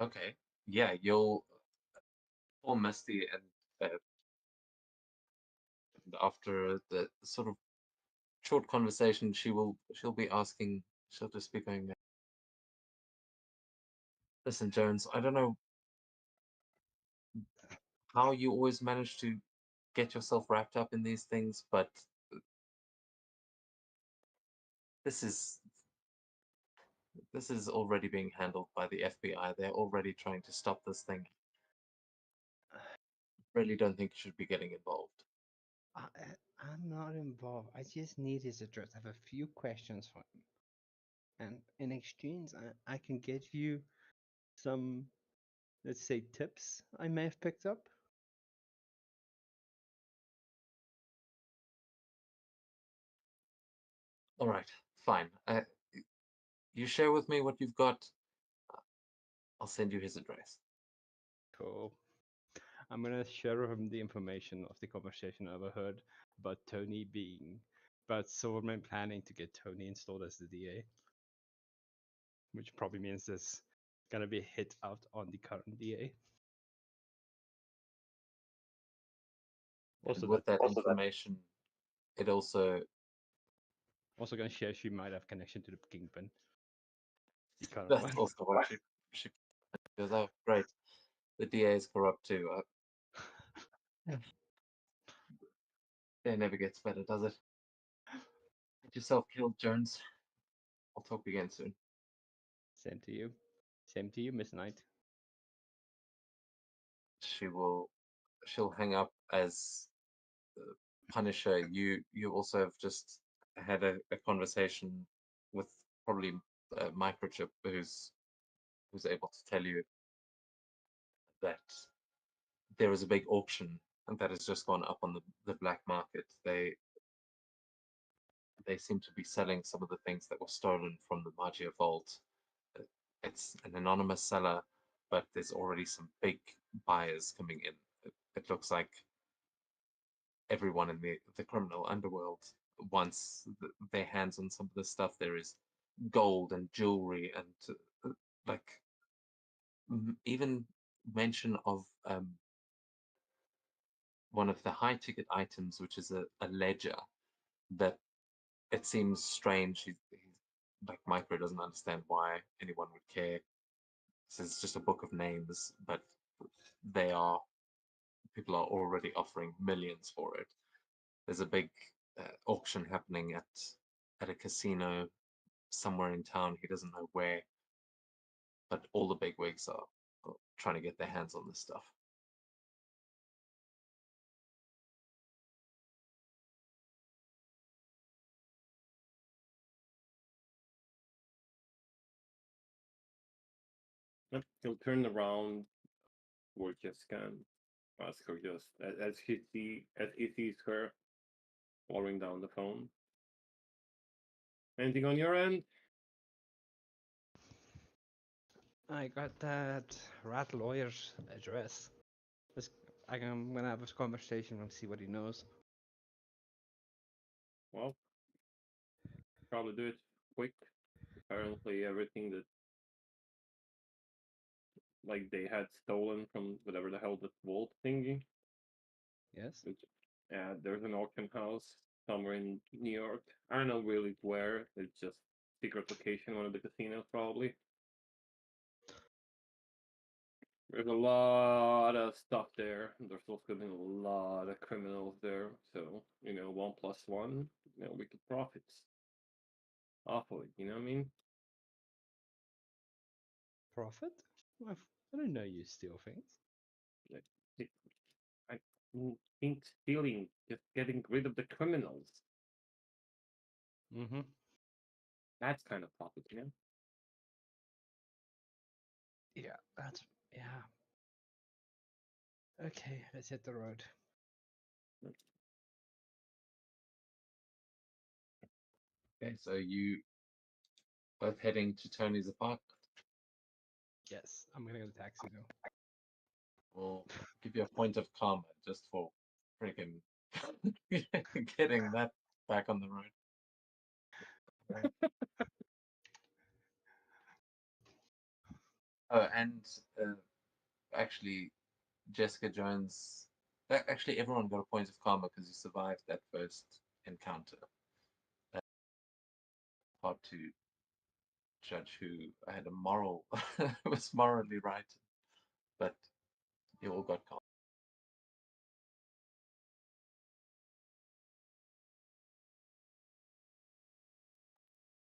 Okay. Yeah, you'll call Misty, and after the sort of short conversation, she'll be asking. She'll just be going, "Listen, Jones, I don't know how you always manage to get yourself wrapped up in these things, but this is already being handled by the FBI. They're already trying to stop this thing. Really don't think you should be getting involved." I'm not involved. I just need his address. I have a few questions for him. And in exchange, I can get you some, let's say, tips I may have picked up. All right, fine. You share with me what you've got. I'll send you his address. Cool. I'm gonna share with him the information of the conversation I overheard about Silverman planning to get Tony installed as the DA, which probably means there's gonna be a hit out on the current DA. Also, with that information, it also gonna share she might have connection to the Kingpin. The current that's one. also what she goes, "Oh, great. The DA is corrupt too." It never gets better, does it? Get yourself killed, Jones. I'll talk again soon. Same to you. Same to you, Miss Knight. She'll hang up as Punisher. You also have just had a conversation with probably Microchip, who's able to tell you that there is a big auction and that has just gone up on the black market. They seem to be selling some of the things that were stolen from the Magia vault. It's an anonymous seller, but there's already some big buyers coming in. It looks like everyone in the criminal underworld wants their hands on some of the stuff. There is gold and jewelry and like even mention of one of the high ticket items, which is a ledger that it seems strange. He's like Micro doesn't understand why anyone would care. It's just a book of names, but people are already offering millions for it. There's a big auction happening at a casino somewhere in town. He doesn't know where, but all the big wigs are trying to get their hands on this stuff. Yep, he'll turn around towards Jessica and ask her just as he sees her following down the phone. Anything on your end? I got that rat lawyer's address. I'm gonna have a conversation and see what he knows. Well, probably do it quick. Apparently, everything that like they had stolen from whatever the hell that vault thingy. Yes. There's an auction house somewhere in New York. I don't know really where. It's just secret location, one of the casinos probably. There's a lot of stuff there. There's also going to be a lot of criminals there. So, 1 + 1, we could profit off of it. You know what I mean? Profit? I don't know you steal things. I think stealing, just getting rid of the criminals. Mm-hmm. That's kind of profit, Yeah, yeah. Okay, let's hit the road. Okay, so you both heading to Tony's apartment. Yes, I'm gonna get a taxi though. We'll give you a point of karma just for freaking getting that back on the road. Oh, and actually, Jessica Jones. Actually, everyone got a point of karma because you survived that first encounter. Hard to judge who had a moral was morally right, but you all got karma.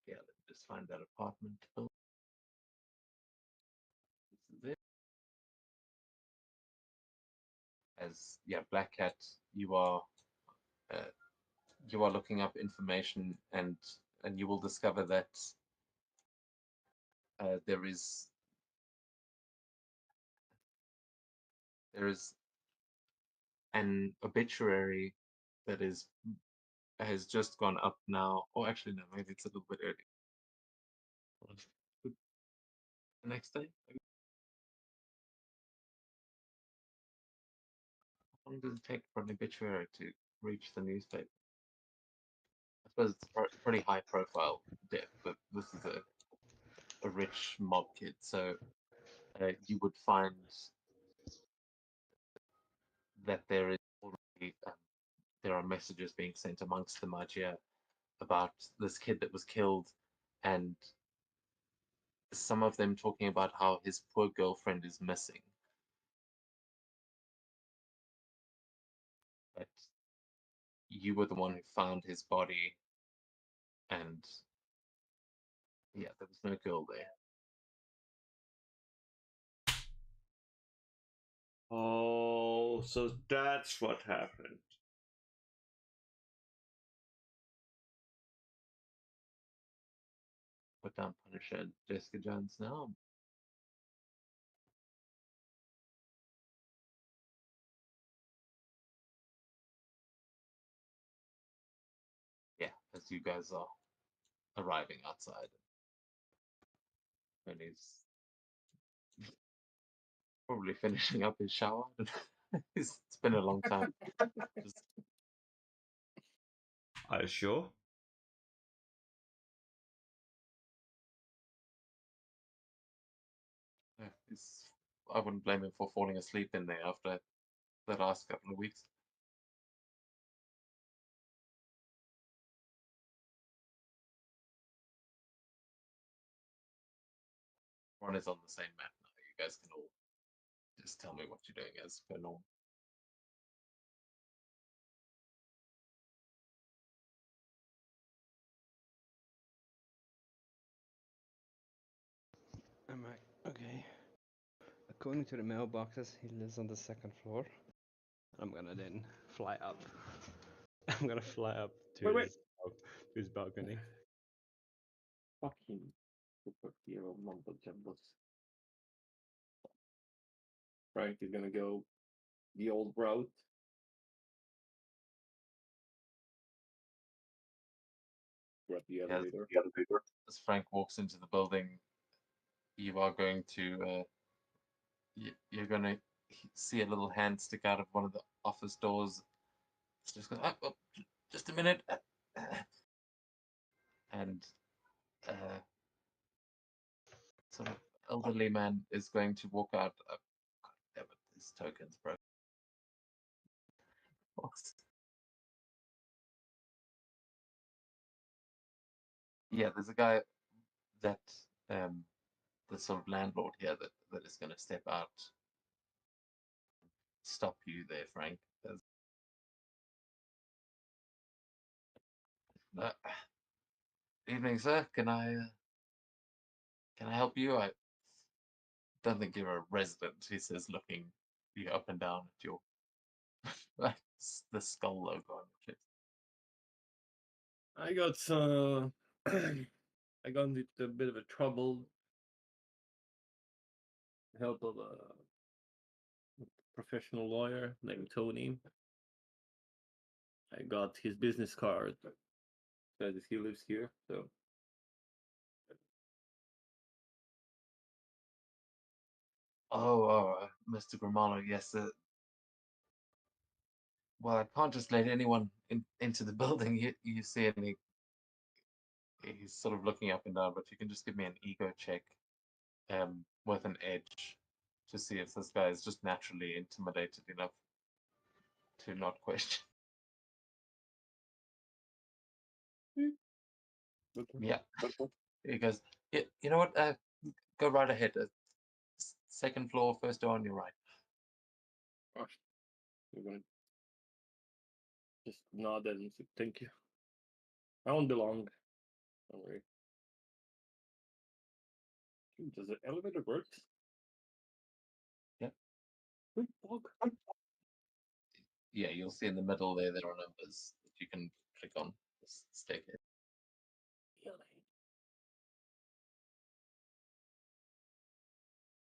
Yeah, let me just find that apartment. This is it. As Black Cat, you are looking up information, and you will discover that there is an obituary that has just gone up now. Or actually, no, maybe it's a little bit early. The next day. How long does it take for an obituary to reach the newspaper? I suppose it's pretty high profile death, but this is a rich mob kid, so you would find that there is already there are messages being sent amongst the Magia about this kid that was killed, and some of them talking about how his poor girlfriend is missing. But you were the one who found his body, and yeah, there was no girl there. Oh, so that's what happened. Put down Punisher Jessica Jones now. Yeah, as you guys are arriving outside. And he's probably finishing up his shower. It's been a long time. Just Are you sure? Yeah, I wouldn't blame him for falling asleep in there after the last couple of weeks. One is on the same map now. You guys can all just tell me what you're doing as per normal. I'm like, okay. According to the mailboxes, he lives on the second floor. I'm gonna then fly up. I'm gonna fly up to his balcony. Fucking superhero mumbo jumbo. Frank is gonna go the old route. Grab the elevator. As Frank walks into the building, you are going to you're going to see a little hand stick out of one of the office doors. It's just going, oh, just a minute, and sort of elderly man is going to walk out. God damn it, these tokens, bro. Yeah, there's a guy that the sort of landlord here that is going to step out, stop you there, Frank. Evening, sir. Can I help you? I don't think you're a resident, he says, looking you up and down at your the skull logo on your chest. I got I got into a bit of a trouble. Help of a professional lawyer named Tony. I got his business card. Says he lives here, so. Oh, Mr. Grimalo, yes. Well, I can't just let anyone into the building. You see, and he's sort of looking up and down, but you can just give me an ego check with an edge to see if this guy is just naturally intimidated enough to not question. Yeah. He goes, yeah, you know what? Go right ahead. Second floor, first door on your right. Gosh, you're gonna just nod and say thank you. I don't belong. Don't worry. Does the elevator work? Yeah. Good dog. Yeah, you'll see in the middle there are numbers that you can click on. This staircase.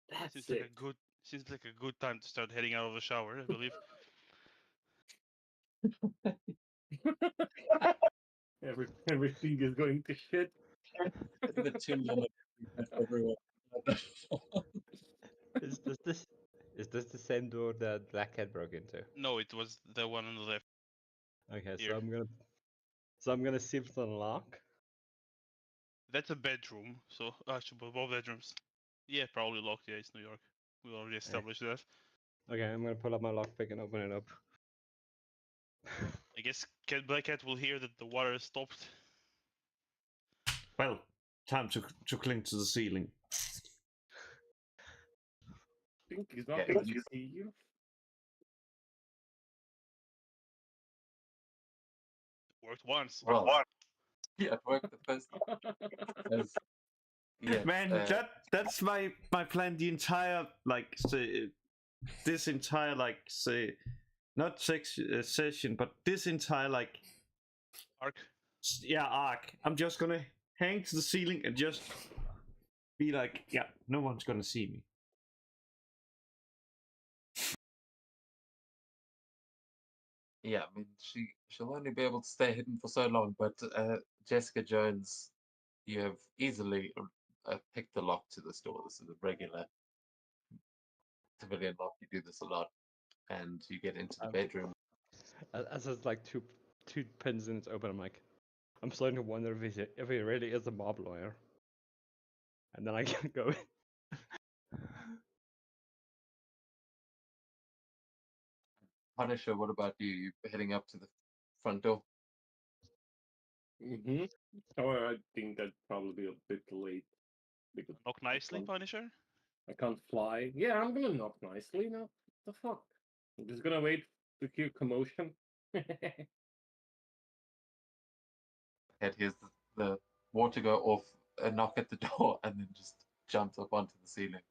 That's Seems it. like a good time to start heading out of the shower, I believe. Everything is going to shit. The two limit everyone. Is this the same door that Black Cat broke into? No, it was the one on the left. Okay, Here. so I'm gonna see if it's unlocked. That's a bedroom, so actually both bedrooms. Yeah, probably locked. Yeah, it's New York. We already established that. Okay, I'm gonna pull up my lockpick and open it up. I guess Black Cat will hear that the water has stopped. Well, time to cling to the ceiling. I think he's not going to see you. Worked once. Well, yeah, it worked the first time. Yeah, Man, that's my plan. The entire this entire not session, but this entire Arc. arc. I'm just gonna hang to the ceiling and just be like, yeah, no one's gonna see me. yeah. I mean, she'll only be able to stay hidden for so long. But Jessica Jones, you have easily picked the lock to this door. This is a regular civilian lock. You do this a lot, and you get into the bedroom. As it's like 2 pendants open. I'm like, I'm starting to wonder if he really is a mob lawyer. And then I can go in. Punisher, what about you? You heading up to the front door? Mm-hmm. However, I think that'd probably be a bit late because Knock nicely, can't- Punisher. I can't fly. Yeah, I'm gonna knock nicely. No, the fuck. I'm just gonna wait to hear commotion. Head hears the water go off, a knock at the door, and then just jumps up onto the ceiling.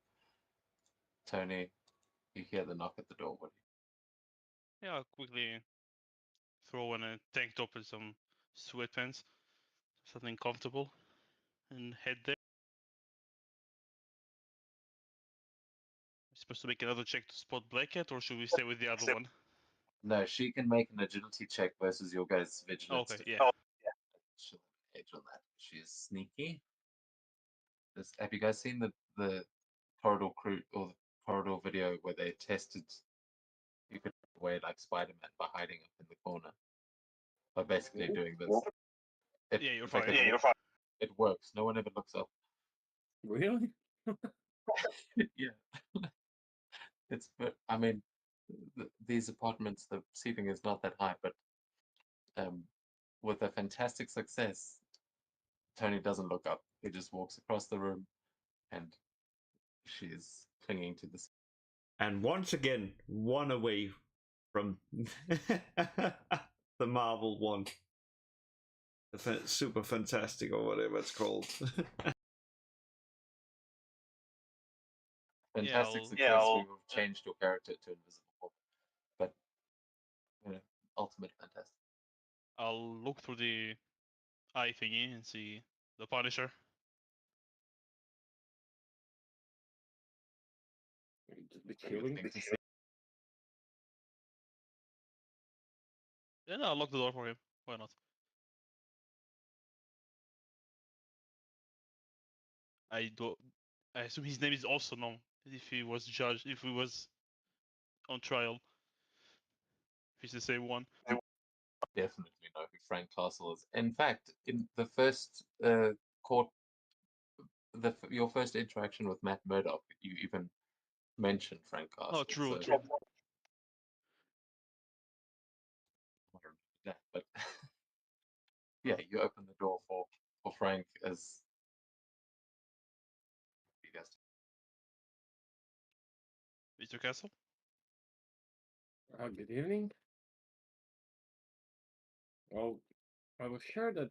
Tony, you hear the knock at the door. What do Yeah, I'll quickly throw on a tank top and some sweatpants, something comfortable, and head there. Supposed to make another check to spot Black Cat, or should we stay with the other one? No, she can make an agility check versus your guys' vigilance. Okay, yeah. She'll have edge on that. She is sneaky. Have you guys seen the corridor crew or the corridor video where they tested you could run away like Spider-Man by hiding up in the corner by basically doing this? Yeah, you're in fact, fine. it works. No one ever looks up. Really? Yeah. I mean, these apartments, the ceiling is not that high, but with a fantastic success, Tony doesn't look up. He just walks across the room, and she is clinging to the. And once again, one away from the Marvel one. The super fantastic or whatever it's called. Fantastic success. We will change your character to invisible, but ultimate fantastic. I'll look through the eye thingy and see the Punisher. Just be chilling. Yeah, no, I'll lock the door for him. Why not? I assume his name is also known if he was judged, if he was on trial. If he's the same one. Definitely know who Frank Castle is. In fact, in the first court, your first interaction with Matt Murdock, you even mentioned Frank Castle. Oh, true, so true. Yeah, but yeah, you open the door for Frank as you guys. Mr. Castle? Good evening. Well, I was sure that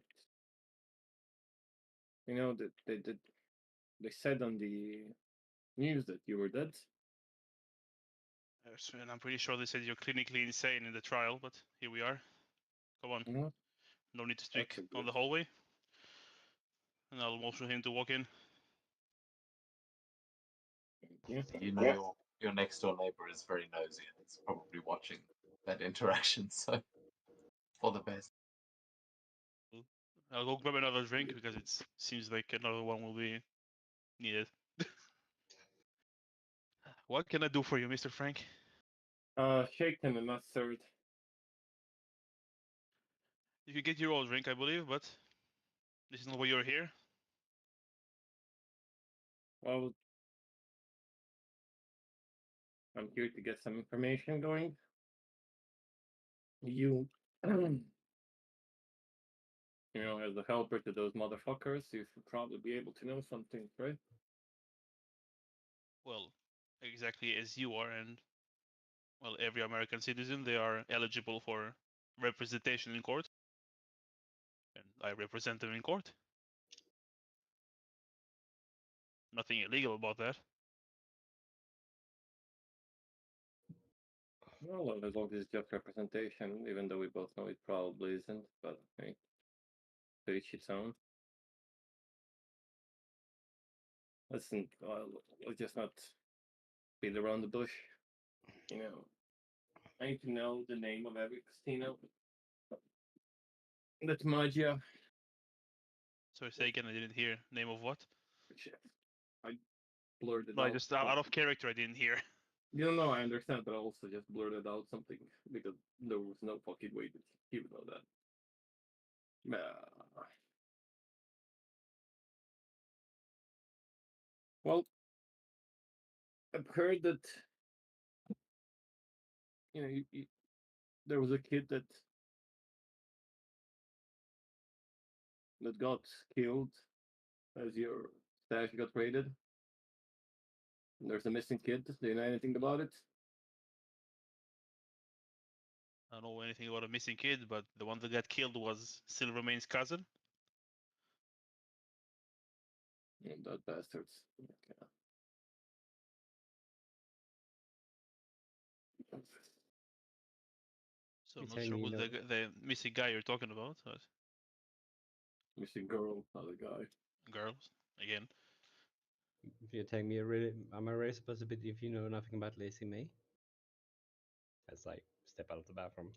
that they said on the news that you were dead. Yes, and I'm pretty sure they said you're clinically insane in the trial, but here we are. Come on. Mhm. No need to speak That's a on good- the hallway. And I'll motion him to walk in. Yeah. You know your next door neighbor is very nosy and it's probably watching that interaction, so for the best. I'll go grab another drink because it seems like another one will be needed. What can I do for you, Mr. Frank? Shaken and not served. You can get your own drink, I believe, but this is not why you're here. Well, I'm here to get some information going. You, as a helper to those motherfuckers, you should probably be able to know something, right? Well, exactly as you are, and well, every American citizen, they are eligible for representation in court. And I represent them in court. Nothing illegal about that. Well, as long as it's just representation, even though we both know it probably isn't, but hey, to each its own. Listen, let's just not beat around the bush. I need to know the name of every casino. That's Magia. So say again, I didn't hear. Name of what? I blurred it No, out. just out of character, I didn't hear. You don't know, I understand, but I also just blurted out something because there was no fucking way that he would know that. Well, I've heard that there was a kid that got killed as your stash got raided. And there's a missing kid. Do you know anything about it? I don't know anything about a missing kid, but the one that got killed was Silvermane's cousin. That bastards. Okay. So I'm not sure who the missing guy you're talking about. But missing girl, other guy. Girls, again. If you're telling me am I really supposed to believe if you know nothing about Lazy May? That's like step out of the bathroom.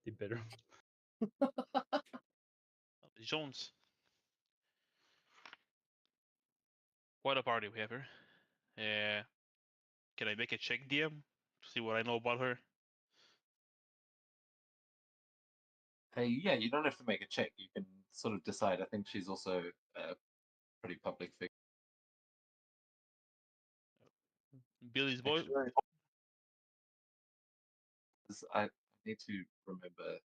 The bitter. Jones. What a party we have here. Can I make a check, DM, to see what I know about her? Yeah, you don't have to make a check. You can sort of decide. I think she's also a pretty public figure. Billy's boy. Actually, I need to remember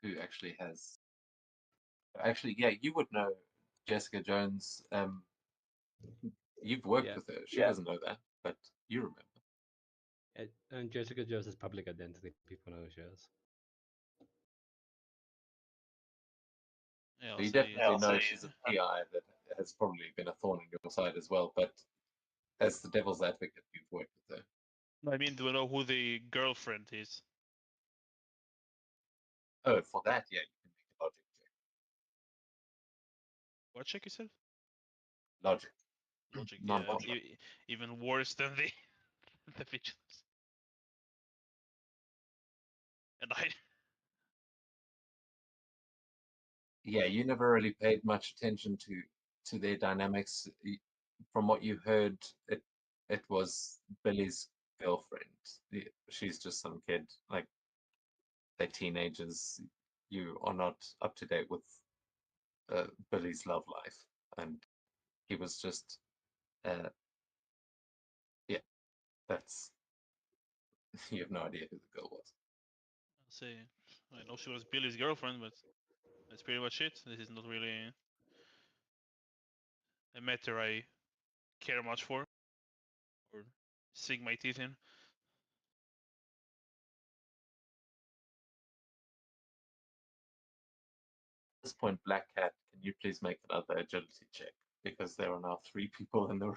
who actually has. Actually, yeah, you would know Jessica Jones. You've worked with her. She doesn't know that, but you remember. And Jessica Jones is public identity. People know who she is. Yeah, So you definitely know she's a PI that has probably been a thorn in your side as well. But as the devil's advocate, you've worked with her. I mean, do we know who the girlfriend is? Oh, for that, yeah, you can make a logic check. What check you said? Logic. Logic, yeah. Even worse than the the vigilance. And yeah, you never really paid much attention to their dynamics. From what you heard, it was Billy's girlfriend. She's just some kid, like they're teenagers. You are not up to date with Billy's love life, and he was just, yeah, that's you have no idea who the girl was. I'll say I know she was Billy's girlfriend, but that's pretty much it. This is not really a matter I care much for or sink my teeth in. At this point, Black Cat, can you please make another agility check? Because there are now 3 people in the room.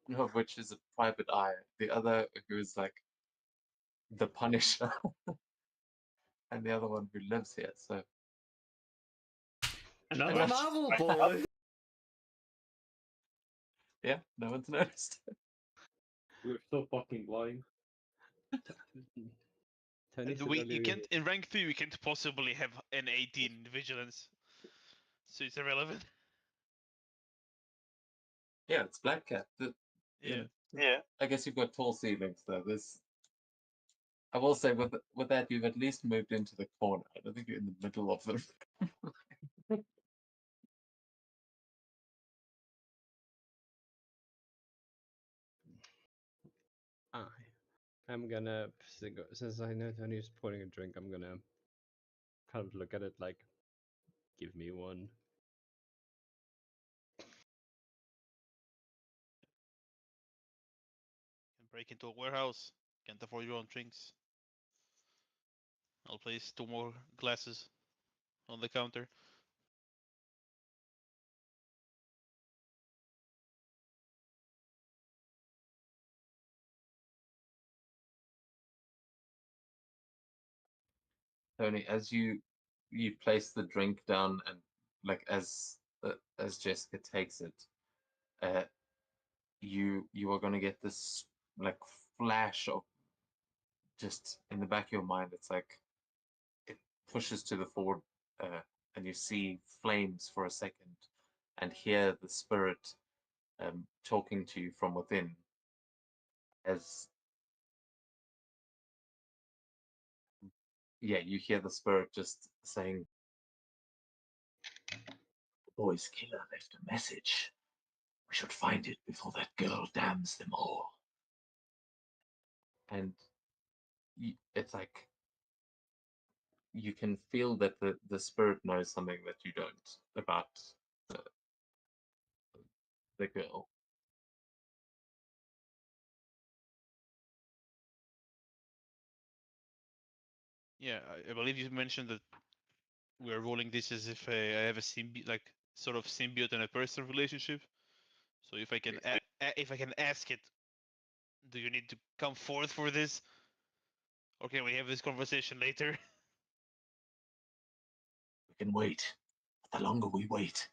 One of which is a private eye. The other who is like the Punisher. And the other one who lives here, so. Another Marvel boy! Yeah, no one's noticed. We're so fucking blind. You can't in rank 3. We can't possibly have an 18 vigilance, so it's irrelevant. Yeah, it's Black Cat. Yeah. I guess you've got tall ceilings though. I will say with that you've at least moved into the corner. I don't think you're in the middle of them. I'm gonna, since I know Tony's pouring a drink, I'm gonna kind of look at it like, give me one. Can break into a warehouse. Can't afford your own drinks. I'll place 2 more glasses on the counter. Tony, as you place the drink down and like as Jessica takes it, you are going to get this like flash of just in the back of your mind. It's like it pushes to the forward, and you see flames for a second, and hear the spirit talking to you from within. as yeah, you hear the spirit just saying, "The boy's killer left a message. We should find it before that girl damns them all." And it's like you can feel that the spirit knows something that you don't about the, the girl. Yeah, I believe you mentioned that we're rolling this as if I have a like sort of symbiote and a person relationship. So if I can if I can ask it, do you need to come forth for this, or can we have this conversation later? We can wait. The longer we wait,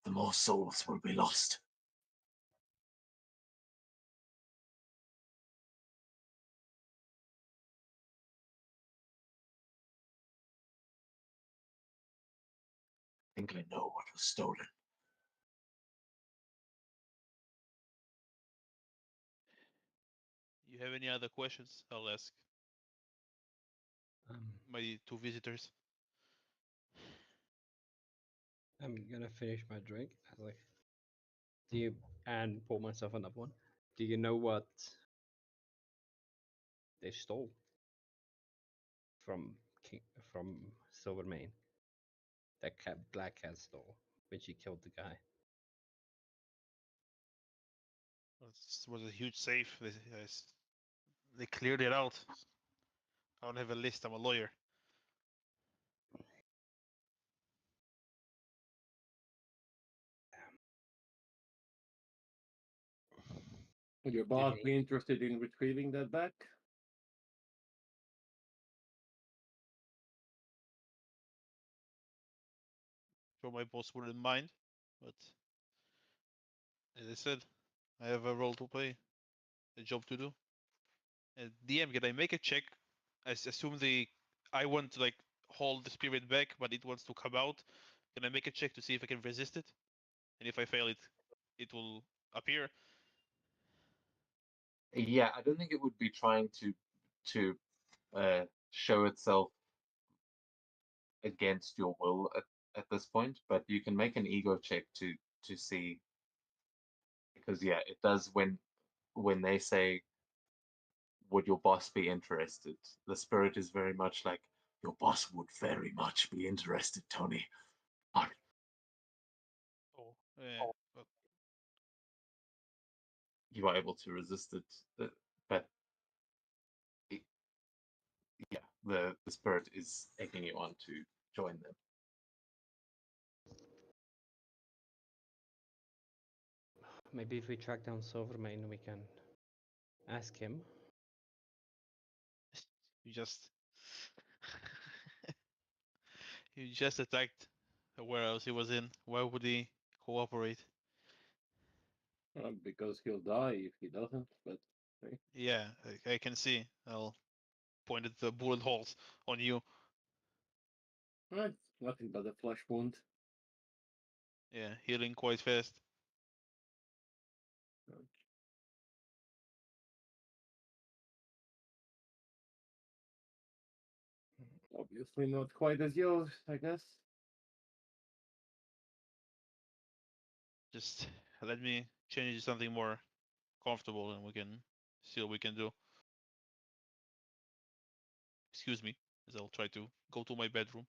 the more souls will be lost. I think I know what was stolen. You have any other questions? I'll ask my two visitors. I'm gonna finish my drink. I was like, do you and pour myself another one? Do you know what they stole from from Silvermane? That Black Cat stole when she killed the guy. This was a huge safe. They cleared it out. I don't have a list. I'm a lawyer. Would your boss be interested in retrieving that back? Sure, my boss wouldn't mind, but as I said, I have a role to play, a job to do. And DM, can I make a check? I assume I want to like hold the spirit back, but it wants to come out. Can I make a check to see if I can resist it? And if I fail it, it will appear. Yeah, I don't think it would be trying to show itself against your will at this point, but you can make an ego check to see, because yeah, it does when they say, would your boss be interested? The spirit is very much like, your boss would very much be interested, Tony. Oh, yeah. But You are able to resist it, but yeah, the spirit is egging you on to join them. Maybe if we track down Silvermane, we can ask him. you just you just attacked the warehouse he was in. Why would he cooperate? Because he'll die if he doesn't. But hey. Yeah, I can see. I'll point at the bullet holes on you. Right, nothing but a flesh wound. Yeah, healing quite fast. Obviously not quite as yours, I guess. Just let me change to something more comfortable and we can see what we can do. Excuse me, as I'll try to go to my bedroom.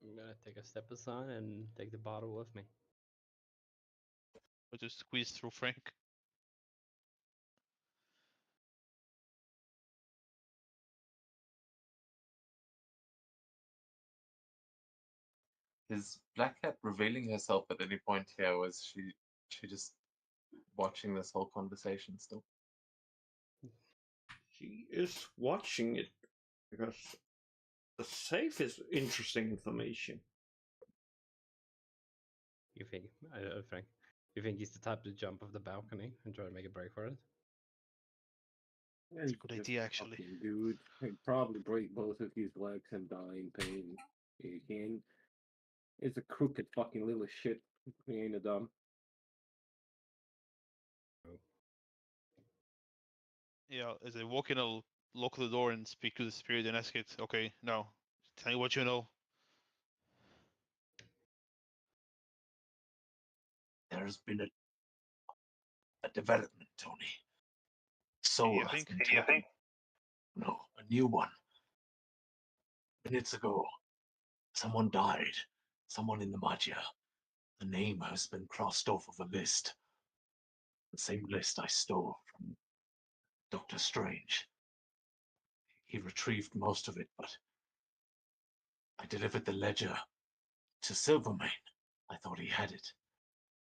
I'm gonna take a step aside and take the bottle with me. Try to squeeze through Frank. Is Black Cat revealing herself at any point here, or is she just watching this whole conversation still? She is watching it because the safe is interesting information. You think, Frank? You think he's the type to jump off the balcony and try to make a break for it? That's a good idea, actually. Dude, he'd probably break both of his legs and die in pain. It's a crooked fucking little shit. He ain't a dumb. Yeah, as I walk in, I'll lock the door and speak to the spirit and ask it, okay, now, tell me what you know. There's been a development, Tony. Soul You has think? been taken. No, a new one. Minutes ago, someone died. Someone in the Maggia. The name has been crossed off of a list. The same list I stole from Doctor Strange. He retrieved most of it, but I delivered the ledger to Silvermane. I thought he had it.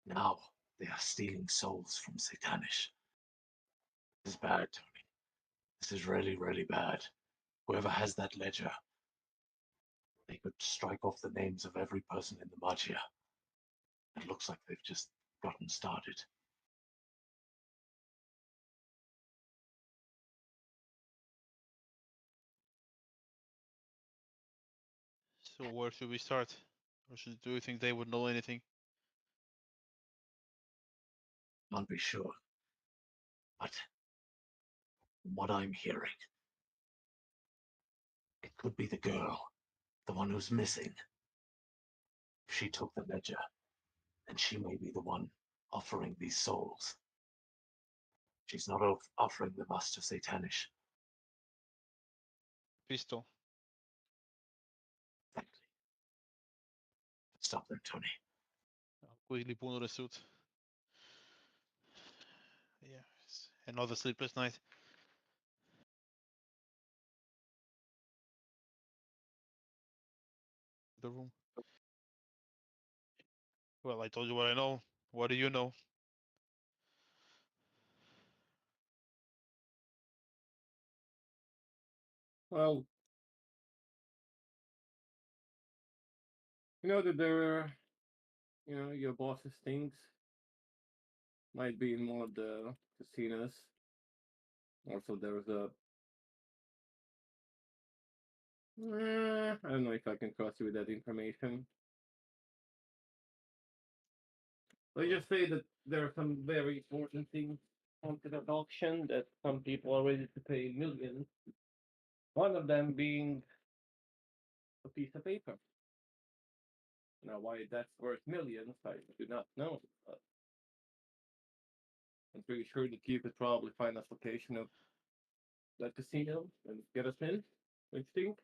Now they are stealing souls from Satanish. This is bad, Tony. This is really, really bad. Whoever has that ledger, they could strike off the names of every person in the Maggia. It looks like they've just gotten started. So where should we start? Or do you think they would know anything? Can't be sure. But from what I'm hearing, it could be the girl, the one who's missing. If she took the ledger, then she may be the one offering these souls. She's not offering them us to Satanish. Pistol. Exactly. Stop them, Tony. I'll quickly put on the suit. Yeah, it's another sleepless night. The room. Well, I told you what I know. What do you know? Well, you know that your boss's things might be in one of the casinos. Also, there's I don't know if I can trust you with that information. Let's just say that there are some very important things onto that auction that some people are ready to pay millions. One of them being a piece of paper. Now, why that's worth millions, I do not know. But I'm pretty sure that you could probably find us location of that casino and get us in. What do you think?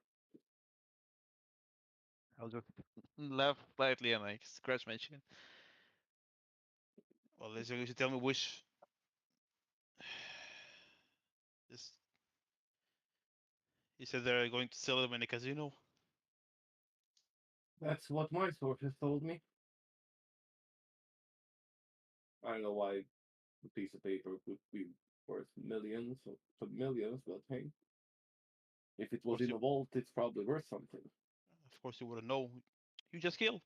I'll just laugh slightly and like scratch my chin. Well, as you should tell me which. This. You said they're going to sell them in a casino. That's what my sources told me. I don't know why a piece of paper would be worth millions or millions, but hey, if it was in a vault, it's probably worth something. Of course, you wouldn't know. You just killed.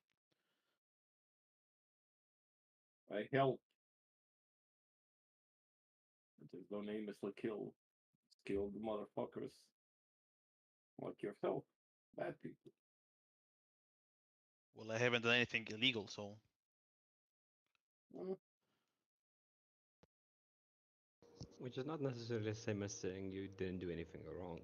I helped. There's no namelessly kill. Skilled motherfuckers like yourself. Bad people. Well, I haven't done anything illegal, so. Mm. Which is not necessarily the same as saying you didn't do anything wrong.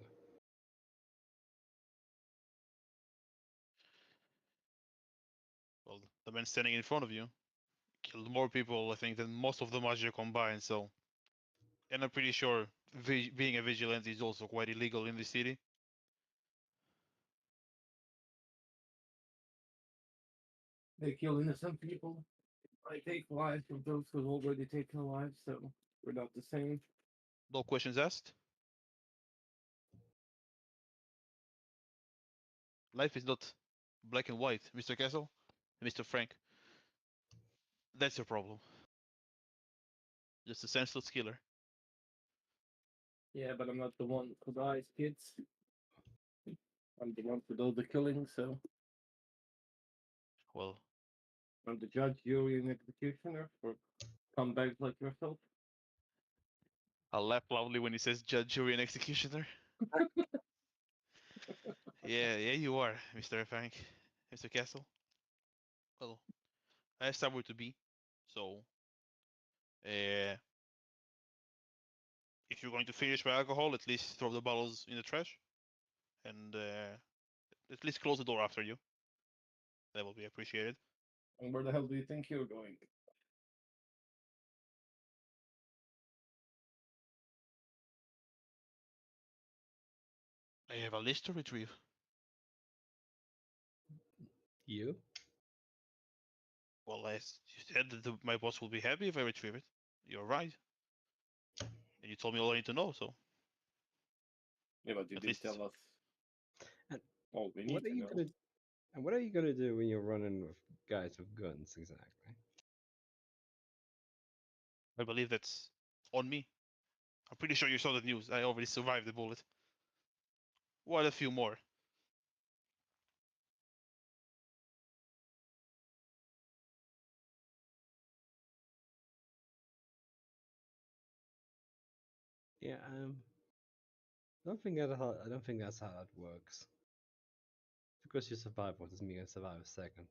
Well, the man standing in front of you killed more people, I think, than most of the Maggia combined, so. And I'm pretty sure being a vigilante is also quite illegal in the city. They kill innocent people. I take lives of those who've already taken lives, so we're not the same. No questions asked. Life is not black and white, Mr. Castle, Mr. Frank. That's your problem. Just a senseless killer. Yeah, but I'm not the one who dies, kids. I'm the one who does the killing, so Well, I'm the judge, jury, and executioner for scumbags like yourself. I'll laugh loudly when he says judge, jury, and executioner. Yeah, you are, Mr. Frank. Mr. Castle. Well, I have somewhere to be, so if if you're going to finish my alcohol, at least throw the bottles in the trash, and at least close the door after you. That will be appreciated. And where the hell do you think you're going? I have a list to retrieve. You? Well, as you said that my boss will be happy if I retrieve it. You're right. And you told me all I need to know, so Yeah, but you at did least tell us And all we need what are to you know. gonna? And what are you gonna do when you're running with guys with guns exactly? I believe that's on me. I'm pretty sure you saw the news. I already survived the bullet. What a few more. Yeah, I don't think that's how that works. Because you survive what doesn't mean you survive a second.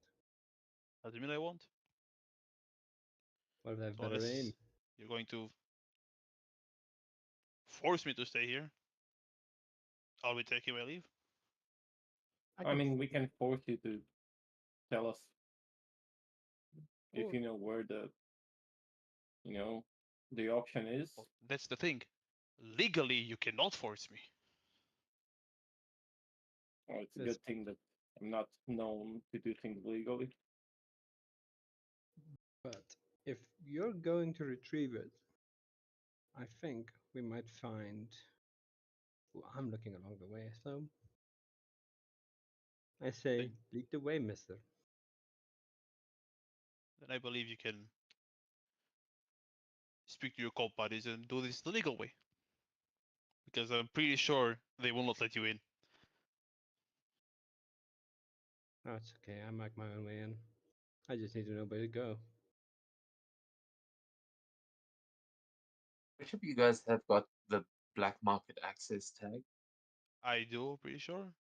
Doesn't mean I won't. What if they have So better unless aim? you're going to force me to stay here, I'll be taking my leave. I mean, we can force you to tell us if you know where the, the option is. Well, that's the thing. Legally, you cannot force me. Oh, it's a Yes. good thing that I'm not known to do things legally. But if you're going to retrieve it, I think we might find. Well, I'm looking along the way, so I say, lead the way, mister. Then I believe you can speak to your cult buddies and do this the legal way. Because I'm pretty sure they will not let you in. Oh, it's okay. I make my own way in. I just need to know where to go. Which of you guys have got the black market access tag? I do, pretty sure.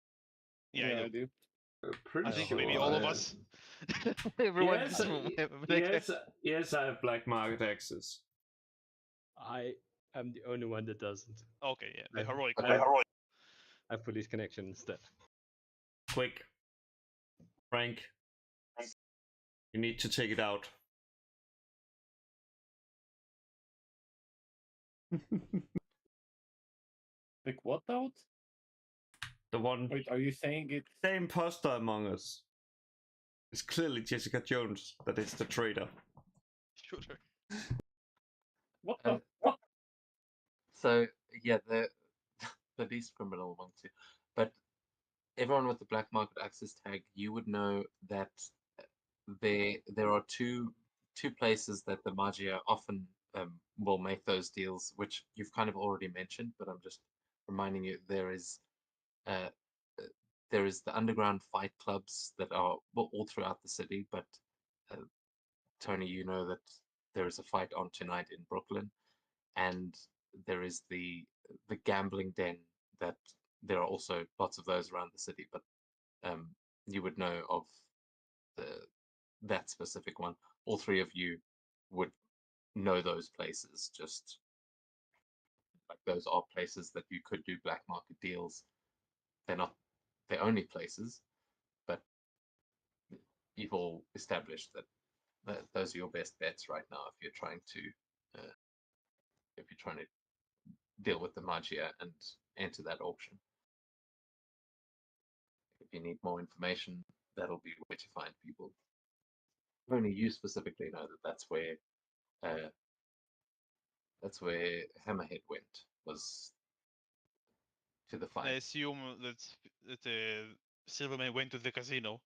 Yeah, I do. Pretty I think sure maybe all of I- us. Everyone in Yes, this room. Have yes, I have black market access. I am the only one that doesn't. Okay, yeah, the I- heroic I- one. I have police connection instead. Quick, Frank, you need to take it out. Like what out? The one, Wait, are you saying it? the imposter among us. It's clearly Jessica Jones that is the traitor. Shooter. What the? So yeah, the the least criminal one too. But everyone with the black market access tag, you would know that there are two places that the Magia often will make those deals, which you've kind of already mentioned, but I'm just reminding you uh, there is the underground fight clubs that are all throughout the city, but Tony, you know that there is a fight on tonight in Brooklyn, and there is the gambling den that there are also lots of those around the city, but you would know of that specific one. All three of you would know those places, just like those are places that you could do black market deals. They're not the only places, but you've all established that those are your best bets right now if you're trying to deal with the Magia and enter that auction. If you need more information, that'll be where to find people. Only you specifically know that that's where Hammerhead went, was to the I fight. assume that Silverman went to the casino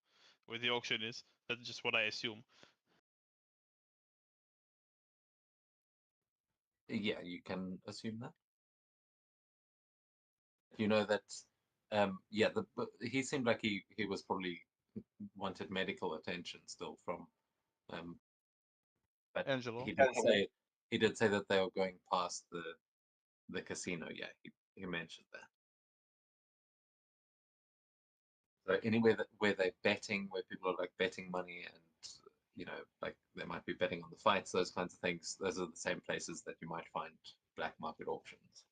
where the auction is. That's just what I assume. Yeah, you can assume that. You know that, yeah, he seemed like he was probably wanted medical attention still from, but Angelo. he did say that they were going past the casino. Yeah, he mentioned that. So anywhere where they're betting, where people are like betting money and like they might be betting on the fights, those kinds of things, those are the same places that you might find black market auctions.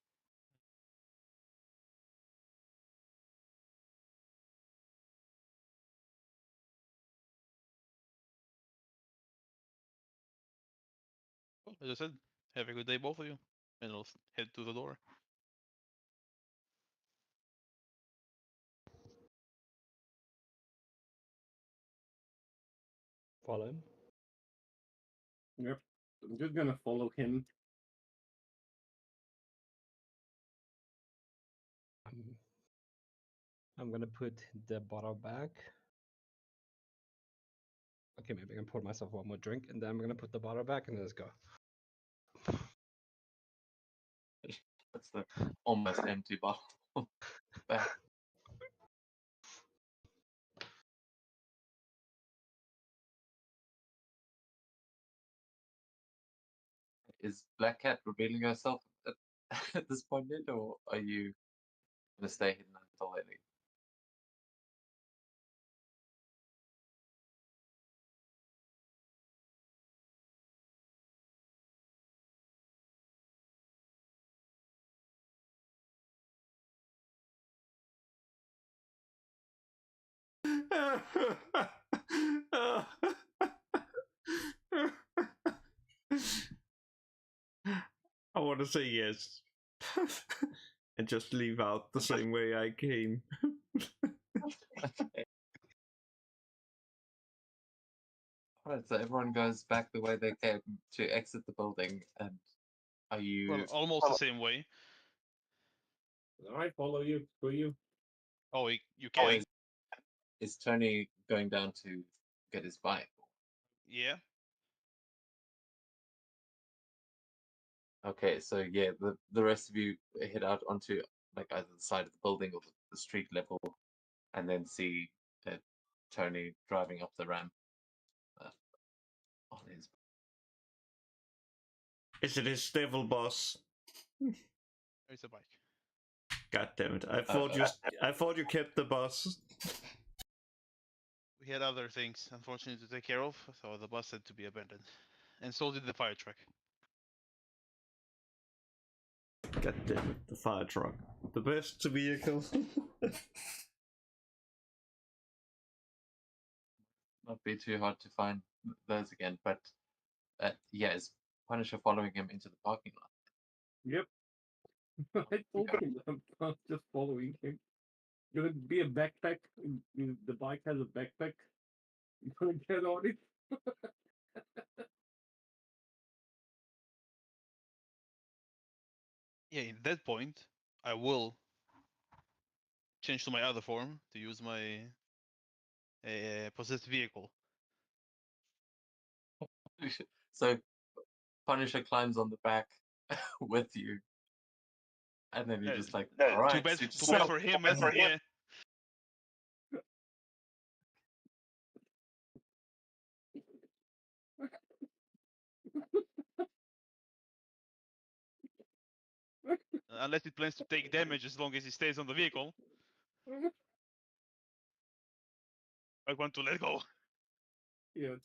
as I said, have a good day, both of you, and I'll head to the door. Follow him. Yep. I'm just gonna follow him. I'm gonna put the bottle back. Okay, maybe I can pour myself one more drink, and then I'm gonna put the bottle back, and let's go. That's the almost empty bottle back. Is Black Cat revealing herself at this point yet, or are you gonna stay hidden until they leave? I want to say yes. And just leave out the same way I came. Okay. Alright, so everyone goes back the way they came to exit the building, and are you... Well, almost the same way. I follow you. For you. Oh, you can. Is Tony going down to get his bike? Yeah. Okay, so yeah, the rest of you head out onto like either the side of the building or the street level, and then see Tony driving up the ramp on his. Is it his devil boss? It's a bike. God damn it! I thought you kept the boss. We had other things, unfortunately, to take care of, so the bus had to be abandoned. And so did the fire truck. God damn it! The fire truck, the best vehicle. Not be too hard to find those again, but yeah, is Punisher following him into the parking lot? Yep. I told him I'm not just following him. Gonna be a backpack. The bike has a backpack. You gonna get on it? Yeah, in that point, I will change to my other form to use my possessed vehicle. So Punisher climbs on the back with you, and then you're just like, all right, Too bad suit for yourself." him. Yeah. Unless he plans to take damage as long as he stays on the vehicle. I want to let go. Yeah,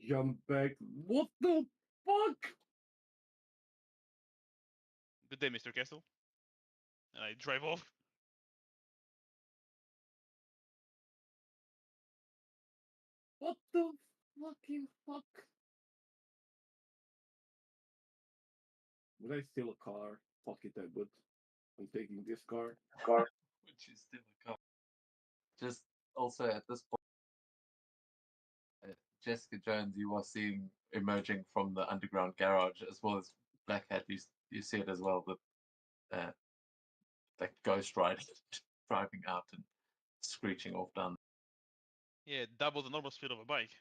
jump back. What the fuck? Good day, Mr. Castle. And I drive off. What the fucking fuck? Would I steal a car? Fuck it, I would. I'm taking this car. Which is still a car. Just also at this point, Jessica Jones, you are seeing emerging from the underground garage, as well as Black Hat. You see it as well, the like Ghost Rider driving out and screeching off down. Yeah, double the normal speed of a bike.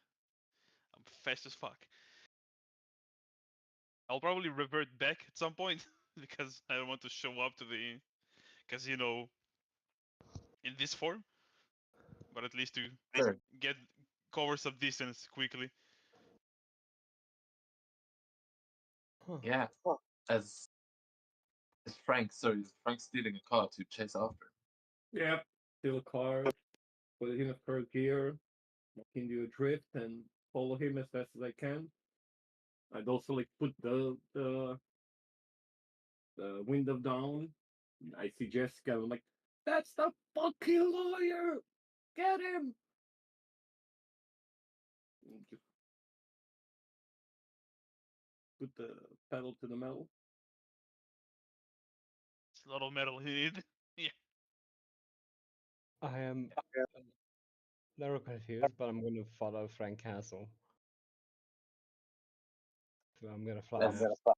I'm fast as fuck. I'll probably revert back at some point because I don't want to show up to the casino in this form. But at least to Sure. cover some distance quickly. Yeah, as Frank, sorry, is Frank stealing a car to chase after him? Yeah, steal a car, put it in a third gear, into a drift, and follow him as fast as I can. I'd also like put the window down. I see Jessica. I'm like, that's the fucking lawyer. Get him. And just put the pedal to the metal. It's a lot of metal he did. Yeah. I am a little confused, but I'm going to follow Frank Castle. So I'm going to fly That's- now.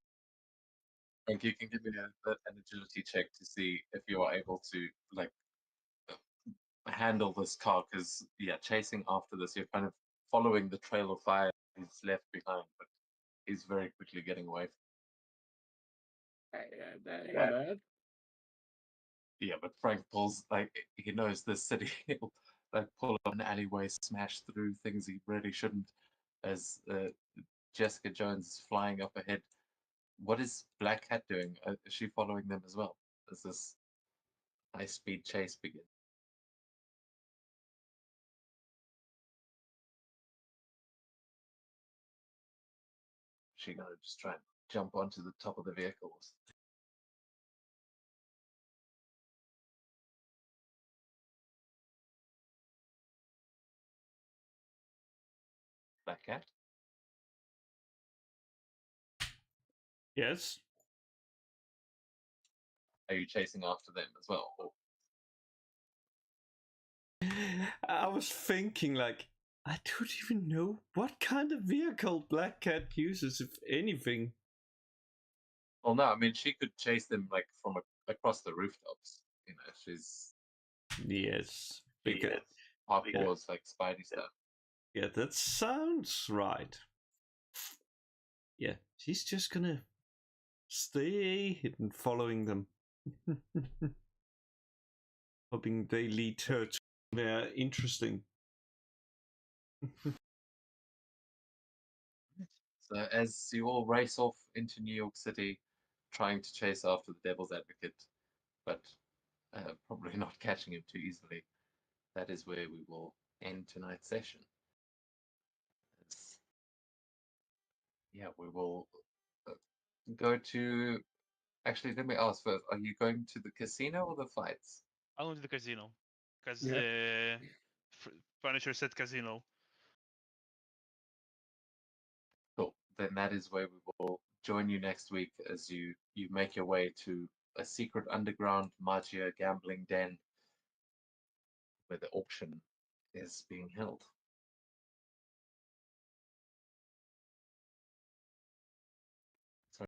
Frank, you can give me an agility check to see if you are able to like handle this car, because chasing after this, you're kind of following the trail of fire he's left behind, but he's very quickly getting away. That ain't bad. Yeah, but Frank pulls like he knows this city. He'll like pull up an alleyway, smash through things he really shouldn't. As Jessica Jones is flying up ahead. What is Black Cat doing? Is she following them as well? As this high-speed chase begins? She gonna just try and jump onto the top of the vehicles? Black Cat? Yes. Are you chasing after them as well? Or... I was thinking, like, I don't even know what kind of vehicle Black Cat uses, if anything. Well, no, I mean, she could chase them like from across the rooftops. You know, she's Yes. Because, hardcore like Spidey stuff. yeah, that sounds right. Yeah, she's just gonna stay hidden following them. Hoping they lead her to where interesting. So as you all race off into New York City, trying to chase after the Devil's Advocate, but probably not catching him too easily, that is where we will end tonight's session. Yeah, we will go to... Actually, let me ask first, are you going to the casino or the fights? I'm going to the casino because Yeah. Punisher said casino. Cool. Then that is where we will join you next week as you make your way to a secret underground Magia gambling den where the auction is being held.